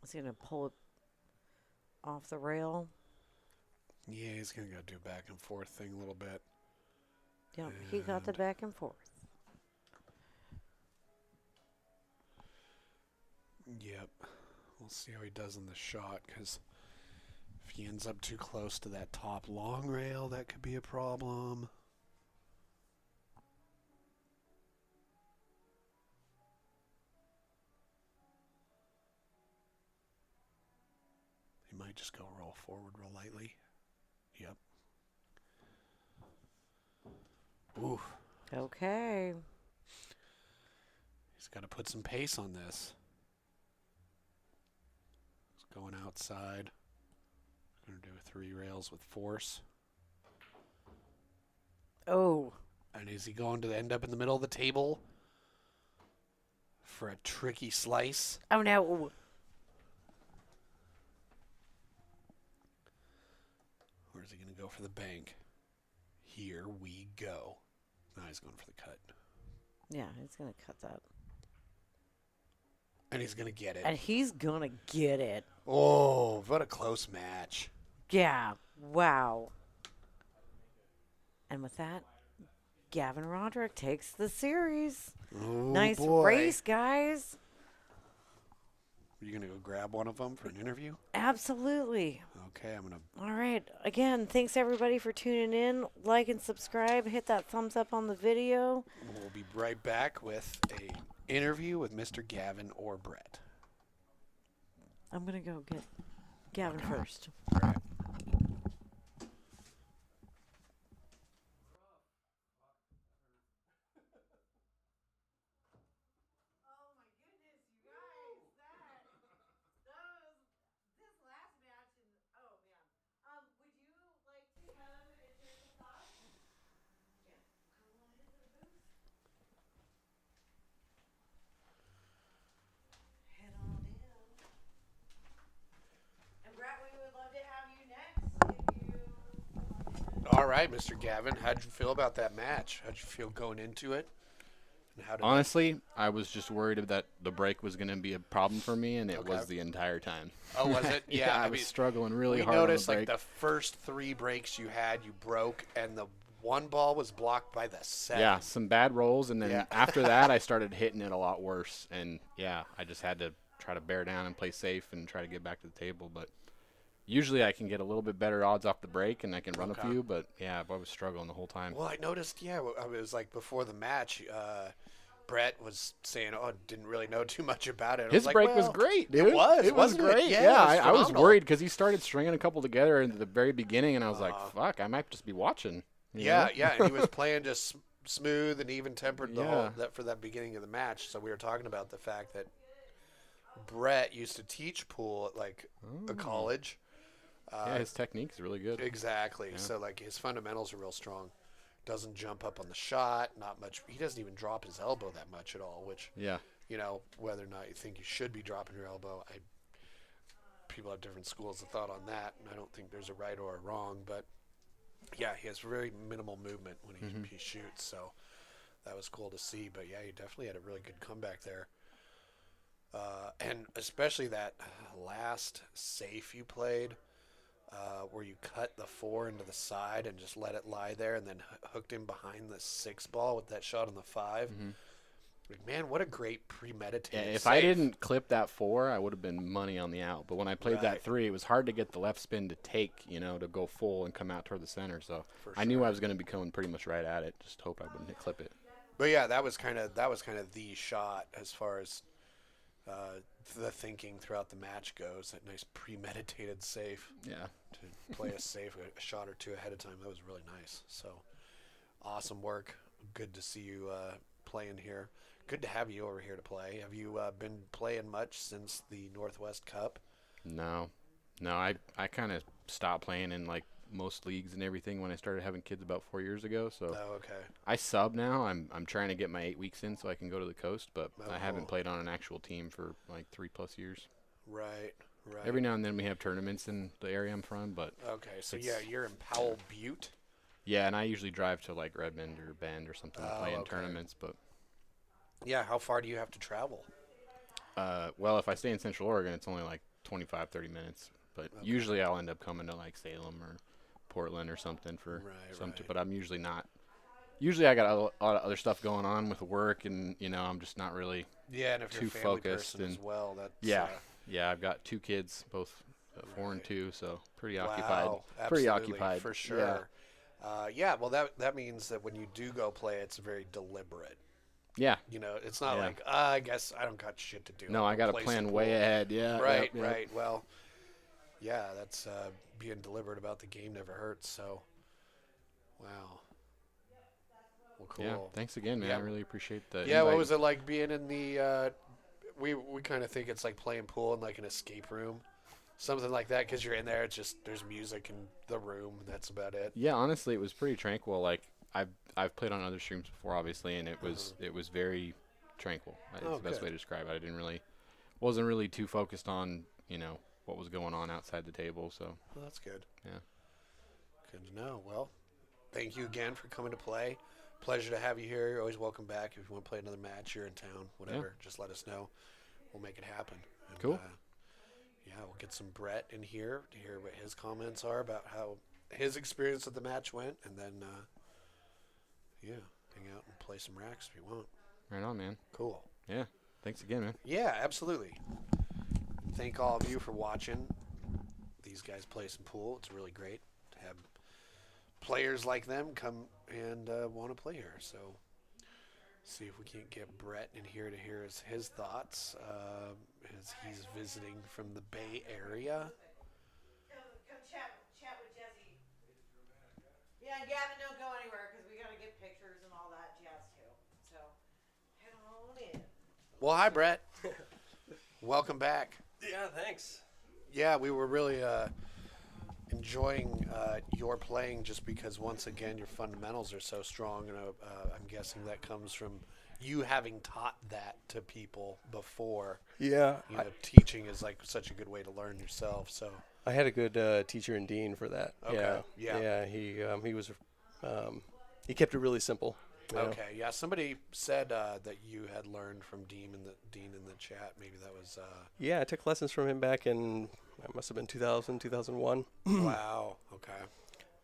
Is he going to pull it off the rail? Yeah, he's going to go do a back and forth thing a little bit. Yep, he got the back and forth. Yep. We'll see how he does in the shot, because if he ends up too close to that top long rail, that could be a problem. He might just go roll forward real lightly. Yep. Oof. Okay. He's got to put some pace on this. He's going outside. Going to do 3 rails with force. Oh. And is he going to end up in the middle of the table for a tricky slice? Oh, no. Or is he going to go for the bank? Here we go. Now he's going for the cut. Yeah, he's going to cut that. And he's going to get it. And he's going to get it. Oh, what a close match. Yeah. Wow. And with that, Gavin Roderick takes the series. Oh, nice boy. race, guys. Are you going to go grab one of them for an interview? Absolutely. Okay, I'm going to. All right. Again, thanks everybody for tuning in. Like and subscribe. Hit that thumbs up on the video. We'll be right back with a interview with Mr. Gavin or Brett. I'm going to go get Gavin first. All right. Head on in. And Brett, we would love to have you next if you. All right, Mr. Gavin, how'd you feel about that match? How'd you feel going into it? And how did Honestly, I was just worried that the break was going to be a problem for me, and it was Okay. the entire time. Oh, was it? Yeah, I I was mean, struggling really we hard on the noticed like break. the first 3 breaks you had, you broke, and the one ball was blocked by the 7. Yeah, some bad rolls, and then Yeah. after that, I started hitting it a lot worse. And yeah, I just had to try to bear down and play safe and try to get back to the table. But usually, I can get a little bit better odds off the break, and I can run Okay. a few. But yeah, I was struggling the whole time. Well, I noticed, yeah, I was like before the match, Brett was saying, "Oh, didn't really know too much about it." I His was like, break was well, great, dude. It was wasn't great. Yeah, it was I was phenomenal. worried because he started stringing a couple together at the very beginning, and I was like, "Fuck, I might just be watching." you Yeah, know? yeah, and he was playing just smooth and even tempered the whole Yeah. that for that beginning of the match. So we were talking about the fact that Brett used to teach pool at like a college. Yeah, his technique is really good. Exactly. So like his fundamentals are real strong. Doesn't jump up on the shot, not much. He doesn't even drop his elbow that much at all, which Yeah. you know, whether or not you think you should be dropping your elbow, people have different schools of thought on that, and I don't think there's a right or a wrong, but yeah, he has very minimal movement when he shoots, so that was cool to see. But yeah, he definitely had a really good comeback there, and especially that last safe you played, where you cut the 4 into the side and just let it lie there, and then hooked him behind the 6 ball with that shot on the 5. Like, man, what a great premeditated If save. I didn't clip that 4, I would have been money on the out. But when I played Right. that 3, it was hard to get the left spin to take, to go full and come out toward the center. So For I knew sure. I was going to be coming pretty much right at it. Just hoped I wouldn't clip it. But yeah, that was kind of the shot as far as the thinking throughout the match goes. That nice premeditated save Yeah. to play a safe a shot or two ahead of time. That was really nice. So awesome work. Good to see you playing here. Good to have you over here to play. Have you been playing much since the Northwest Cup? No, I kind of stopped playing in like most leagues and everything when I started having kids about 4 years ago. So Oh, okay. I sub now. I'm trying to get my 8 weeks in so I can go to the coast, but Oh, I haven't cool. played on an actual team for like 3+ years. Right, right. Every now and then we have tournaments in the area I'm from, but Okay, so it's- yeah, you're in Powell Butte. yeah, and I usually drive to like Redmond or Bend or something to play in okay. tournaments, but Yeah, how far do you have to travel? well, if I stay in Central Oregon, it's only like 25, 30 minutes. But usually I'll end up coming to like Salem or Portland or something for Right, some. right. But I'm usually not. Usually I got a lot of other stuff going on with work, and I'm just not really. Yeah, and if you're a Too family focused person as and- well, that's Yeah, yeah. I've got 2 kids, both 4 and Right. 2, so pretty wow, occupied. absolutely, Pretty occupied for Yeah. sure. Yeah, well, that means that when you do go play, it's very deliberate. Yeah. It's not Yeah. like I guess I don't got shit to do. No, I'll I go got to play plan some way pool. ahead. Yeah. Right, yep. right. Well, yeah, that's being deliberate about the game never hurts. So, wow. Well, cool. Yeah. Thanks again, man. Yeah. I really appreciate the. Yeah, what invite. was it like being in the? We kind of think it's like playing pool in like an escape room, something like that. Because you're in there, it's just there's music in the room. And that's about it. Yeah, honestly, it was pretty tranquil. Like I've played on other streams before, obviously, and it was very tranquil. That's Oh, the best good. way to describe it. Wasn't really too focused on what was going on outside the table. So Well, that's good. yeah, Good to know. Well, thank you again for coming to play. Pleasure to have you here. You're always welcome back. If you want to play another match, you're in town, whatever, just let us know. We'll make it happen. And, Cool. Yeah, we'll get some Brett in here to hear what his comments are about how his experience of the match went, and then, yeah, hang out and play some racks if you want. right on, man. Cool. Yeah, thanks again, man. Yeah, absolutely. Thank all of you for watching these guys play some pool. It's really great to have players like them come and want to play here. So See if we can't get Brett in here to hear his thoughts as he's visiting from the Bay Area. Come chat with Jesse. Yeah, and Gavin, don't go anywhere because we got to get pictures and all that jazz too. So, head on in. Well, hi, Brett. Welcome back. Yeah, thanks. Yeah, we were really enjoying your playing just because, once again, your fundamentals are so strong. And I'm guessing that comes from you having taught that to people before. Yeah, Teaching is like such a good way to learn yourself. So I had a good teacher and dean for that. Okay, Yeah. He was he kept it really simple. you know. okay, yeah. Somebody said that you had learned from Dean in the chat. Maybe that was. Yeah, I took lessons from him back in it must have been 2000, 2001. Wow. Okay.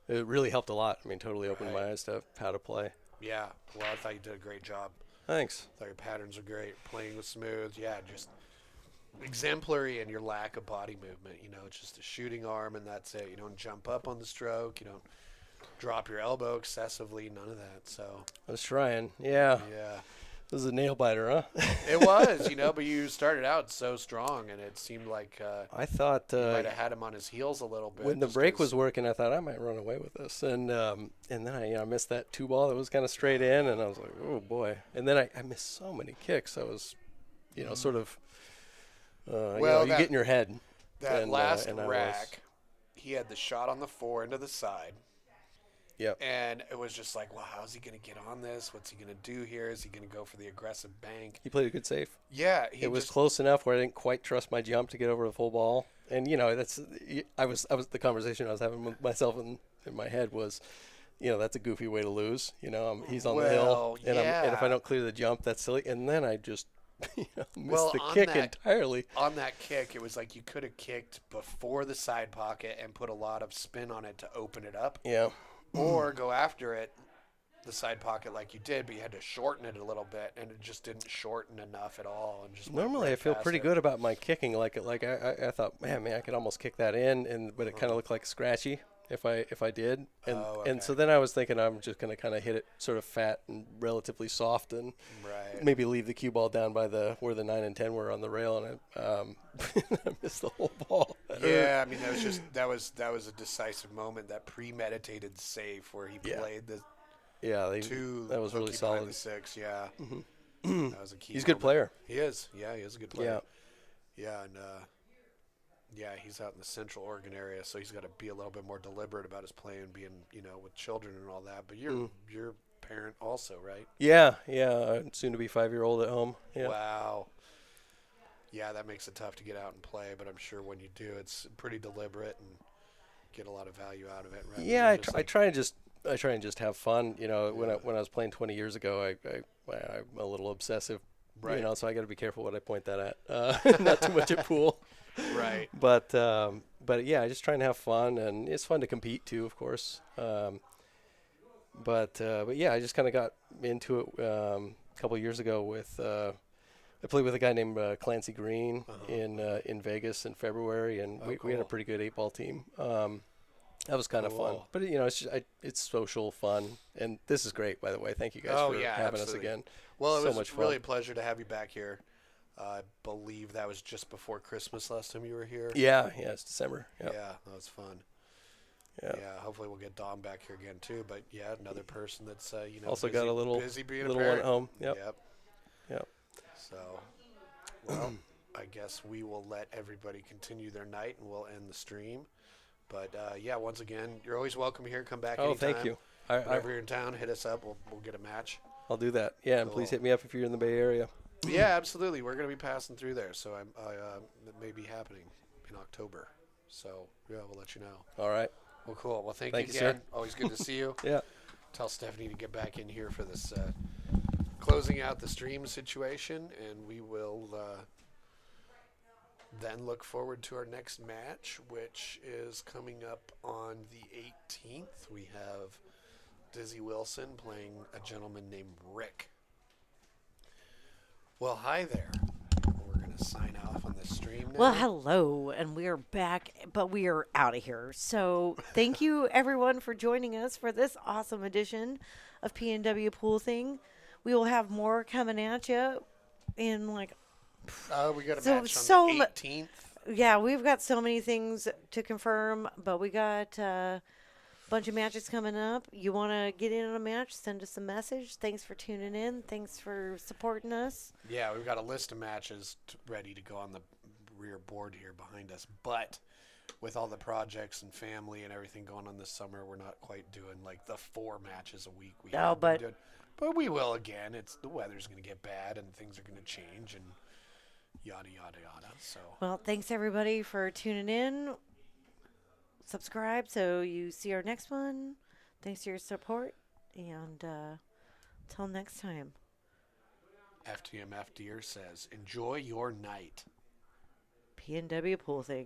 It really helped a lot. I mean, totally opened Right. my eyes to how to play. Yeah. Well, I thought you did a great job. Thanks. I thought your patterns were great. Playing was smooth. Yeah, just exemplary in your lack of body movement. It's just a shooting arm and that's it. You don't jump up on the stroke. You don't drop your elbow excessively. None of that. So I was trying. Yeah. yeah, This is a nail biter, huh? it was. But you started out so strong, and it seemed like I thought you might have had him on his heels a little bit. when the just break 'cause- was working, I thought I might run away with this, and then I missed that 2 ball that was kind of straight in, and I was like, oh boy! And then I missed so many kicks. I was, sort of, Well, you get in your head. that and, last and I was- rack, he had the shot on the fore into the side. Yep. And it was just like, well, how's he going to get on this? What's he going to do here? Is he going to go for the aggressive bank? He played a good save. Yeah, It was close enough where I didn't quite trust my jump to get over the full ball. And that's I was the conversation I was having with myself in my head was, that's a goofy way to lose. He's on the hill, and and if I don't clear the jump, that's silly. And then I just missed the on kick that- entirely. On that kick, it was like you could have kicked before the side pocket and put a lot of spin on it to open it up, Yeah. or go after it, the side pocket like you did, but you had to shorten it a little bit, and it just didn't shorten enough at all. And just went Normally, right I feel past pretty it. good about my kicking. Like I thought, man, I could almost kick that in, but it kind of looked like scratchy if I did. And okay. so then I was thinking I'm just gonna kind of hit it sort of fat and relatively soft, and Right. maybe leave the cue ball down by where the 9 and 10 were on the rail, and I missed the whole ball. Yeah, I mean that was a decisive moment, that premeditated save where he Yeah. played the Yeah, two. that was really hooky behind solid. The 6, yeah. That was a key. He's a good moment. player. He is. Yeah, he is a good player. Yeah. Yeah, and he's out in the Central Oregon area, so he's got to be a little bit more deliberate about his play and being, with children and all that. But you're a parent also, right? Yeah, soon to be 5-year-old at home. Yeah. Wow. Yeah, that makes it tough to get out and play, but I'm sure when you do, it's pretty deliberate and get a lot of value out of it. Rather Yeah, than I try and just have fun. When I was playing 20 years ago, I'm a little obsessive. Right. So I got to be careful what I point that at. Not too much at pool. Right. But yeah, I just try and have fun, and it's fun to compete too, of course. But yeah, I just kind of got into it a couple of years ago with. I played with a guy named Clancy Green in Vegas in February, and we had a cool. pretty good 8-ball team. That was kind of fun, Cool. but it's social fun, and this is great, by the way. Thank you guys Oh, for yeah, having absolutely. us again. Well, it So was much really fun. a pleasure to have you back here. I believe that was just before Christmas last time you were here. Yeah, it's December. Yeah, Yeah, that was fun. yeah. Yeah, hopefully we'll get Dom back here again too. But yeah, another person that's Also busy, got a little busy being a little one parent. at home. Yep. Yep. So, well, I guess we will let everybody continue their night, and we'll end the stream. But yeah, once again, you're always welcome here. Come back. Oh, anytime. thank you. Whenever you're in town, hit us up. We'll get a match. I'll do that. Yeah, and please Cool. hit me up if you're in the Bay Area. Yeah, absolutely. We're going to be passing through there, so it may be happening in October. So yeah, we'll let you know. All right. Well, cool. Well, thank Thank you you, again. sir. Always good to see you. Yeah. Tell Stephanie to get back in here for this closing out the stream situation, and we will then look forward to our next match, which is coming up on the 18th. We have Dizzy Wilson playing a gentleman named Rick. Well, hi there. We're going to sign off on this stream now. Well, hello, and we are back, but we are out of here. So thank you, everyone, for joining us for this awesome edition of PNW Pool Thing. We will have more coming at you in like, We got a So- match so on mu- the 18th. yeah, we've got so many things to confirm, but we got a bunch of matches coming up. You want to get in on a match? Send us a message. Thanks for tuning in. Thanks for supporting us. Yeah, we've got a list of matches ready to go on the rear board here behind us. But with all the projects and family and everything going on this summer, we're not quite doing like the 4 matches a week we No, have been but- doing. But we will again. The weather's going to get bad and things are going to change and yada yada yada. So Well, thanks everybody for tuning in. Subscribe so you see our next one. Thanks for your support. And till next time. FTMF Deer says, enjoy your night. PNW Pool Thing.